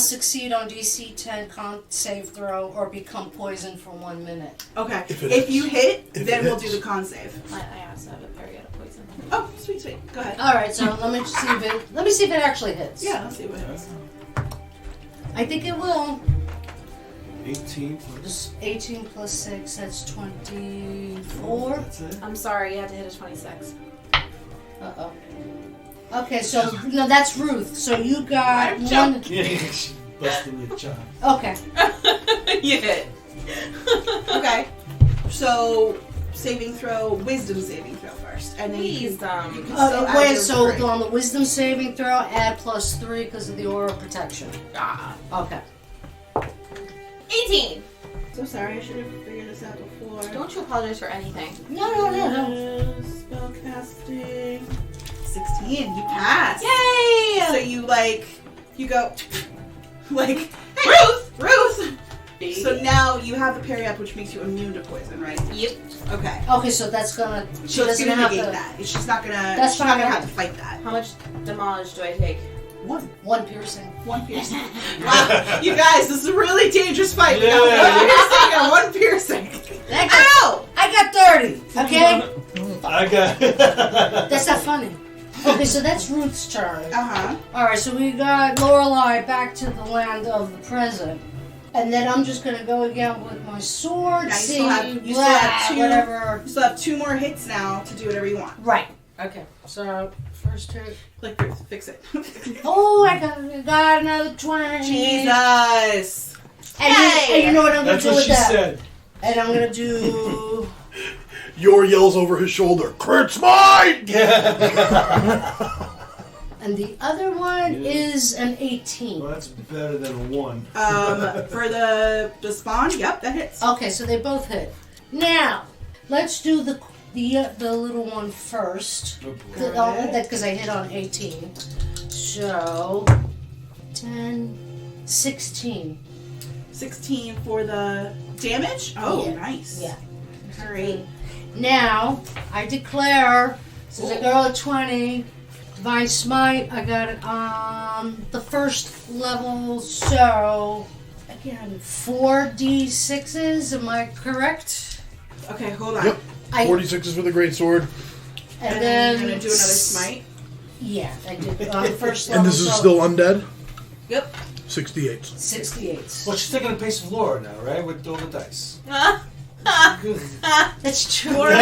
succeed on DC 10 con save throw or become poisoned for 1 minute. Okay. If it If hits. you hit, If then it we'll hits. do the con save. I also have a period of poison. Oh, sweet. Go ahead. All right. So let me see if it actually hits. Yeah, let's see what it is. I think it will. 18. Just 18 plus 6. That's 24. That's it. I'm sorry, you had to hit a 26. Uh-oh. Okay, so, no, that's Ruth. So you got I'm one... She's busting your job. Okay. You hit. Okay. So, wisdom saving throw first. And then you Please, can still add Wait, your so three. on the wisdom saving throw, add +3 because of the aura of protection. Okay. 18! So sorry, I should have figured this out before. Don't you apologize for anything. No. Spellcasting. 16. You passed. Yay! So you go, like, Ruth! Baby. So now you have the parry up, which makes you immune to poison, right? Yep. Okay. Okay, so that's gonna... She So it's doesn't gonna have negate to... that. She's not gonna. That's she's not fine. gonna have to fight that. How much damage do I take? 1 piercing. 1 piercing. Wow, you guys, this is a really dangerous fight. We Yeah. got 1 piercing and 1 piercing. Ow! I got 30, okay? I got. That's not funny. Okay, so that's Ruth's turn. Uh-huh. Alright, so we got Lorelei back to the land of the present. And then I'm just gonna go again with my sword, Now see, you still have 2 whatever. You still have 2 more hits now to do whatever you want. Right. Okay, so first hit. Like, Ruth, fix it. Oh, I got another 20. Jesus! And you know what I'm gonna That's do what with she that? said. And I'm gonna do... Yor yells over his shoulder, "Crit's mine!" And the other one is an 18. Well, that's better than a 1. For the spawn, yep, that hits. Okay, so they both hit. Now, let's do the little one first. Because I hit on 18. So, 10, 16. 16 for the damage? Oh, Yeah. nice. Yeah. Alright. Now, I declare, since I got a 20, Divine Smite, I got it on the first level, so, again, 4d6s, am I correct? Okay, hold on. Yep. 46 is for the greatsword. And then you're gonna do another smite. Yeah, I did on the first level. And this is so still undead? Yep. 68. 68. Well, she's taking the pace of Laura now, right? With all the dice. That's true. Laura's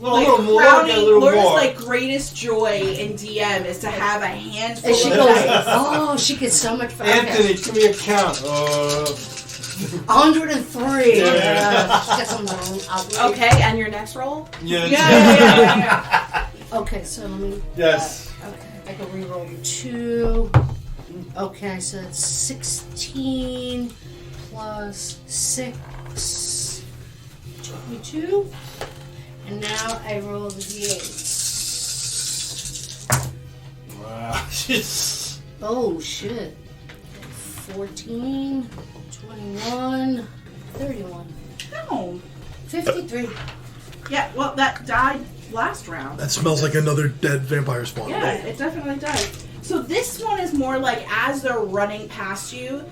Well, a little more, crowning, get a little Laura's more. like greatest joy in DM is to have a handful And she of goes, dice. oh, she gets so much fun. Anthony, give me a count. 103. Get some Okay, and your next roll? Yeah. Okay, so let me. Yes. Okay, I can reroll the 2. Okay, so that's 16 plus 6. 22. And now I roll the d8. Wow. Oh, shit. 14, 21, 31, No. 53. Yeah, well, that died last round. That smells like another dead vampire spawn. Yeah, it definitely does. So this one is more like as they're running past you,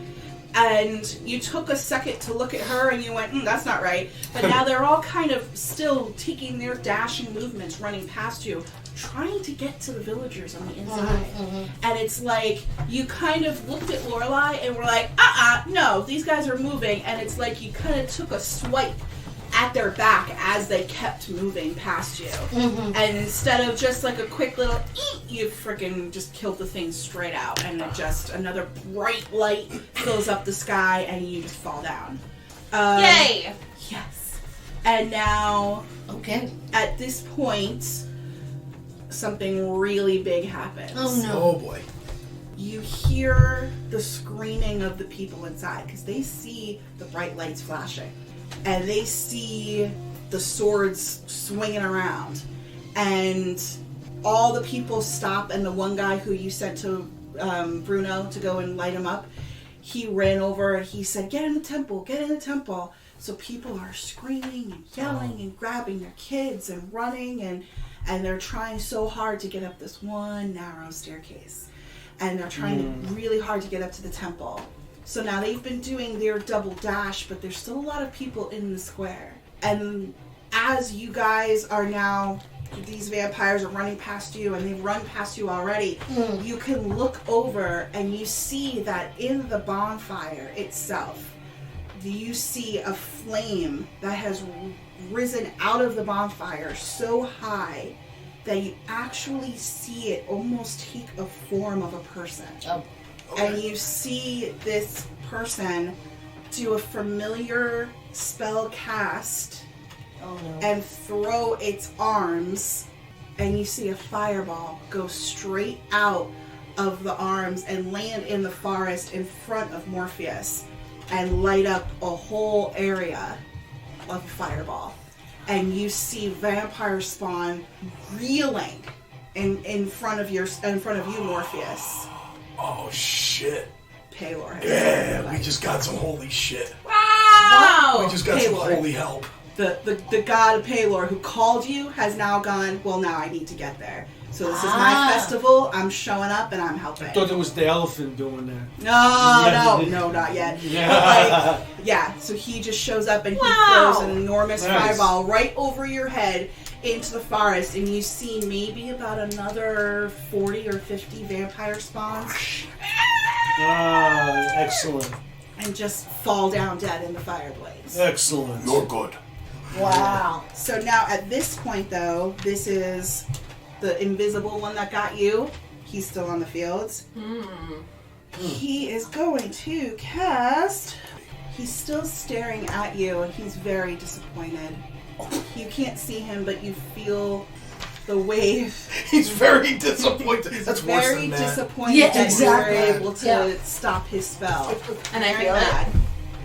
and you took a second to look at her and you went, that's not right. But now they're all kind of still taking their dashing movements, running past you, trying to get to the villagers on the inside. And it's like, you kind of looked at Lorelei and were like, no, these guys are moving. And it's like you kind of took a swipe at their back as they kept moving past you. And instead of just like a quick little eat, you freaking just killed the thing straight out. And it just, another bright light fills up the sky and you just fall down. Yay! Yes. And now, Okay. at this point, something really big happens. Oh no. Oh boy. You hear the screaming of the people inside because they see the bright lights flashing. And they see the swords swinging around. And all the people stop, and the one guy who you sent to Bruno to go and light him up, he ran over and he said, get in the temple, get in the temple. So people are screaming and yelling and grabbing their kids and running, and they're trying so hard to get up this one narrow staircase. And they're trying really hard to get up to the temple. So now they've been doing their double dash, but there's still a lot of people in the square. And as you guys are now, these vampires are running past you, and they've run past you already, you can look over and you see that in the bonfire itself, you see a flame that has risen out of the bonfire so high that you actually see it almost take a form of a person. Oh. And you see this person do a familiar spell cast and throw its arms, and you see a fireball go straight out of the arms and land in the forest in front of Morpheus and light up a whole area of fireball. And you see vampire spawn reeling in front of you, Morpheus. Oh shit. Paylor. Yeah, we just got some holy shit. Wow! We just got some Paylor. holy help. The god Paylor who called you has now gone, well, now I need to get there. So this is my festival. I'm showing up and I'm helping. I thought it was the elephant doing that. No, not yet. Yeah. Yeah, so he just shows up and he Wow. throws an enormous Nice. fireball right over your head into the forest, and you see maybe about another 40 or 50 vampire spawns Excellent. and just fall down dead in the fire blaze. Excellent. You're good. Wow. So now at this point, though, this is the invisible one that got you. He's still on the fields. He is going to cast... He's still staring at you, and he's very disappointed. You can't see him, but you feel the wave. He's very disappointed. That's worse Very than that. disappointed Yeah, that exactly. you were able to Yeah. stop his spell. And I Very feel mad. it.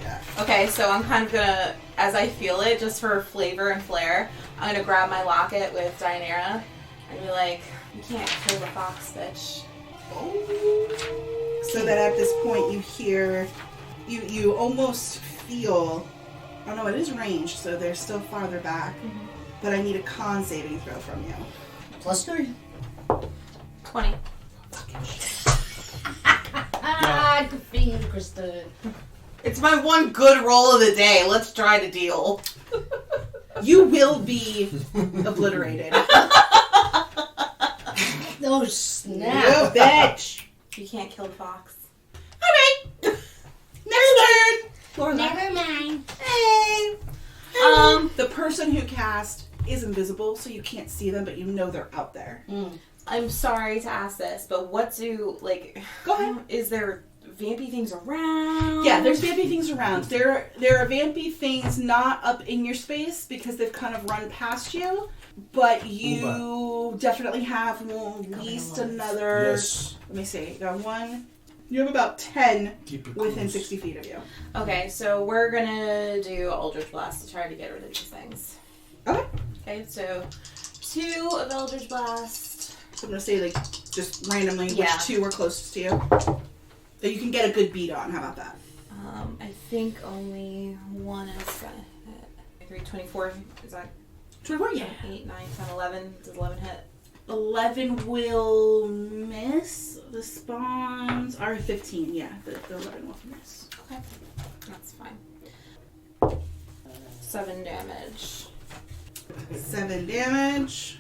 Yeah. Okay, so I'm kind of gonna, as I feel it, just for flavor and flair, I'm gonna grab my locket with Dianera and be like, you can't kill the fox, bitch. So that at this point you hear, you almost feel, oh no, it is ranged, so they're still farther back. But I need a con saving throw from you. +3. 20. Good for you, Krista. It's my one good roll of the day. Let's try to deal. You will be obliterated. Oh, snap. You bitch. You can't kill the fox. Alright. Next turn. Lorelei. Never mind. Hey. The person who cast is invisible, so you can't see them, but you know they're out there. I'm sorry to ask this, but what do, like... Go ahead. Is there vampy things around? Yeah, there's vampy things around. There are vampy things not up in your space because they've kind of run past you, but you definitely have at least another. Yes. Let me see. You got one. You have about 10 within close. 60 feet of you. Okay, so we're gonna do Eldritch Blast to try to get rid of these things. Okay. Okay, so 2 of Eldritch Blast. So I'm gonna say like just randomly Yeah. which 2 are closest to you that you can get a good beat on. How about that? I think only one is gonna hit. 3, 24. Is that 24. Yeah. 8, 9, 10, 11? Does 11 hit? 11 will miss. The spawns are 15. Yeah, the 11 will miss. Okay, that's fine. 7 damage. 7 damage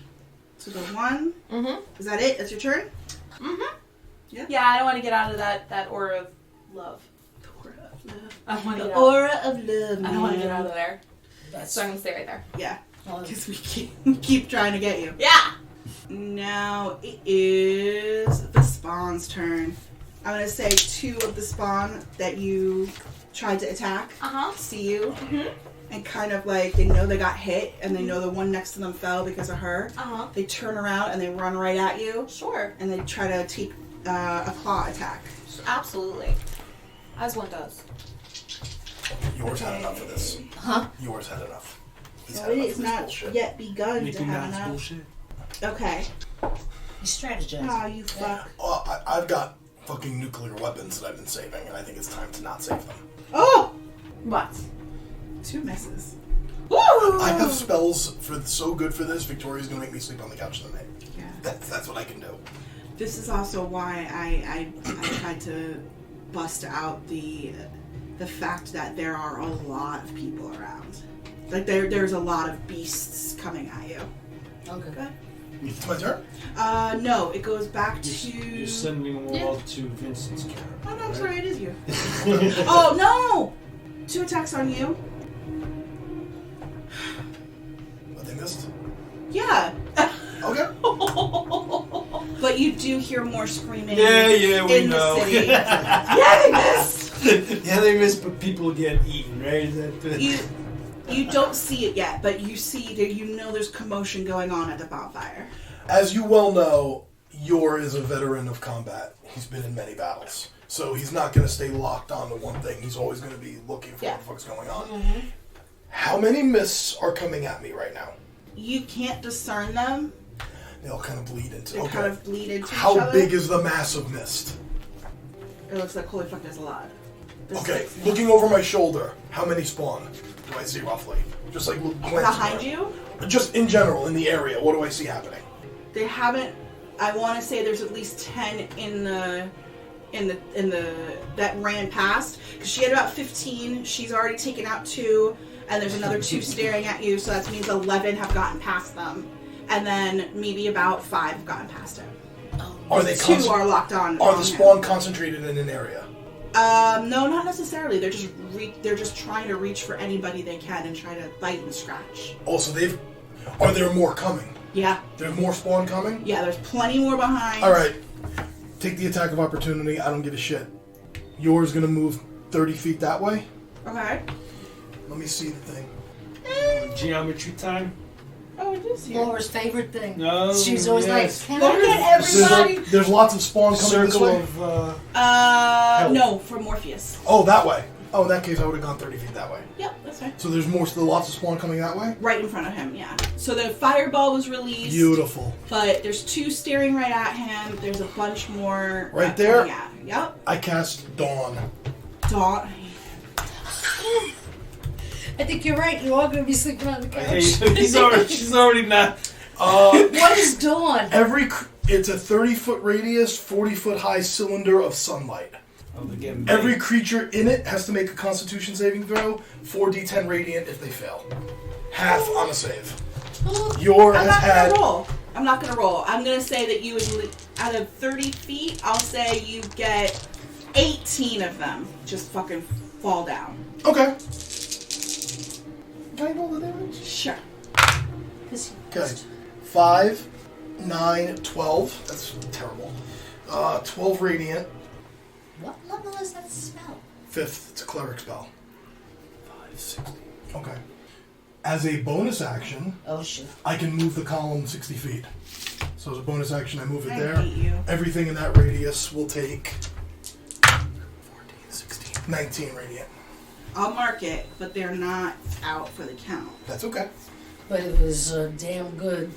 to the 1. Mm-hmm. Is that it? That's your turn? Mm-hmm. Yeah. Yeah, I don't want to get out of that aura of love. The aura of love. I want to The get out. aura of love. I don't want to get out of there. That's So I'm gonna stay right there. Yeah, oh, because we keep trying to get you. Yeah. Now it is the spawn's turn. I'm gonna say 2 of the spawn that you tried to attack see you and kind of like they know they got hit and they know the one next to them fell because of her. They turn around and they run right at you Sure. and they try to take a claw attack. Absolutely. As one does. Yours had enough of this. huh? Yours had enough. He's So had it enough is of this not bullshit. yet begun to Making have Matt's enough. bullshit. Okay. He's strategizing. Oh, you fuck. Oh, I've got fucking nuclear weapons that I've been saving, and I think it's time to not save them. Oh! What? 2 misses. I have spells for so good for this. Victoria's gonna make me sleep on the couch tonight. Yeah. That's what I can do. This is also why I tried to bust out the fact that there are a lot of people around. Like there's a lot of beasts coming at you. Okay. Good. It's my turn? No, it goes back to. You're sending them all to Vincent's camp. Oh no, I'm right? sorry, it is you. Oh no! 2 attacks on you. But they missed. Yeah. Okay. But you do hear more screaming. Yeah, we in know. the city. Yeah, they missed. Yeah, they miss, but people get eaten, right? Is that You don't see it yet, but you see that you know there's commotion going on at the bonfire. As you well know, Yor is a veteran of combat. He's been in many battles. So he's not going to stay locked on to one thing. He's always going to be looking for what the fuck's going on. How many mists are coming at me right now? You can't discern them. They all kind of bleed into They kind of bleed into each How other. big is the mass of mist? It looks like holy fuck, there's a lot. There's Okay, 6 looking over my shoulder, how many spawn do I see roughly? Just like glancing behind around. you. Just in general, in the area, what do I see happening? They haven't. I want to say there's at least 10 in the that ran past because she had about 15. She's already taken out 2, and there's another 2 staring at you. So that means 11 have gotten past them, and then maybe about 5 have gotten past him. Are they 2 are locked on. Are on the him. spawn concentrated in an area? No, not necessarily. They're just trying to reach for anybody they can and try to bite and scratch. Also, are there more coming? Yeah. There's more spawn coming? Yeah, there's plenty more behind. Alright. Take the attack of opportunity. I don't give a shit. Yours gonna move 30 feet that way? Okay. Let me see the thing. Geometry time? Oh, it is here. Laura's favorite thing. No, She's always yes. like, can I get everybody? There's lots of spawn coming this Circle way? of, No, from Morpheus. Oh, that way. Oh, in that case, I would have gone 30 feet that way. Yep, that's right. So there's lots of spawn coming that way? Right in front of him, yeah. So the fireball was released. Beautiful. But there's 2 staring right at him. There's a bunch more. Right there? Yeah. Yep. I cast Dawn. Dawn. I think you're right. You are going to be sleeping on the couch. she's already not. What is dawn? It's a 30-foot radius, 40-foot high cylinder of sunlight. Every creature in it has to make a Constitution saving throw, 4d10 radiant if they fail. Half on a save. Yor I'm has not had. gonna roll. I'm not gonna roll. I'm gonna say that you would, out of 30 feet, I'll say you get 18 of them just fucking fall down. Okay. Can I roll the damage? Sure. Okay. 5, 9, 12. That's terrible. 12 radiant. What level is that spell? 5th. It's a cleric spell. 560. Okay. As a bonus action, Oh shit. I can move the column 60 feet. So as a bonus action, I move it I there. hate you. Everything in that radius will take 14, 16, 19 radiant. I'll mark it, but they're not out for the count. That's okay. But it was damn good.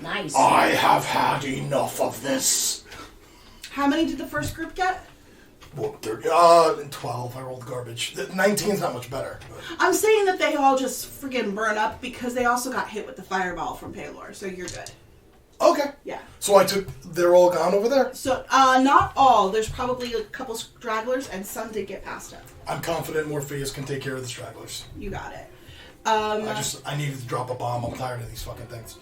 Nice. I have had enough of this. How many did the first group get? Well, 30, 12. I rolled garbage. 19's not much better. I'm saying that they all just friggin' burn up because they also got hit with the fireball from Paylor, so you're good. Okay. Yeah. So they're all gone over there? So, not all. There's probably a couple stragglers, and some did get past it. I'm confident Morpheus can take care of the stragglers. You got it. I needed to drop a bomb. I'm tired of these fucking things.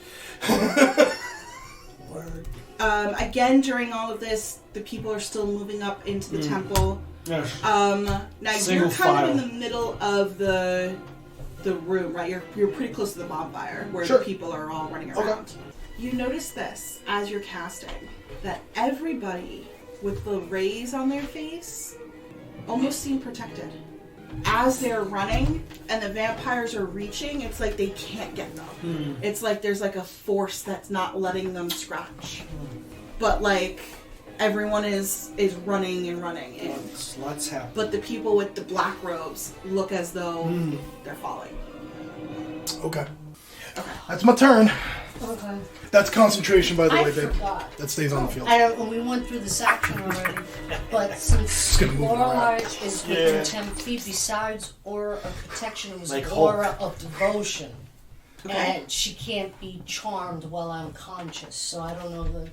Word. Again, during all of this, the people are still moving up into the temple. Yes. Now Single you're kind of in file. the middle of the room, right? You're pretty close to the bonfire where Sure. the people are all running Okay. around. You notice this as you're casting, that everybody with the rays on their face almost seem protected. As they're running and the vampires are reaching, it's like they can't get them. It's like there's like a force that's not letting them scratch. But like everyone is running and running. And, Lots happen. but the people with the black robes look as though they're falling. Okay. That's my turn. Okay. That's concentration, by the I way, babe. forgot. That stays on the field. I don't. We went through this action already, but since gonna move it Lorelei around. is within 10 feet, besides aura of protection, it was Like aura of devotion, Okay. and she can't be charmed while I'm conscious. So I don't know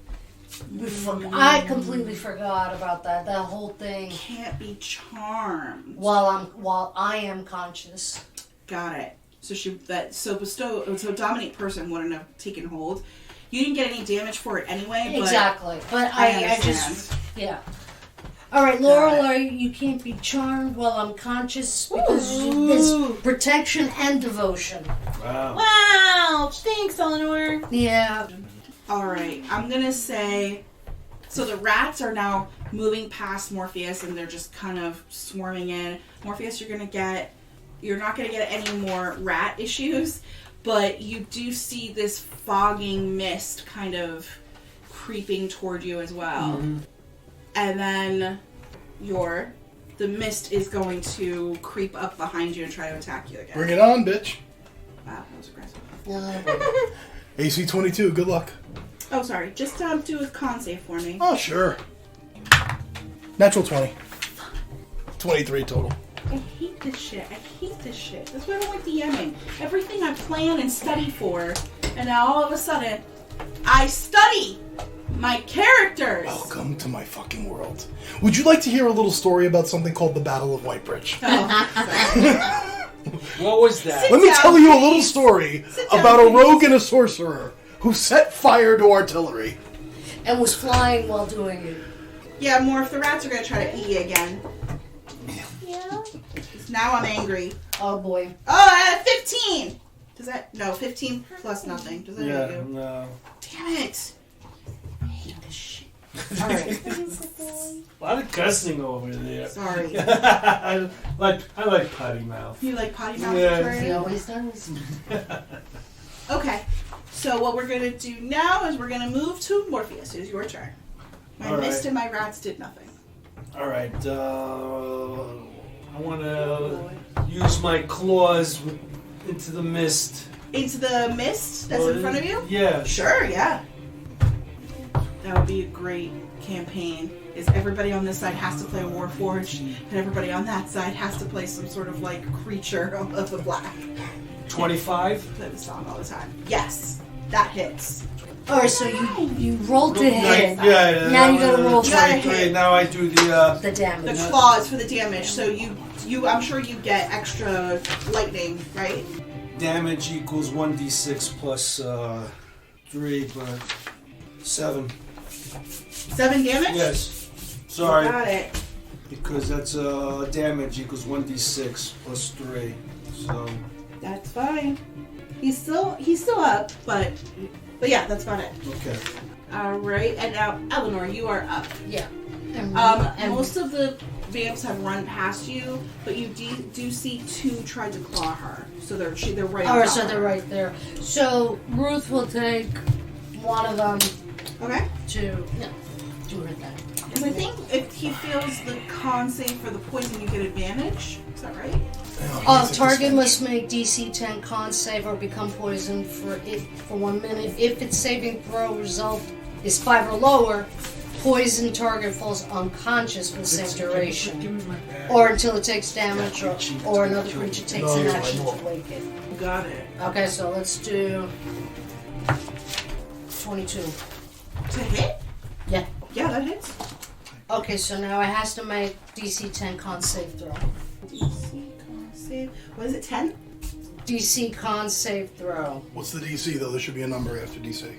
I completely forgot about that. That whole thing. Can't be charmed. While I am conscious. Got it. So dominate person wouldn't have taken hold. You didn't get any damage for it anyway. But Exactly, but I I understand. just All right, Lorelei, you can't be charmed while I'm conscious because there's protection and devotion. Wow. Wow! Thanks, Eleanor. Yeah. All right, I'm gonna say. So the rats are now moving past Morpheus, and they're just kind of swarming in. Morpheus, you're not gonna get any more rat issues, but you do see this fogging mist kind of creeping toward you as well. Mm-hmm. And then the mist is going to creep up behind you and try to attack you again. Bring it on, bitch. Wow, that was aggressive. AC 22, good luck. Oh, sorry. Just do a con save for me. Oh, sure. Natural 20. 23 total. I hate this shit. That's why I don't like DMing. Everything I plan and study for, and now all of a sudden, I study my characters. Welcome to my fucking world. Would you like to hear a little story about something called the Battle of Whitebridge? What was that? Let me down, tell you a little please. story down, about a please. rogue and a sorcerer who set fire to artillery. And was flying while doing it. Yeah, more if the rats are gonna try to eat you again. Yeah. Now I'm angry. Oh boy. Oh, 15! Does that... No, 15 plus nothing. Does that hit you? No. Damn it. I hate this shit. Alright. A lot of cussing over there. Sorry. I like potty mouth. You like potty mouth, Yeah. Victoria? He always does. Okay, so what we're gonna do now is we're gonna move to Morpheus. It is your turn. My All mist right. and my rats did nothing. All right. I want to use my claws into the mist. Into the mist that's in front of you? Yeah. Sure, yeah. That would be a great campaign. Is everybody on this side has to play a Warforged, and everybody on that side has to play some sort of like creature of the black. 25. Play the song all the time. Yes, that hits. Alright, so you rolled to hit. Yeah. Now you gotta roll You gotta for 23. hit. Now I do the. the damage. The claws for the damage. So you I'm sure you get extra lightning, right? Damage equals 1d6 plus 3, but 7. 7 damage? Yes. Sorry. Got it. Because that's damage equals 1d6 plus 3. So. That's fine. He's still up, but yeah, that's about it. Okay. All right, and now Eleanor, you are up. Yeah. And most of the vamps have run past you, but you do see two try to claw her. So they're right. Alright, so they're right there. So Ruth will take one of them. Okay. To do her thing. Because I think if he fails the con save for the poison, you get advantage. Is that right? Target must make DC 10 con save or become poisoned for 1 minute. If its saving throw result is 5 or lower, poison target falls unconscious for the same duration. Or until it takes damage or another creature takes an action to wake it. Got it. Okay, so let's do 22. To hit? Yeah. Yeah, that hits. Okay, so now it has to make DC 10 con save throw. DC con save. What is it, 10? DC con save throw. What's the DC, though? There should be a number after DC.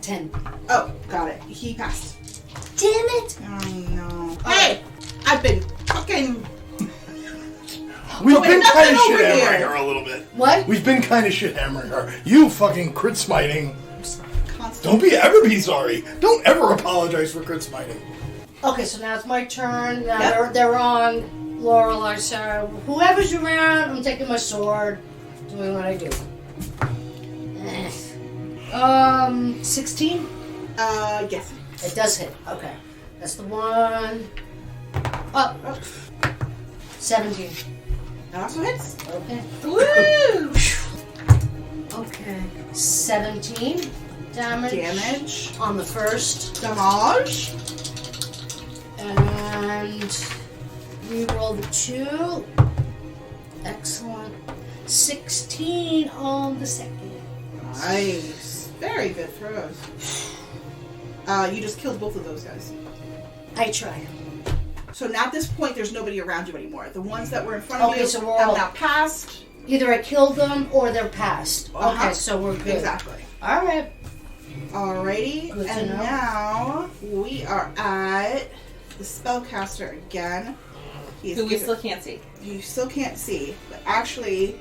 10. Oh, got it. He passed. Damn it! Oh, no. Hey! I've been fucking... We've been kind of over shit here. hammering her a little bit. What? We've been kind of shit hammering her. You fucking crit smiting. Constant. Don't ever be sorry. Don't ever apologize for crit smiting. Okay, so now it's my turn. Now Yep. they're on Lorelei, so whoever's around, I'm taking my sword, doing what I do. 16? Yes. It does hit. Okay. That's the one. Oh. 17. That also hits. Okay. Woo! Okay. 17 damage. On the first. Damage. And re-roll the 2. Excellent. 16 on the second. Nice. Very good throws. You just killed both of those guys. I try. So now at this point, there's nobody around you anymore. The ones that were in front of you so we're have all... now passed. Either I killed them or they're passed. Uh-huh. Okay, so we're good. Exactly. Alright. Alrighty. Good to And know. now we are at the spellcaster again. Who we still can't see. You still can't see, but actually,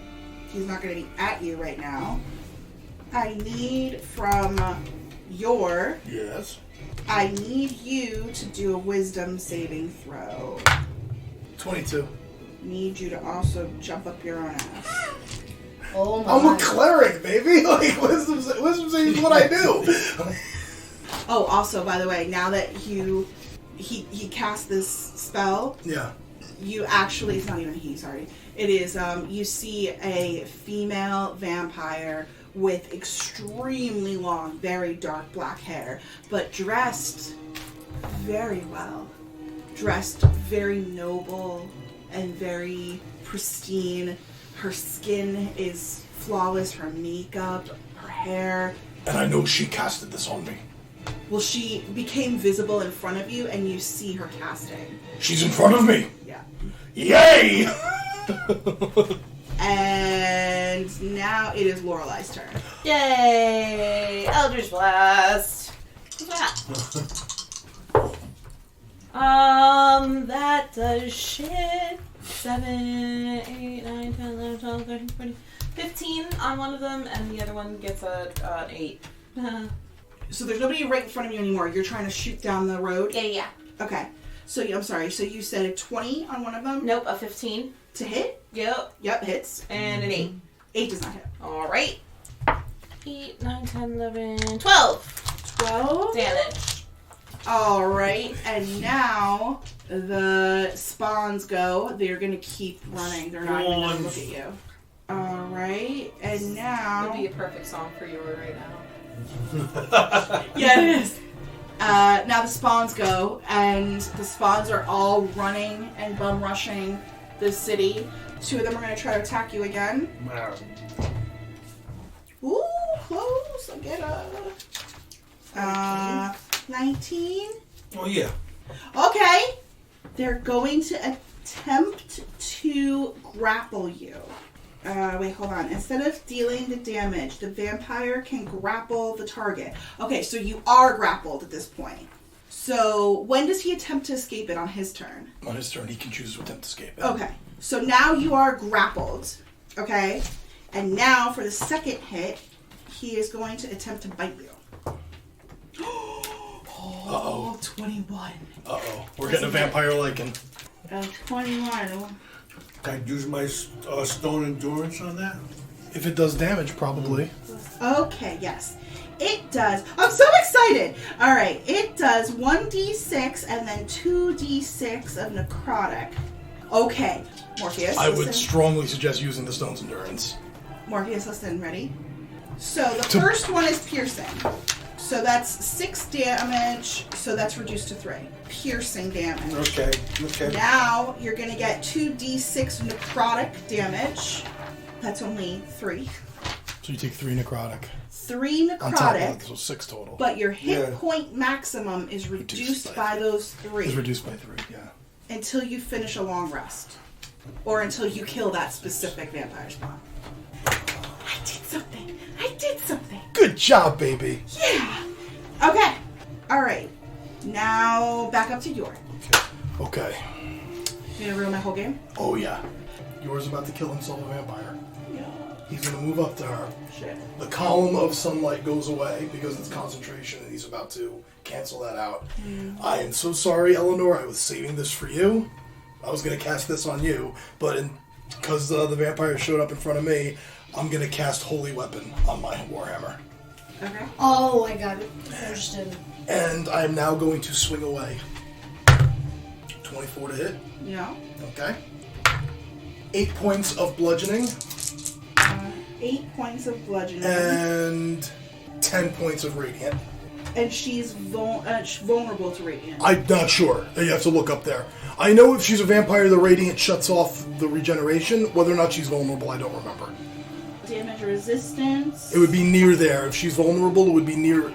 he's not going to be at you right now. I need from your... Yes. I need you to do a wisdom saving throw. 22. Need you to also jump up your own ass. Oh my. I'm a cleric, baby. Like, wisdom saving is what I do. Oh, also, by the way, now that he cast this spell, Yeah. you actually, it's not even he, sorry. It is, you see a female vampire with extremely long, very dark black hair, but dressed very well. Dressed very noble and very pristine. Her skin is flawless, her makeup, her hair. And I know she casted this on me. Well, she became visible in front of you and you see her casting. She's in front of me. Yeah. Yay! And now it is Lorelei's turn. Yay! Eldritch Blast. That does shit. 7, 8, 9, 10, 11, 12, 13, 14, 15 on one of them, and the other one gets an 8. So there's nobody right in front of you anymore. You're trying to shoot down the road? Yeah. Okay. So, I'm sorry. So you said a 20 on one of them? Nope, a 15. To hit? Yep. Yep, hits. And an 8. 8 does not hit. Alright. 8, 9, 10, 11, 12. 12? Damage. Alright. And now the spawns go. They're going to keep running. They're not even going to look at you. Alright. And now... Would be a perfect song for you right now. Yeah, it is. Now the spawns go, and the spawns are all running and bum rushing the city. 2 of them are going to try to attack you again. Ooh, close. I get a 19. Oh, yeah. Okay. They're going to attempt to grapple you. Wait, hold on. Instead of dealing the damage, the vampire can grapple the target. Okay, so you are grappled at this point. So when does he attempt to escape it on his turn? On his turn, he can choose to attempt to escape it. Okay, so now you are grappled. Okay, And now for the second hit, he is going to attempt to bite you. Uh-oh. 21. Uh-oh. We're getting a vampire lichen. 21. Can I use my stone endurance on that? If it does damage, probably. Okay, yes. It does. I'm so excited. All right. It does 1d6 and then 2d6 of necrotic. Okay. Morpheus, I would listen. strongly suggest using the stone's endurance. Morpheus, listen. Ready? So the first one is piercing. So that's 6 damage. So that's reduced to 3. Piercing damage. Okay. Now you're going to get 2d6 necrotic damage. That's only 3. So you take 3 necrotic. 3 On top of that, necrotic. so 6 total. But your hit point maximum is reduced by those 3. It's reduced by 3, yeah. Until you finish a long rest. Or until you kill that specific vampire spawn. I did something. Good job, baby. Yeah. Okay. All right. Now back up to York. Okay. You gonna ruin my whole game? Oh, yeah. Yours about to kill himself, a vampire. Yeah. He's going to move up to her. Shit. The column of sunlight goes away because it's concentration, and he's about to cancel that out. I am so sorry, Eleanor. I was saving this for you. I was going to cast this on you, but because the vampire showed up in front of me, I'm going to cast Holy Weapon on my Warhammer. Okay. Oh, I got it. Understood. And I am now going to swing away. 24 to hit. Yeah. Okay. 8 points of bludgeoning. 8 points of bludgeoning. And 10 points of radiant. And she's vulnerable to radiant. I'm not sure. You have to look up there. I know if she's a vampire, the radiant shuts off the regeneration. Whether or not she's vulnerable, I don't remember. Damage resistance. It would be near there. If she's vulnerable, it would be near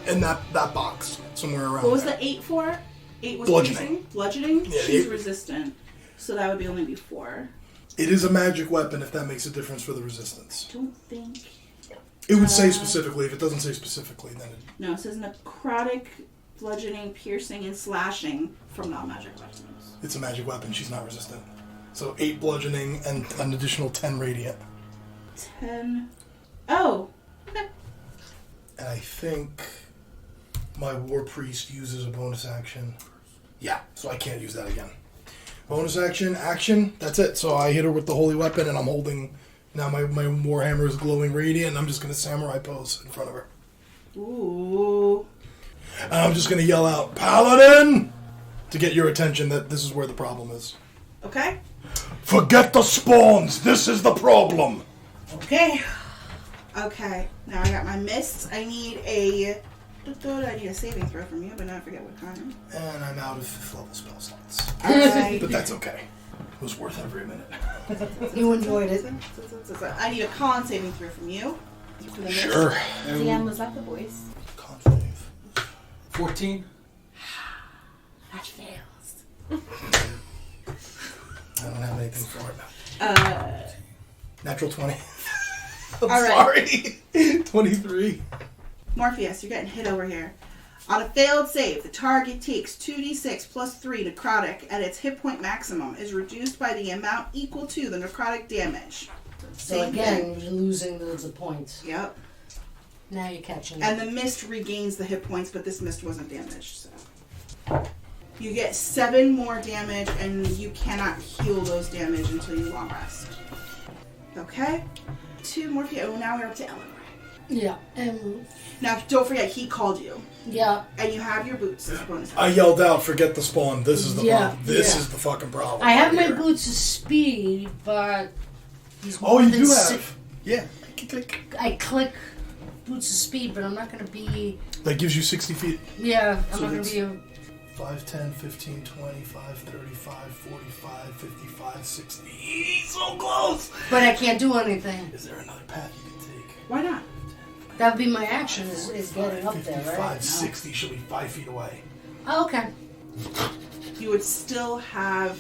in that box, somewhere around What was there. the 8 for? 8 was Bludgeoning. piercing? Bludgeoning? Yeah, She's 8. resistant. So that would be only be 4. It is a magic weapon if that makes a difference for the resistance. Don't think. It would say specifically. If it doesn't say specifically, then it... No, it says necrotic, bludgeoning, piercing, and slashing from non-magic weapons. It's a magic weapon. She's not resistant. So 8 bludgeoning and an additional 10 radiant. 10. Oh! Okay. And I think my War Priest uses a bonus action. Yeah, so I can't use that again. Bonus action, that's it. So I hit her with the Holy Weapon, and I'm holding... Now my Warhammer is glowing radiant, and I'm just going to samurai pose in front of her. Ooh. And I'm just going to yell out, Paladin! To get your attention that this is where the problem is. Okay. Forget the spawns! This is the problem! Okay. Okay. Now I got my mists. I need a saving throw from you, but now I forget what kind. And I'm out of 5th level spell slots. Alright. But that's okay. It was worth every minute. You enjoyed it. I need a con saving throw from you. For the mist. Sure. DM, was that the voice? Con save. 14. That fails. I don't have anything for it. Natural 20. I'm All right. sorry. 23. Morpheus, you're getting hit over here. On a failed save, the target takes 2d6 plus 3 necrotic, and its hit point maximum is reduced by the amount equal to the necrotic damage. So Same again, thing. you're losing the points. Yep. Now you're catching And up. the mist regains the hit points, but this mist wasn't damaged, so. You get 7 more damage, and you cannot heal those damage until you long rest. Okay? 2 more people. Oh, now we're up to Eleanor. Yeah, and Now, don't forget, he called you. yeah, And you have your boots as a bonus I action. yelled out, forget the spawn. This is the Yeah, problem. This yeah. is the fucking problem. I have right my here. boots of speed, but he's Oh, more you than do si- have. Yeah. Click. I click boots of speed, but I'm not gonna be. That gives you 60 feet. Yeah, I'm So not gonna that's- be. 5, 10, 15, 25, 35, 45, 55, 60. So close! But I can't do anything. Is there another path you can take? Why not? That would be my action. Is getting up there, 55, right? 60. She'll be 5 feet away. Oh, okay. You would still have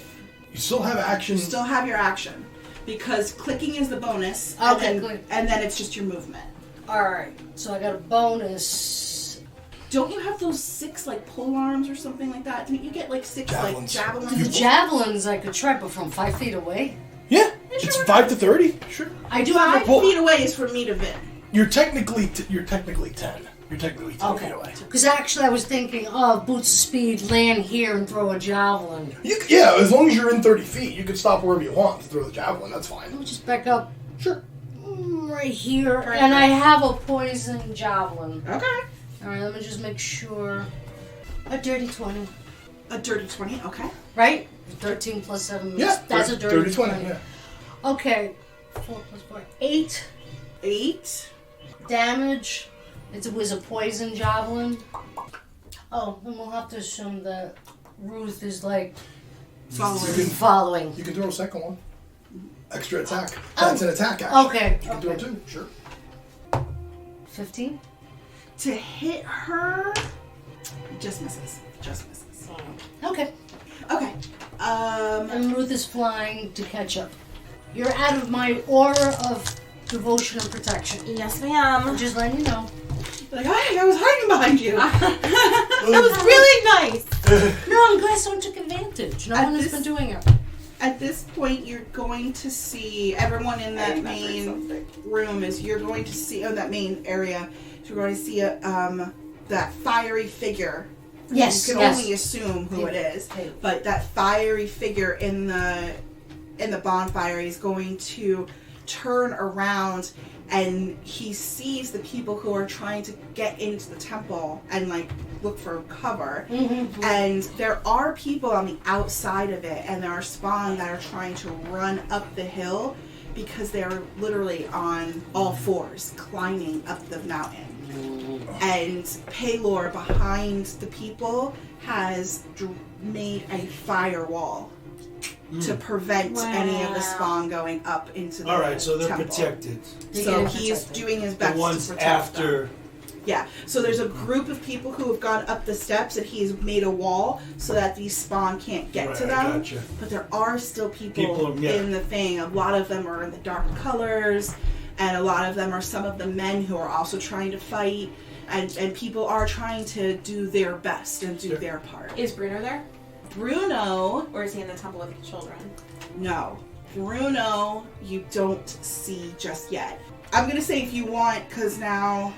You still have action. your action. Because clicking is the bonus. Okay, and then, good. And then it's just your movement. All right. So I got a bonus. Don't you have those 6 like pole arms or something like that? Didn't you get like 6 Javelins. like javelins? The javelins I could try, but from 5 feet away. Yeah. It's 5 to 30. Sure. I do have 5 feet away is from me to Vin. You're technically 10. You're technically 10 feet away. Because actually I was thinking, boots of speed, land here and throw a javelin. Yeah, as long as you're in 30 feet, you can stop wherever you want to throw the javelin. That's fine. I'll just back up. Sure. Right here. And I have a poison javelin. Okay. Alright, let me just make sure. A dirty 20. A dirty 20, okay. Right? 13 plus 7. Yeah, that's a dirty 20. Yeah. Okay. 4 plus 4. 8. 8. Damage. It was a poison javelin. Oh, then we'll have to assume that Ruth is like following. You can throw a second one. Extra attack. That's an attack action. Okay. You can throw 2, sure. 15? To hit her, just misses. Just misses. Okay. Okay. And Ruth is flying to catch up. You're out of my aura of devotion and protection. Yes, ma'am. I'm just letting you know. Like, I was hiding behind you. That was really nice. No, I'm glad someone took advantage. No one has been doing it. At this point, you're going to see everyone in that main room you're going to see that main area. You're going to see that fiery figure. Yes, you can only assume who it is, but that fiery figure in the bonfire is going to turn around, and he sees the people who are trying to get into the temple and like look for cover. Mm-hmm. And there are people on the outside of it, and there are spawn that are trying to run up the hill because they're literally on all fours climbing up the mountain. And Paylor behind the people has made a firewall to prevent any of the spawn going up into the temple. Alright, so they're protected. So he's doing his best The ones to protect after. them. Yeah, so there's a group of people who have gone up the steps, and he's made a wall so that these spawn can't get to them. Gotcha. But there are still people in the thing. A lot of them are in the dark colors, and a lot of them are some of the men who are also trying to fight. And people are trying to do their best and do their part. Is Bruno there? Bruno... Or is he in the Temple of the Children? No. Bruno, you don't see just yet. I'm going to say if you want, because now...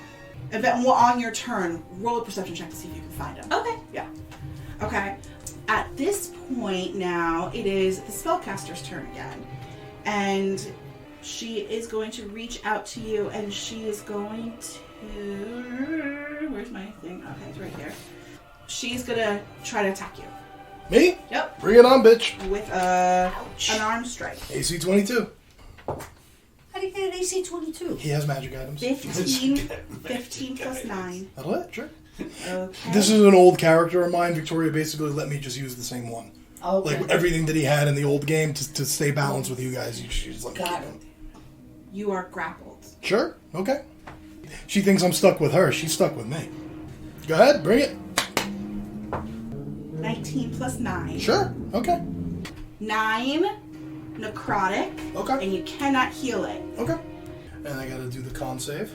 on your turn, roll a perception check to see if you can find him. Okay. Yeah. Okay. At this point now, it is the spellcaster's turn again. And she is going to reach out to you, and she is going to... Where's my thing? Okay, it's right here. She's going to try to attack you. Me? Yep. Bring it on, bitch. With an armed strike. AC 22. How do you get an AC 22? He has magic items. 15 plus 9. That'll hit, sure. Okay. This is an old character of mine. Victoria basically let me just use the same one. Okay. Like everything that he had in the old game to stay balanced with you guys. You just let me keep him. You are grappled. Sure. Okay. She thinks I'm stuck with her. She's stuck with me. Go ahead. Bring it. 19 plus 9. Sure. Okay. 9 necrotic. Okay. And you cannot heal it. Okay. And I gotta do the con save.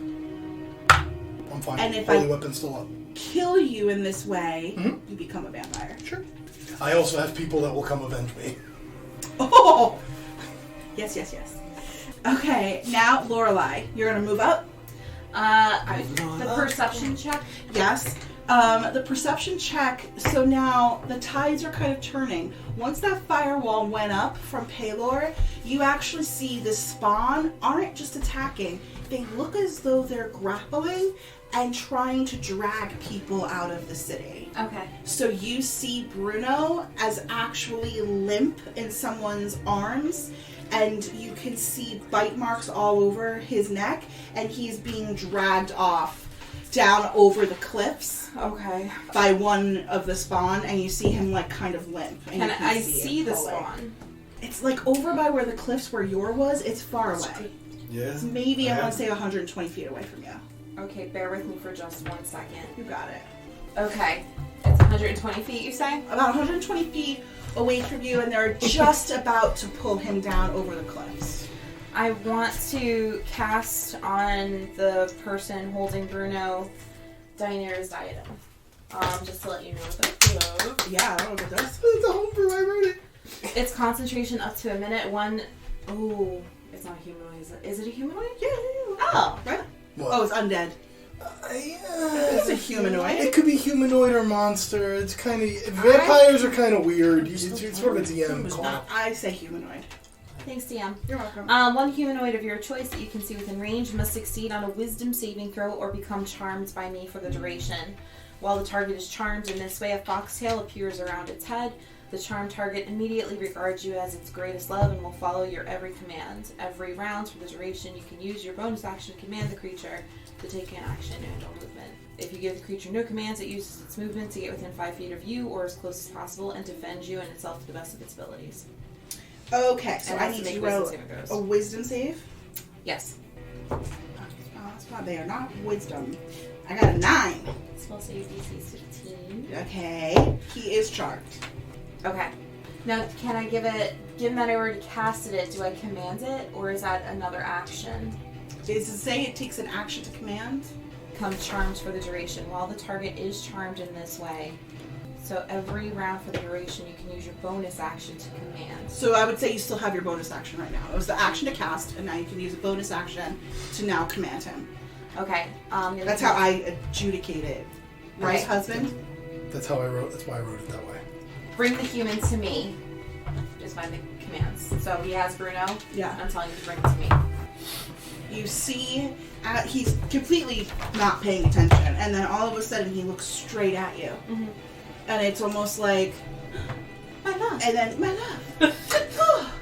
I'm fine. And if Holy I weapon's still up. kill you in this way, Mm-hmm. you become a vampire. Sure. I also have people that will come avenge me. Oh! Yes. Okay, now Lorelei, you're gonna move up. The perception check. Yes. The perception check, so now the tides are kind of turning. Once that firewall went up from Paylor, you actually see the spawn aren't just attacking. They look as though they're grappling and trying to drag people out of the city. Okay. So you see Bruno as actually limp in someone's arms, and you can see bite marks all over his neck, and he's being dragged off down over the cliffs. Okay. By one of the spawn, and you see him like kind of limp. And Can you I it see the pulling. spawn? It's like over by where the cliffs where your was. It's far away. Yeah. It's maybe I want to say 120 feet away from you. Okay, bear with me for just 1 second. You got it. Okay. It's 120 feet, you say? About 120 feet away from you, and they're just about to pull him down over the cliffs. I want to cast on the person holding Bruno Daenerys diadem. Just to let you know that. Yeah, I don't know what this. It's a homebrew. I wrote it. It's concentration up to a minute. One Oh, it's not a humanoid. Is it a humanoid? Yeah. Oh. Right? What? Oh, it's undead. It's a humanoid. It could be humanoid or monster. It's kind of vampires are kind of weird. It's sort of a DM call. I say humanoid. Thanks, DM. You're welcome. One humanoid of your choice that you can see within range must succeed on a wisdom saving throw or become charmed by me for the duration. While the target is charmed in this way, a foxtail appears around its head. The charmed target immediately regards you as its greatest love and will follow your every command. Every round for the duration, you can use your bonus action to command the creature to take an action and/or movement. If you give the creature no commands, it uses its movement to get within 5 feet of you or as close as possible and defends you and itself to the best of its abilities. Okay, so And I has need to to make roll wisdom saving throws. a wisdom save. Yes. That's not there, not wisdom. I got a 9. Spell save DC 16. Okay, he is charmed. Okay. Now, can I give given that I already casted it, do I command it, or is that another action? Does it say it takes an action to command? Become charmed for the duration. While the target is charmed in this way, so every round for the duration, you can use your bonus action to command. So I would say you still have your bonus action right now. It was the action to cast, and now you can use a bonus action to now command him. Okay. That's how I adjudicate it. Right, husband? That's how I wrote. That's why I wrote it that way. Bring the human to me. Is my commands. So he has Bruno. Yeah. I'm telling you to bring it to me. You see, he's completely not paying attention, and then all of a sudden he looks straight at you. Mm-hmm. And it's almost like, My love. and then, my love.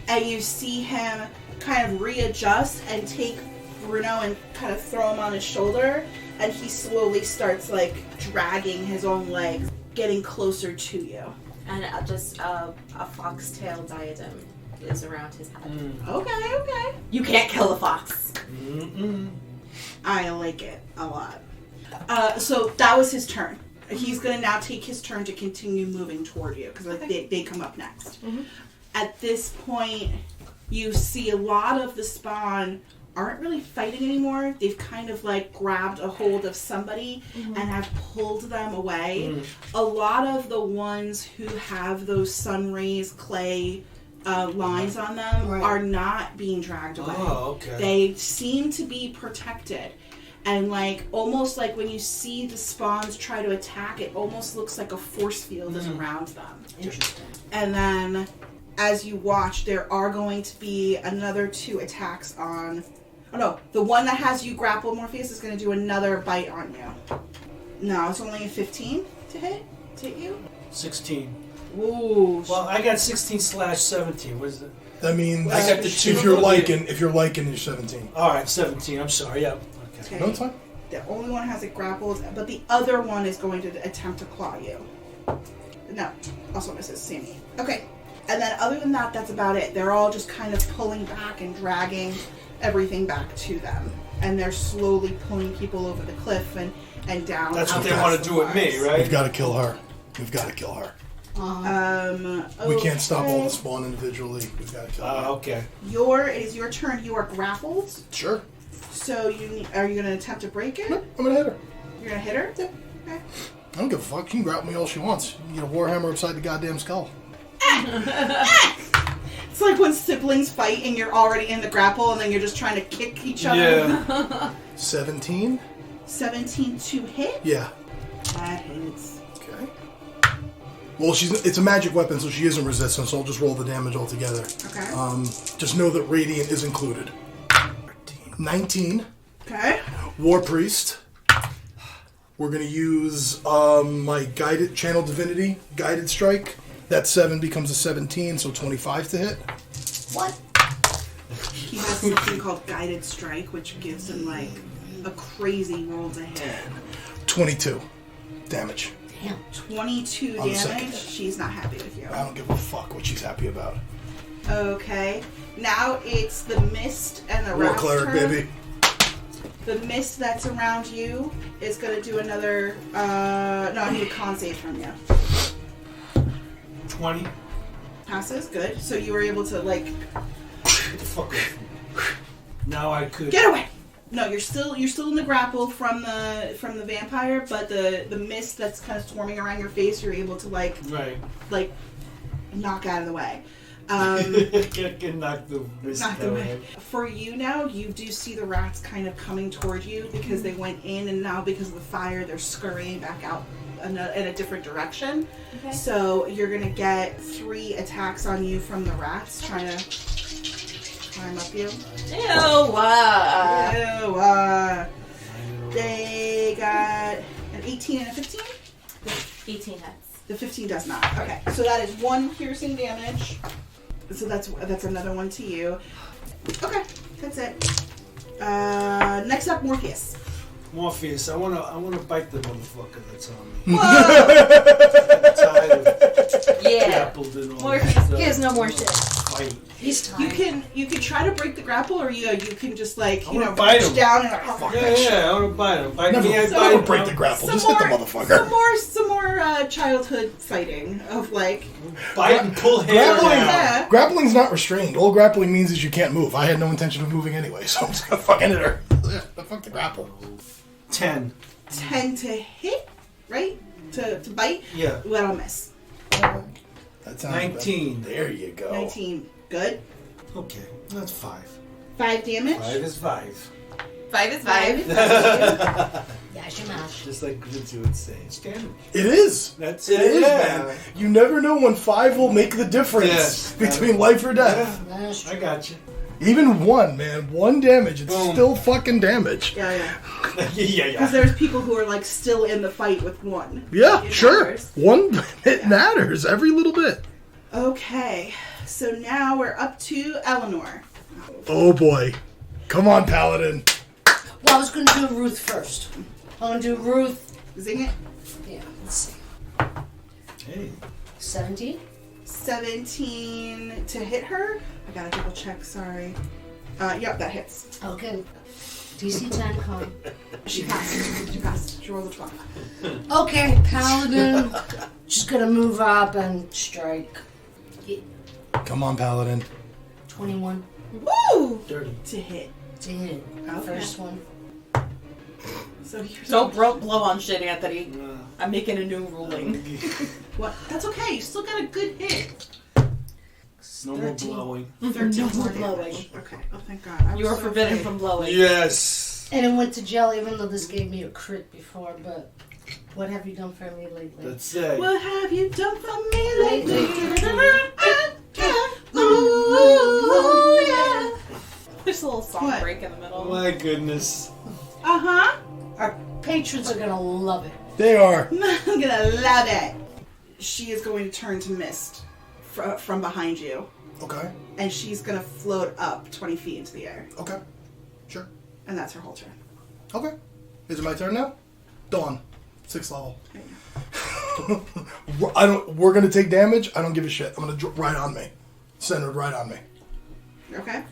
And you see him kind of readjust and take Bruno and kind of throw him on his shoulder, and he slowly starts like dragging his own legs, getting closer to you. And just a foxtail diadem is around his head. Okay. You can't kill the fox. I like it a lot. So that was his turn. He's going to now take his turn to continue moving toward you, because they come up next. Mm-hmm. At this point, you see a lot of the spawn aren't really fighting anymore. They've kind of like grabbed a hold of somebody and have pulled them away. A lot of the ones who have those sun rays clay lines on them are not being dragged away. Oh, okay. They seem to be protected. And like almost like when you see the spawns try to attack, it almost looks like a force field is around them. Interesting. And then as you watch, there are going to be another 2 attacks on... Oh no, the one that has you grappled, Morpheus, is going to do another bite on you. No, it's only a 15 to hit you. 16. Ooh. Well, I got 16/17. What is it? That means I got the if 2. you're liking, you're 17. All right, 17. I'm sorry. Yeah. Okay. No, it's fine. The only one has it grappled, but the other one is going to attempt to claw you. No, also misses Sammy. Okay, and then other than that, that's about it. They're all just kind of pulling back and dragging everything back to them, and they're slowly pulling people over the cliff and down. That's what they out want past to the do with me, bars. right? We've got to kill her. We've got to kill her. We can't stop all the spawn individually. We've got to kill her. Okay. It is your turn. You are grappled. Sure. So are you going to attempt to break it? Nope, I'm going to hit her. You're going to hit her? Yeah. Okay. I don't give a fuck. She can grapple me all she wants. You can get a warhammer upside the goddamn skull. It's like when siblings fight and you're already in the grapple and then you're just trying to kick each other. Yeah. 17? 17 to hit? Yeah. That hits. Okay. Well, it's a magic weapon, so she isn't resistant, so I'll just roll the damage altogether. Okay. Just know that Radiant is included. 19. Okay. War Priest. We're going to use my Guided Channel Divinity, Guided Strike. That 7 becomes a 17, so 25 to hit. What? He has something called Guided Strike, which gives him, like, a crazy roll to hit. 22 damage. Damn. 22 On the second damage. hit. She's not happy with you. I don't give a fuck what she's happy about. Okay. Now it's the mist and the War rest Cleric, turn. baby. The mist that's around you is going to do another... no, I need a con save from you. 20. Passes, good. So you were able to, like... Get the fuck off. Now I could. Get away! No, you're still in the grapple from the vampire, but the mist that's kind of swarming around your face, you're able to like Right. knock out of the way. Can knock the wrist Knocked down. away. For you now, you do see the rats kind of coming toward you because they went in, and now because of the fire, they're scurrying back out in a different direction. Okay. So you're gonna get 3 attacks on you from the rats trying to climb up you. Ew. They got an 18 and a 15. 18 hits. The 15 does not. Okay, so that is 1 piercing damage. So that's another one to you. Okay, that's it. Next up, Morpheus. Morpheus, I wanna bite the motherfucker that's on me. Whoa! I'm tired of Yeah. grappled and all Morpheus, that stuff. He has no more shit. Fight. He's tired. You can try to break the grapple, or you can just I wanna bite reach him. down and Yeah, I wanna bite him. Bite me, I Never, bite never him. break the grapple. Some Just hit the more- motherfucker. some more childhood fighting of like. Bite and pull hair Grappling, down. Yeah. grappling's not restrained. All grappling means is you can't move. I had no intention of moving anyway, so I'm just gonna fucking hit her. Yeah, fuck the grapple. 10. 10 to hit, right? To bite. Yeah. Well, I'll miss. That sounds 19. There you go. 19. Good. Okay, that's 5. 5 damage. 5 is 5. 5 is 5. Dash him out. Just like Gritsu would say. It's damage. It is. That's It it. is, Yeah. man. You never know when 5 will make the difference Yes. between life or death. Yeah, That's I true. got you. Even 1, man. 1 damage. It's Boom. still fucking damage. Yeah. yeah. Because there's people who are like still in the fight with 1. Yeah, It sure. matters. 1, it matters. Every little bit. Okay, so now we're up to Eleanor. Oh boy. Come on, Paladin. Well, I was going to do Ruth first. I'm going to do Ruth. Zing it. Yeah, let's see. Hey. 17? 17 to hit her. I gotta double check, sorry. Yep, that hits. Okay. DC 10 come. She passed. She rolled a 12. Okay, Paladin. Just going to move up and strike. Come on, Paladin. 21 Woo! Dirty. To hit. to hit. Okay. First one. So here's Don't blow on shit, Anthony. I'm making a new ruling. what? That's okay. You still got a good hit. No more 13. blowing. 13 No more damage. blowing. Okay. Oh, thank God. I was You are so forbidden afraid. from blowing. Yes. And it went to jail, even though this gave me a crit before, but what have you done for me lately? That's it. What have you done for me lately? Ooh, yeah. There's a little song What? break in the middle. My goodness. Uh-huh. Our patrons are gonna love it. They are. I'm gonna love it. She is going to turn to Mist from behind you, Okay. and she's gonna float up 20 feet into the air, Okay. Sure. and that's her whole turn. Okay. Is it my turn now? Dawn. 6th level. We're gonna take damage. I don't give a shit. I'm gonna right on me. Centered right on me. Okay.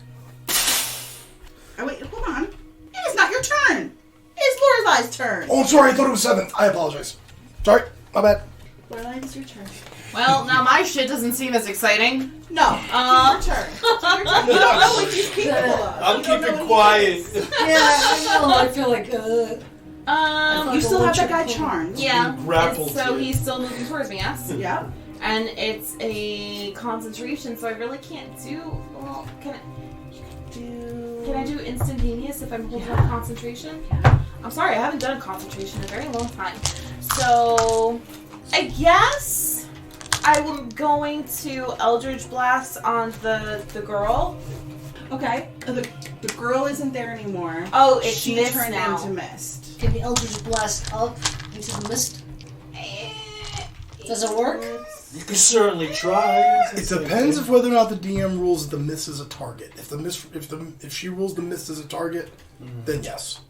Oh wait, hold on. It is not your turn. It's Lorelei's turn. Oh, I'm sorry. I thought it was 7th. I apologize. Sorry. My bad. Lorelei, it's your turn. Well, now my shit doesn't seem as exciting. No, it's your turn. It's your turn. You don't know what she's capable of. I'm You don't know keeping what quiet. he is. Yeah, I know. I feel like, You still have that guy charmed. Yeah. Grappled So to it. he's still moving towards me, yes? Yeah. And it's a concentration, so I really can't do. Well, can I do instantaneous if I'm holding up concentration? Yeah. I'm sorry, I haven't done concentration in a very long time. So, I guess I'm going to Eldritch Blast on the girl. Okay. The girl isn't there anymore. Oh, it's she Mist turned now. into Mist. can the Eldritch Blast up into the mist? Does it work? You can certainly try. It depends of whether or not the DM rules the mist as a target. If she rules the mist as a target, then yes.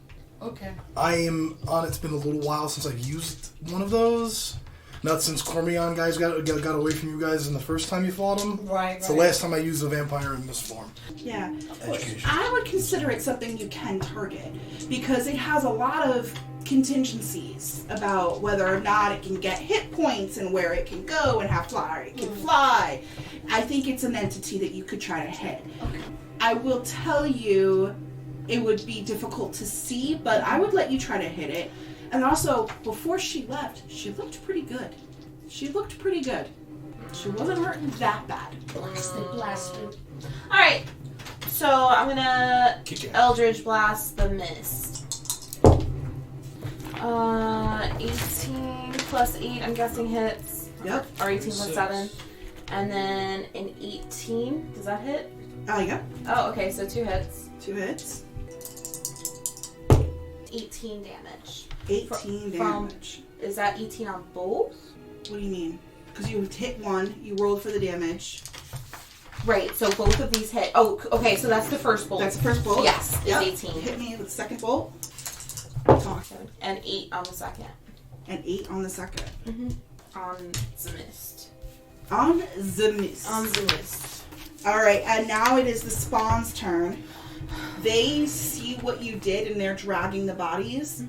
Okay. I am on. It's been a little while since I've used one of those. Not since Cormion guys got away from you guys in the first time you fought him. Right. It's the last time I used a vampire in this form. Yeah. Education. I would consider it something you can target because it has a lot of contingencies about whether or not it can get hit points and where it can go and how far it can fly. I think it's an entity that you could try to hit. Okay. I will tell you it would be difficult to see, but I would let you try to hit it. And also, before she left, she looked pretty good. She wasn't hurting that bad. Blasted. Alright. So I'm gonna Kick it. Eldritch Blast the Mist. 18 plus 8, I'm guessing hits. Yep. Or 18 plus 6. 7. And then an 18. Does that hit? Yep. Oh, okay, so 2 hits. 2 hits. 18 damage. 18 damage. Is that 18 on both? What do you mean? Because you hit 1, you rolled for the damage. Right, so both of these hit. Oh, okay, so that's the first bolt. That's the first bolt? Yes, Yep. it's 18. Hit me with the second bolt. And 8 on the second. And 8 on the second. On the mist. On the mist. On the mist. Alright, and now it is the spawn's turn. They see what you did and they're dragging the bodies.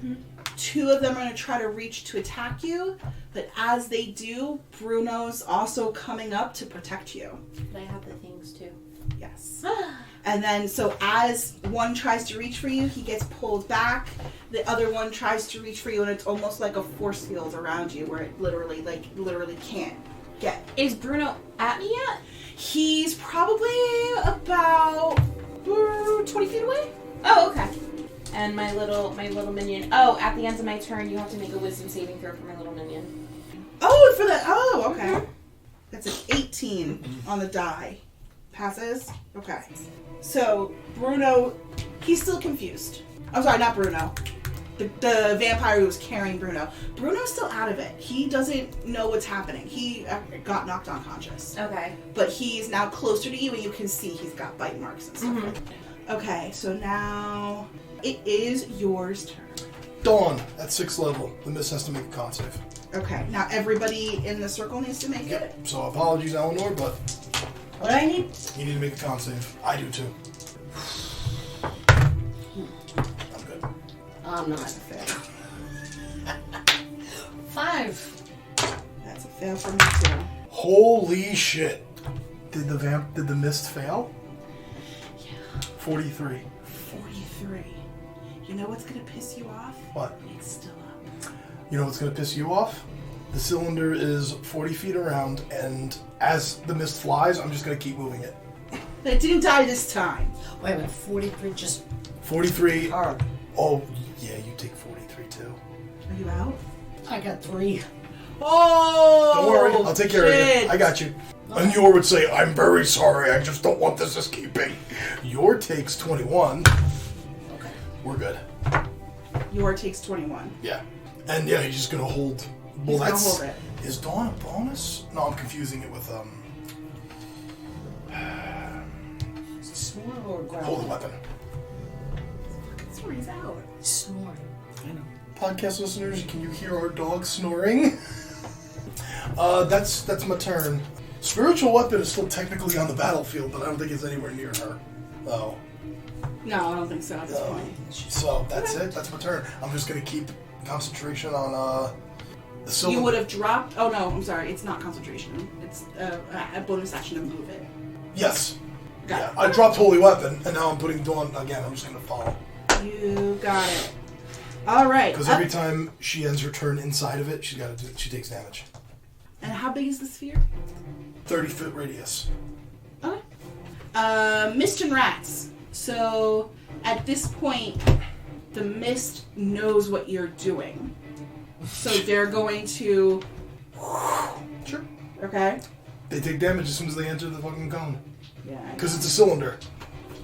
2 of them are going to try to reach to attack you, but as they do, Bruno's also coming up to protect you. But I have the things too. Yes. And then, so as one tries to reach for you, he gets pulled back. The other one tries to reach for you, and it's almost like a force field around you, where it literally can't get. Is Bruno at me yet? He's probably about 20 feet away. Oh, okay. And my little minion. Oh, at the end of my turn, you have to make a wisdom saving throw for my little minion. Oh, for that. Oh, okay. That's an 18 on the die. Passes? Okay. So, Bruno, he's still confused. I'm sorry, not Bruno. The vampire who was carrying Bruno. Bruno's still out of it. He doesn't know what's happening. He got knocked unconscious. Okay. But he's now closer to you, and you can see he's got bite marks and stuff like that. Okay, so now it is yours turn. Dawn at 6th level. The mist has to make a con save. Okay, now everybody in the circle needs to make it. So apologies, Eleanor, but What I need? you need to make a con save. I do too. I'm good. I'm not. 5. That's a fail for me too. Holy shit. Did the mist fail? Yeah. 43. 43. You know what's gonna piss you off? What? It's still up. You know what's going to piss you off? The cylinder is 40 feet around, and as the mist flies, I'm just going to keep moving it. But it didn't die this time. Wait a minute, 43 just 43. hard. Oh, yeah, you take 43 too. Are you out? I got 3. Oh! Don't worry, I'll take care of shit. you. I got you. And Yor would say, I'm very sorry, I just don't want this escaping. Yor takes 21. Okay. We're good. Yor takes 21. Yeah. And yeah, he's just going to hold. Well, He's that's. gonna hold it. Is Dawn a bonus? No, I'm confusing it with, Is it snore or growl? hold the weapon. Sorry, he's out. Snore. I know. Podcast listeners, can you hear our dog snoring? That's my turn. Spiritual weapon is still technically on the battlefield, but I don't think it's anywhere near her. Oh. No, I don't think so at this point. So that's it. That's my turn. I'm just gonna keep concentration on the cylinder. You would have dropped. Oh no, I'm sorry. It's not concentration. It's a bonus action to move it. Yes. Got Yeah. it. I dropped holy weapon, and now I'm putting Dawn again. I'm just gonna follow You got it. All right. because every time she ends her turn inside of it, she takes damage. And how big is the sphere? 30-foot radius. Okay. Mist and rats. So at this point, the mist knows what you're doing. So they're going to. Sure. Okay. They take damage as soon as they enter the fucking cone. Yeah. Because it's a cylinder.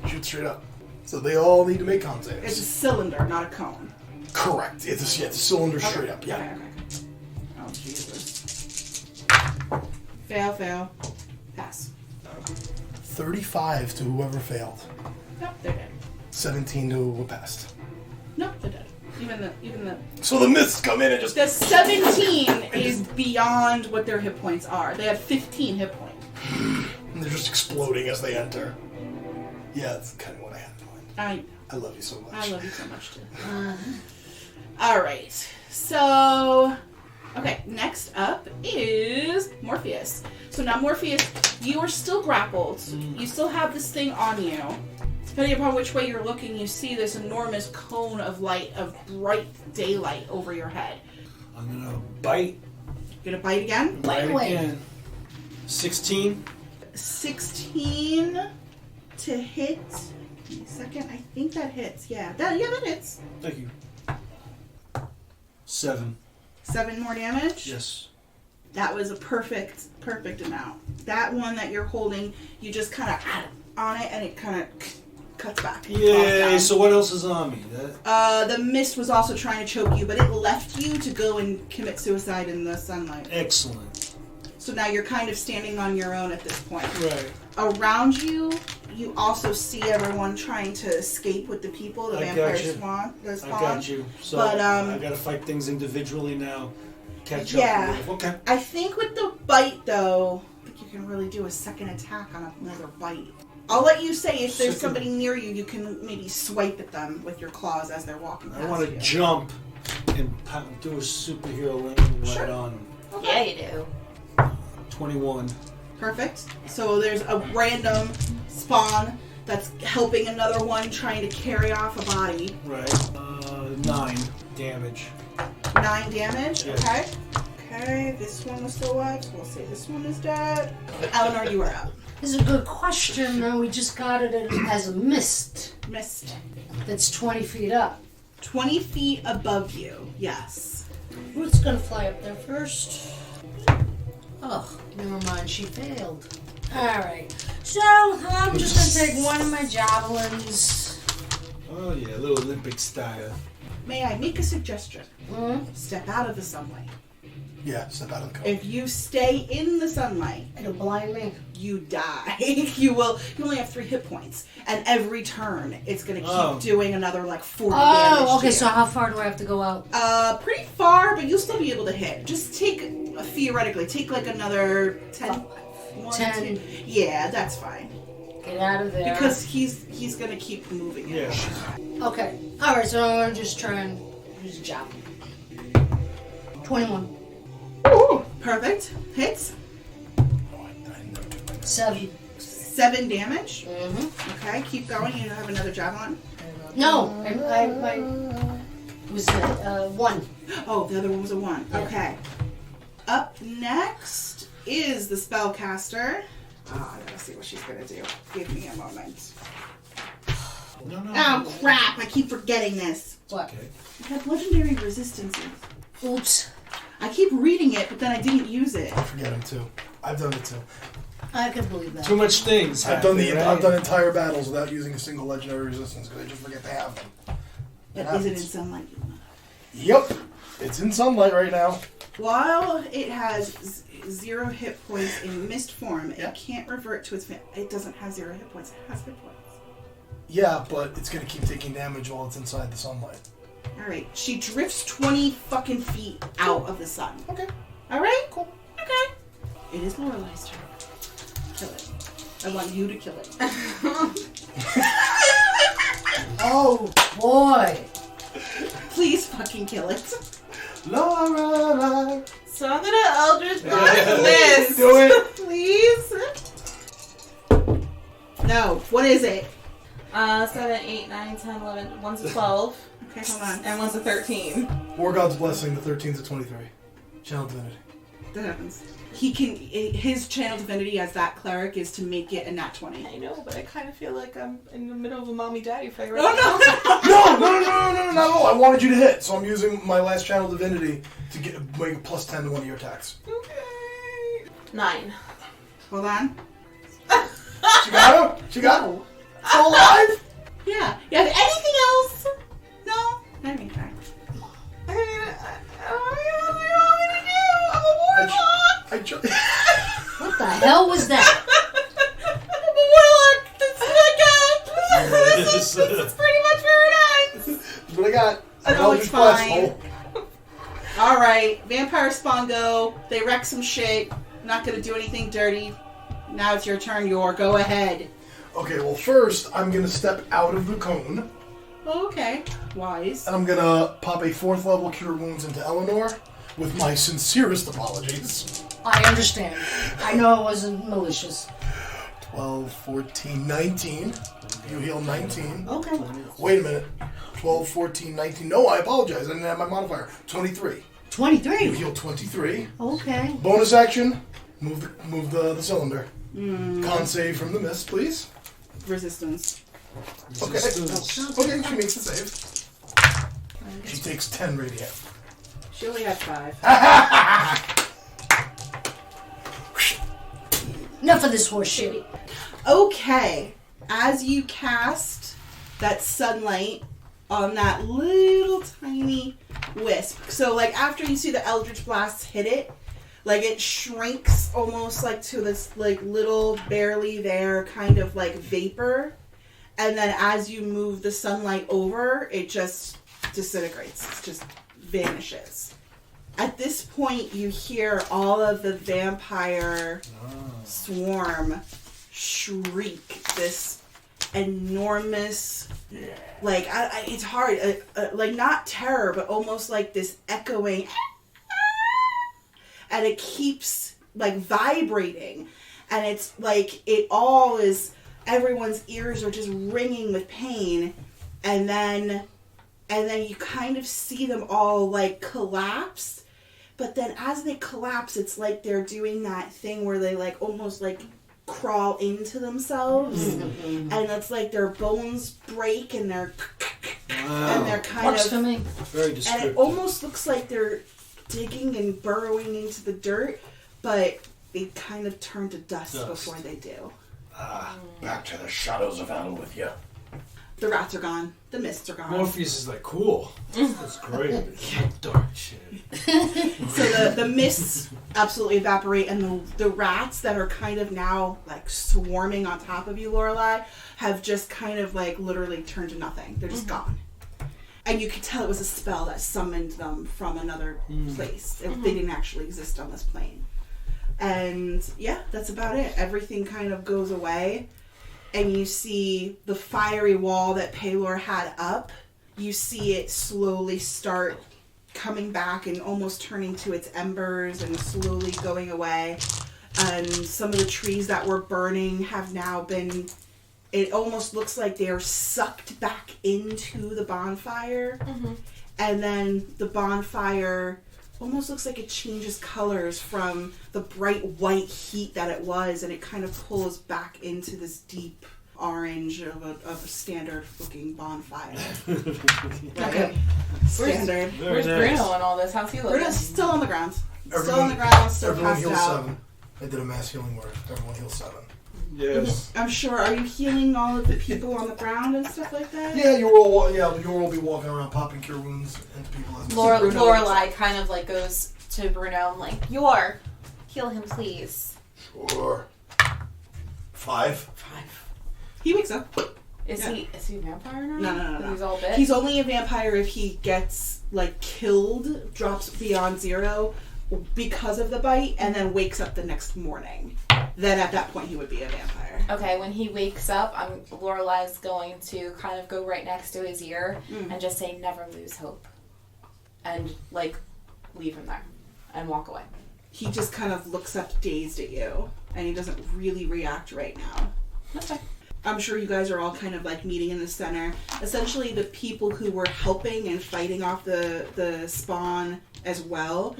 Shoot straight up. So they all need to make con saves. It's a cylinder, not a cone. Correct. It's a cylinder straight up. Yeah. Okay. Oh Jesus. Fail. Pass. 35 to whoever failed. Nope, they're dead. 17 to who passed. Nope, they're dead. Even the So the myths come in and just... the 17 is beyond what their hit points are. They have 15 hit points. And they're just exploding as they enter. Yeah, that's kind of what I had in mind. I love you so much. I love you so much too. All right. So, okay. Next up is Morpheus. So now Morpheus, you are still grappled. You still have this thing on you. Depending upon which way you're looking, you see this enormous cone of light, of bright daylight over your head. I'm gonna bite. You gonna bite again? Bite away. again. 16. 16 to hit. Give me a second. I think that hits. Yeah, that hits. Thank you. 7. 7 more damage? Yes. That was a perfect amount. That one that you're holding, you just kind of on it and it kind of cuts back. Yay, so what else is on me? The mist was also trying to choke you, but it left you to go and commit suicide in the sunlight. Excellent. So now you're kind of standing on your own at this point. Right. Around you, you also see everyone trying to escape with the people, the vampire spawn. I got you. So but, I gotta fight things individually now. Catch yeah. up. Okay. I think with the bite, though, I think you can really do a second attack on another bite. I'll let you say if there's somebody near you, you can maybe swipe at them with your claws as they're walking past you. I want to jump and do a superhero landing right on them. Okay. Yeah, you do. 21. Perfect. So there's a random spawn that's helping another one trying to carry off a body. Right. 9 damage. 9 damage? Yeah. Okay. Okay, this one was still alive, so we'll say this one is dead. Eleanor, you are up. This is a good question. Now we just got it as a mist. Mist. That's 20 feet up. 20 feet above you, yes. Who's gonna fly up there first? Oh, never mind, she failed. Alright, so I'm just gonna take one of my javelins. Oh yeah, a little Olympic style. May I make a suggestion? Mm-hmm. Step out of the sunlight. Yeah, step out of the cone. If you stay in the sunlight, It'll blind me. you die. You only have 3 hit points. And every turn, it's going to keep doing another, 40 damage. Oh, okay, so how far do I have to go out? Pretty far, but you'll still be able to hit. Just theoretically, take another 10. 10. 2. Yeah, that's fine. Get out of there. Because he's going to keep moving it. Yeah. Okay, alright, so I'm gonna just try and use a javelin. 21. Ooh, perfect. Hits. 7. 7 damage. Mm-hmm. Okay, keep going. You have another javelin. No, I was 1. Oh, the other one was a 1. Yeah. Okay. Up next is the spellcaster. I gotta see what she's gonna do. Give me a moment. No. Oh crap! I keep forgetting this. What? Okay. I have legendary resistances. Oops. I keep reading it, but then I didn't use it. I forget them too. I've done it too. I can believe that. Too much things. I've done entire battles without using a single legendary resistance because I just forget to have them. But is it in sunlight? Yep, it's in sunlight right now. While it has 0 hit points in mist form, it can't revert to its. It doesn't have 0 hit points. It has hit points. Yeah, but it's gonna keep taking damage while it's inside the sunlight. Alright, she drifts 20 fucking feet out of the sun. Okay. Alright? Cool. Okay. It is Lorelei's turn. Kill it. I want you to kill it. Oh, boy. Please fucking kill it. Lorelei. So I'm gonna Eldritch Blast this. Do it. Please. No. What is it? 7, 8, 9, 10, 11. One's a 12. Okay, hold on. And one's a 13. War God's Blessing, the 13's a 23. Channel Divinity. That happens. His channel divinity as that cleric is to make it a nat 20. I know, but I kind of feel like I'm in the middle of a mommy-daddy fight right Oh No, not at all. I wanted you to hit, so I'm using my last Channel Divinity to make a plus 10 to one of your attacks. now. Okay. 9. Hold on. She got him? She got him? No. Still alive? Yeah. You have anything else? No? Okay. I mean, what do you want me to do? I'm a warlock! What the hell was that? I'm a warlock! This is pretty much where it ends! That's what I got. No, it's fine. Alright, vampire spawn go. They wreck some shit. Not gonna do anything dirty. Now it's your turn, go ahead. Okay, well first, I'm going to step out of the cone. Okay. Wise. And I'm going to pop a 4th level Cure Wounds into Eleanor with my sincerest apologies. I understand. I know it wasn't malicious. 12, 14, 19. You heal 19. Okay. Wait a minute. 12, 14, 19. No, I apologize. I didn't have my modifier. 23. 23. You heal 23. Okay. Bonus action, Move the cylinder. Con save from the mist, please. Resistance. Okay. Okay, she makes the save. She takes 10 radiant. She only had 5. Enough of this horse shit. Okay. As you cast that sunlight on that little tiny wisp. So, like, after you see the Eldritch Blast hit it, like, it shrinks almost, like, to this, like, little, barely there kind of, like, vapor. And then as you move the sunlight over, it just disintegrates. It just vanishes. At this point, you hear all of the vampire swarm shriek this enormous, like, it's hard, like, not terror, but almost like this echoing, and it keeps, like, vibrating, and it's like, it all is, everyone's ears are just ringing with pain, and then you kind of see them all, like, collapse. But then as they collapse, it's like they're doing that thing where they, like, almost, like, crawl into themselves. And it's like their bones break and they're... Wow. And they're kind Works of... for me. Very descriptive. And it almost looks like they're digging and burrowing into the dirt, but they kind of turn to dust before they do. Back to the shadows of hell with you. The rats are gone. The mists are gone. Morpheus is like, cool. That's great. Dark shit. So the mists absolutely evaporate, and the rats that are kind of now, like, swarming on top of you, Lorelei, have just kind of, like, literally turned to nothing. They're just gone. And you could tell it was a spell that summoned them from another place. They didn't actually exist on this plane. And, yeah, that's about it. Everything kind of goes away. And you see the fiery wall that Paylor had up. You see it slowly start coming back and almost turning to its embers and slowly going away. And some of the trees that were burning have now been... It almost looks like they are sucked back into the bonfire. And then the bonfire almost looks like it changes colors from the bright white heat that it was, and it kind of pulls back into this deep orange of a standard looking bonfire. Okay. Standard. Where's Bruno and all this? How's he looking? Bruno's still on the ground. Everyone Still Everyone passed heals out. 7. I did a mass healing word. Everyone heals 7. Yes. I'm sure. Are you healing all of the people on the ground and stuff like that? Yeah, you will be walking around popping cure wounds into people. As Lorelei kind of, like, goes to Bruno and, like, heal him, please. Sure. 5. He wakes up. Is he a vampire now? No. He's all bit? He's only a vampire if he gets, like, killed, drops beyond 0 because of the bite, and then wakes up the next morning. Then at that point he would be a vampire. Okay, when he wakes up, Lorelei's going to kind of go right next to his ear and just say, "Never lose hope," and, like, leave him there and walk away. He just kind of looks up dazed at you, and he doesn't really react right now. Okay. I'm sure you guys are all kind of, like, meeting in the center. Essentially, the people who were helping and fighting off the spawn as well,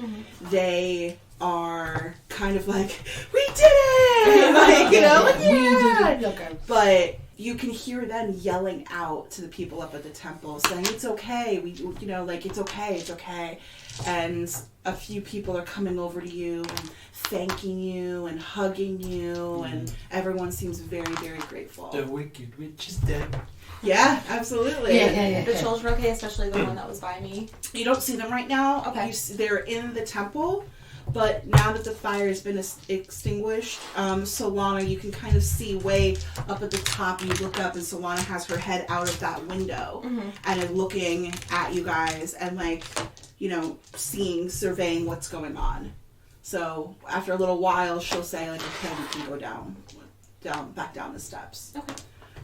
they are kind of like, "We did it!" Like, you know, like, yeah! Okay. But you can hear them yelling out to the people up at the temple, saying, "It's okay, it's okay." And a few people are coming over to you and thanking you and hugging you, and everyone seems very, very grateful. The wicked witch is dead. Yeah, absolutely. Yeah. The children okay, especially the one that was by me? You don't see them right now. Okay. They're in the temple, but now that the fire has been extinguished, Solana, you can kind of see way up at the top. You look up, and Solana has her head out of that window and is looking at you guys and, like, surveying what's going on. So after a little while, she'll say, like, "Okay, we can go back down the steps." Okay.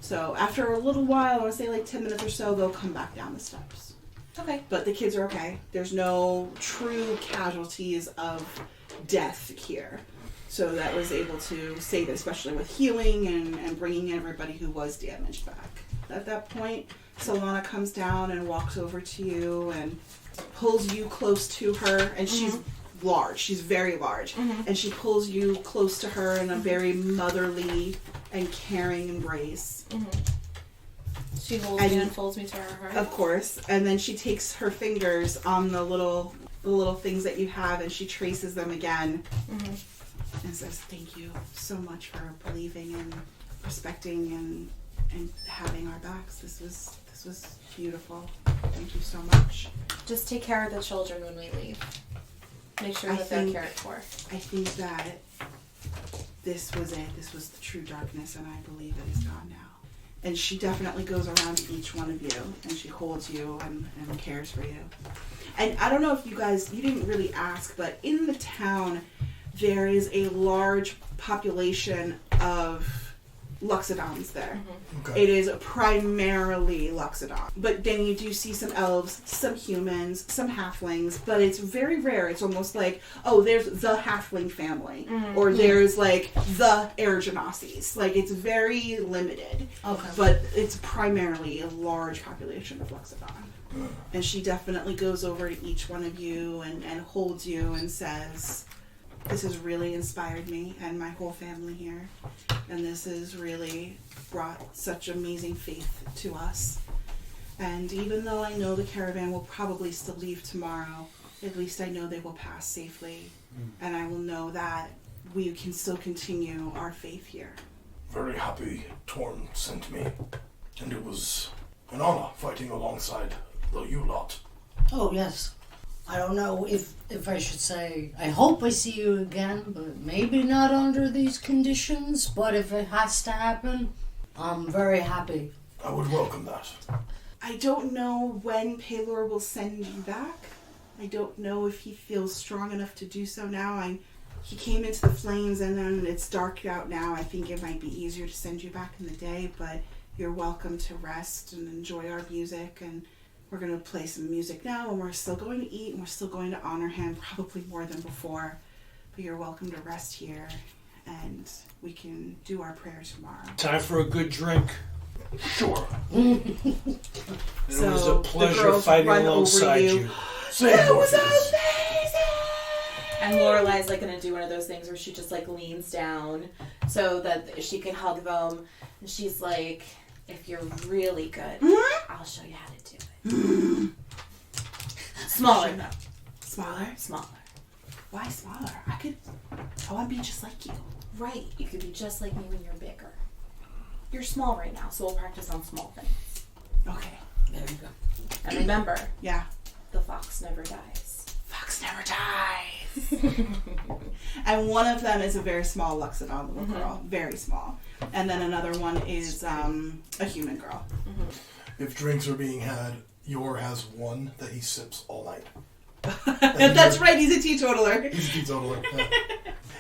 So after a little while, I want to say like 10 minutes or so, they'll come back down the steps. Okay. But the kids are okay. There's no true casualties of death here. So that was able to save it, especially with healing and bringing everybody who was damaged back. At that point, Solana comes down and walks over to you and pulls you close to her, and she's large. She's very large. And she pulls you close to her in a very motherly and caring embrace. She holds me and folds me to her heart. Of course. And then she takes her fingers on the little things that you have, and she traces them again. And says, thank you so much for believing and respecting and having our backs. This was beautiful. Thank you so much. Just take care of the children when we leave. Make sure that they're cared for. I think that this was it. This was the true darkness, and I believe it is gone now. And she definitely goes around to each one of you, and she holds you and cares for you. And I don't know if you didn't really ask, but in the town, there is a large population of Luxodons there. Okay. It is primarily Luxodon. But then you do see some elves, some humans, some halflings, but it's very rare. It's almost like, oh, there's the halfling family. Or there's like the Airgenacies. Like, it's very limited. Okay. But it's primarily a large population of Luxodon. And she definitely goes over to each one of you and holds you and says, this has really inspired me and my whole family here. And this has really brought such amazing faith to us. And even though I know the caravan will probably still leave tomorrow, at least I know they will pass safely. And I will know that we can still continue our faith here. Very happy Torm sent me. And it was an honor fighting alongside you lot. Oh, yes. I don't know if I should say, I hope I see you again, but maybe not under these conditions. But if it has to happen, I'm very happy. I would welcome that. I don't know when Paylor will send you back. I don't know if he feels strong enough to do so now. He came into the flames and then it's dark out now. I think it might be easier to send you back in the day, but you're welcome to rest and enjoy our music. And we're going to play some music now, and we're still going to eat, and we're still going to honor him, probably more than before. But you're welcome to rest here, and we can do our prayers tomorrow. Time for a good drink. Sure. It was a pleasure fighting alongside you. That was amazing! And Lorelei's like going to do one of those things where she just like leans down so that she can hug them. And she's like, if you're really good, I'll show you how to do it. Smaller. Smaller? Smaller. Why smaller? I want to be just like you. Right. You could be just like me when you're bigger. You're small right now, so we'll practice on small things. Okay. There you go. And remember, the fox never dies. Fox never dies. And one of them is a very small Luxodon little girl. Very small. And then another one is a human girl. If drinks are being had, Yor has one that he sips all night. That's right, he's a teetotaler. He's a teetotaler. Yeah.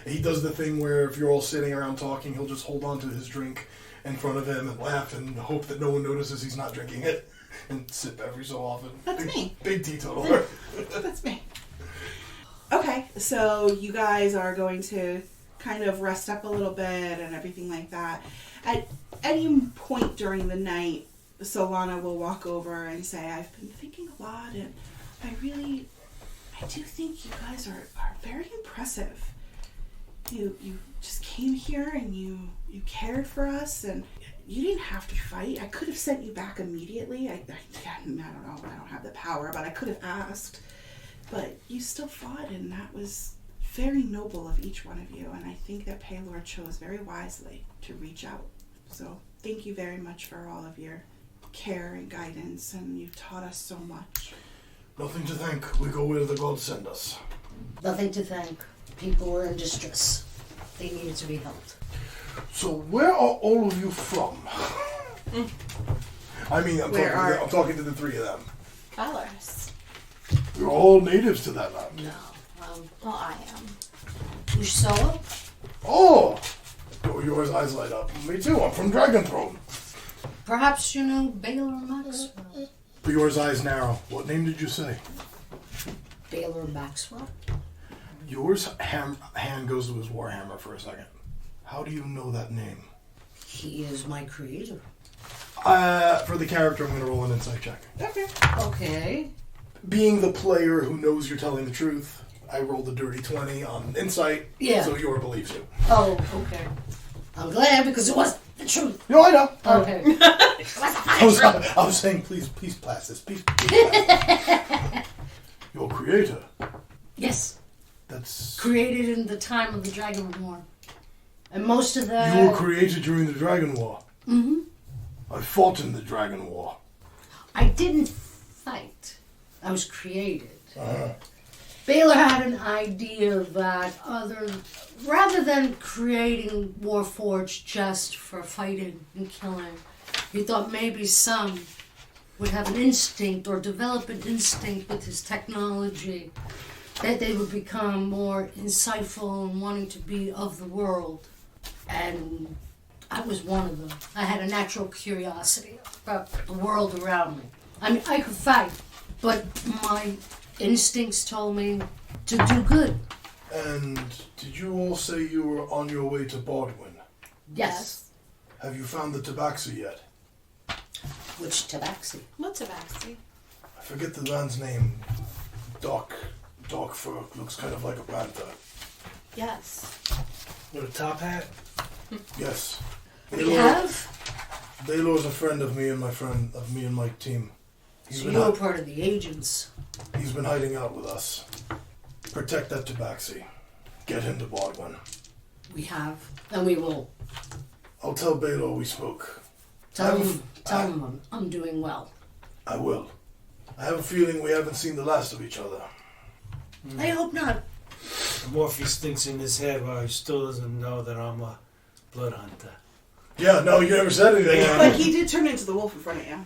He does the thing where if you're all sitting around talking, he'll just hold on to his drink in front of him and laugh and hope that no one notices he's not drinking it and sip every so often. That's me. Big teetotaler. That's me. Okay, so you guys are going to kind of rest up a little bit and everything like that. At any point during the night, Solana will walk over and say, I've been thinking a lot, and I do think you guys are very impressive. You just came here and you cared for us, and you didn't have to fight. I could have sent you back immediately. I don't know. I don't have the power, but I could have asked. But you still fought, and that was very noble of each one of you, and I think that Paylor chose very wisely to reach out. So thank you very much for all of your care and guidance, and you've taught us so much. Nothing to thank. We go where the gods send us. Nothing to thank. People were in distress. They needed to be helped. So where are all of you from? I mean, I'm talking to the three of them. Valorous. You're all natives to that land. No. Well, I am. Usella? Oh! Yours eyes light up. Me too. I'm from Dragon Throne. Perhaps you know Baylor Maxwell. Yours eyes narrow. What name did you say? Baylor Maxwell? Yours hand goes to his warhammer for a second. How do you know that name? He is my creator. For the character, I'm going to roll an insight check. Okay. Okay. Being the player who knows you're telling the truth, I rolled a dirty 20 on insight, Yeah. so Yor believes you. Oh, okay. I'm glad because it was the truth. No, I know. Okay. I was saying, please pass this. Please pass. Your creator. Yes. That's... Created in the time of the Dragon War. And most of the... You were created during the Dragon War. Mm-hmm. I fought in the Dragon War. I didn't fight. I was created. Uh-huh. Baylor had an idea that rather than creating Warforged just for fighting and killing, he thought maybe some would have an instinct or develop an instinct with his technology that they would become more insightful and wanting to be of the world. And I was one of them. I had a natural curiosity about the world around me. I mean, I could fight, but my instincts told me to do good. And did you all say you were on your way to Baldwin? Yes. Have you found the tabaxi yet? Which tabaxi? What tabaxi? I forget the man's name. Dark fur. Looks kind of like a panther. Yes. With a top hat? Yes. We have? Baylor's a friend of me and my team. So you were part of the agents. He's been hiding out with us. Protect that tabaxi. Get him to Baldwin. We have, and we will. I'll tell Baylor we spoke. Tell him I'm doing well. I will. I have a feeling we haven't seen the last of each other. I hope not. Morpheus thinks in his head, well, he still doesn't know that I'm a blood hunter. Yeah, no, you never said anything. But he did turn into the wolf in front of you.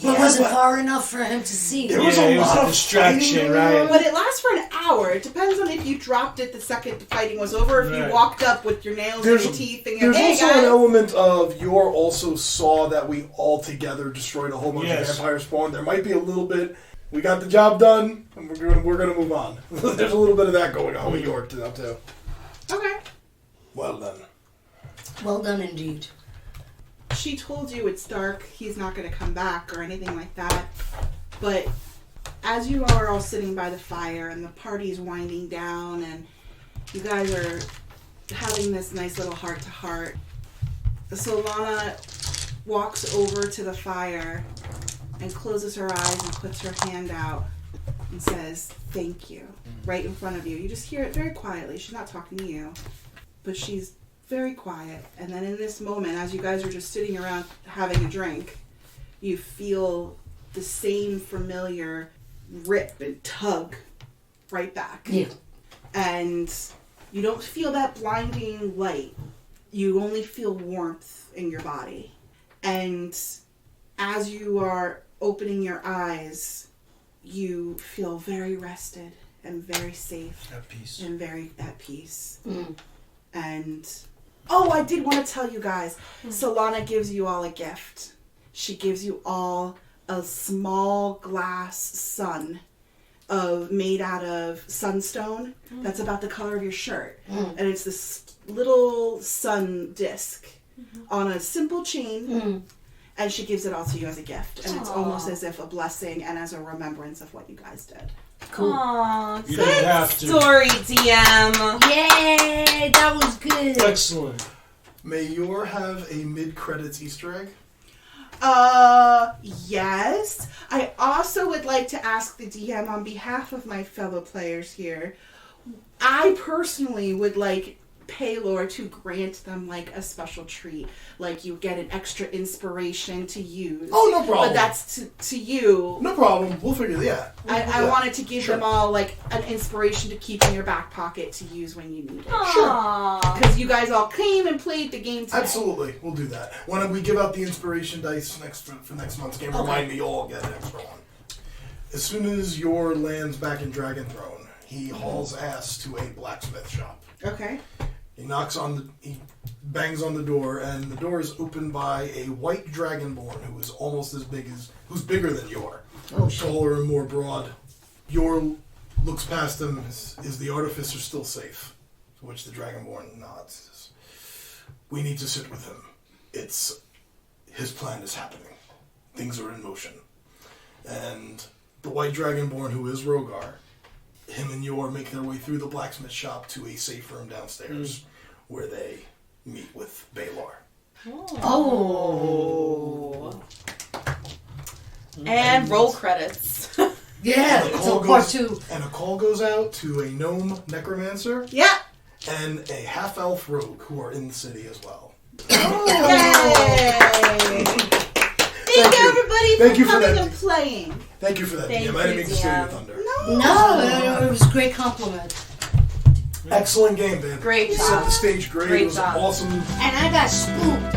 It wasn't far enough for him to see. There was a lot of distraction, fighting. right? But it lasts for an hour. It depends on if you dropped it the second the fighting was over, if you walked up with your nails and your teeth and There's hey, also guys. an element of Yor also saw that we all together destroyed a whole bunch of vampire spawn. There might be a little bit. We got the job done, and we're gonna move on. There's a little bit of that going on with York too. Okay. Well then. Well done indeed. She told you it's dark, he's not going to come back or anything like that. But as you are all sitting by the fire and the party's winding down and you guys are having this nice little heart-to-heart, Solana walks over to the fire and closes her eyes and puts her hand out and says, "Thank you," right in front of you. You just hear it very quietly. She's not talking to you, but she's very quiet. And then in this moment, as you guys are just sitting around having a drink, you feel the same familiar rip and tug right back. Yeah. And you don't feel that blinding light. You only feel warmth in your body. And as you are opening your eyes, you feel very rested and very safe. At peace. And very at peace. Mm. And oh, I did want to tell you guys, Solana gives you all a gift. She gives you all a small glass sun made out of sunstone that's about the color of your shirt. And it's this little sun disc on a simple chain. And she gives it all to you as a gift. And it's almost as if a blessing and as a remembrance of what you guys did. Cool. Aww, You good didn't have to. story, DM. Yay! That was good. Excellent. May Yor have a mid-credits Easter egg? Yes. I also would like to ask the DM on behalf of my fellow players here. I personally would like Paylor to grant them like a special treat. Like you get an extra inspiration to use. Oh, no problem. But that's to you. No problem. We'll figure it out. I wanted to give them all like an inspiration to keep in your back pocket to use when you need it. Aww. Because you guys all came and played the game today. Absolutely. We'll do that. When we give out the inspiration dice for next month's game, remind me you'll all get an extra one. As soon as Yor lands back in Dragon Throne, he hauls ass to a blacksmith shop. Okay. He bangs on the door, and the door is opened by a white dragonborn who is almost who's bigger than Yor. Oh, shit. Taller and more broad. Yor looks past him. Is the artificer still safe? To which the dragonborn nods. We need to sit with him. His plan is happening. Things are in motion. And the white dragonborn, who is Rogar, him and Yor make their way through the blacksmith shop to a safe room downstairs where they meet with Baylor. Oh. And roll credits. Yeah, And a it's call a part goes- 2. And a call goes out to a gnome necromancer Yeah. and a half-elf rogue who are in the city as well. Yay! Thank you, everybody, Thank you for for coming that. and playing. Thank you for that, Thank DM. I didn't mean you, to steal your DM. thunder. No, it was a great compliment. Excellent game, man. Great You job. set the stage great. Great It was job. awesome. And I got spooked.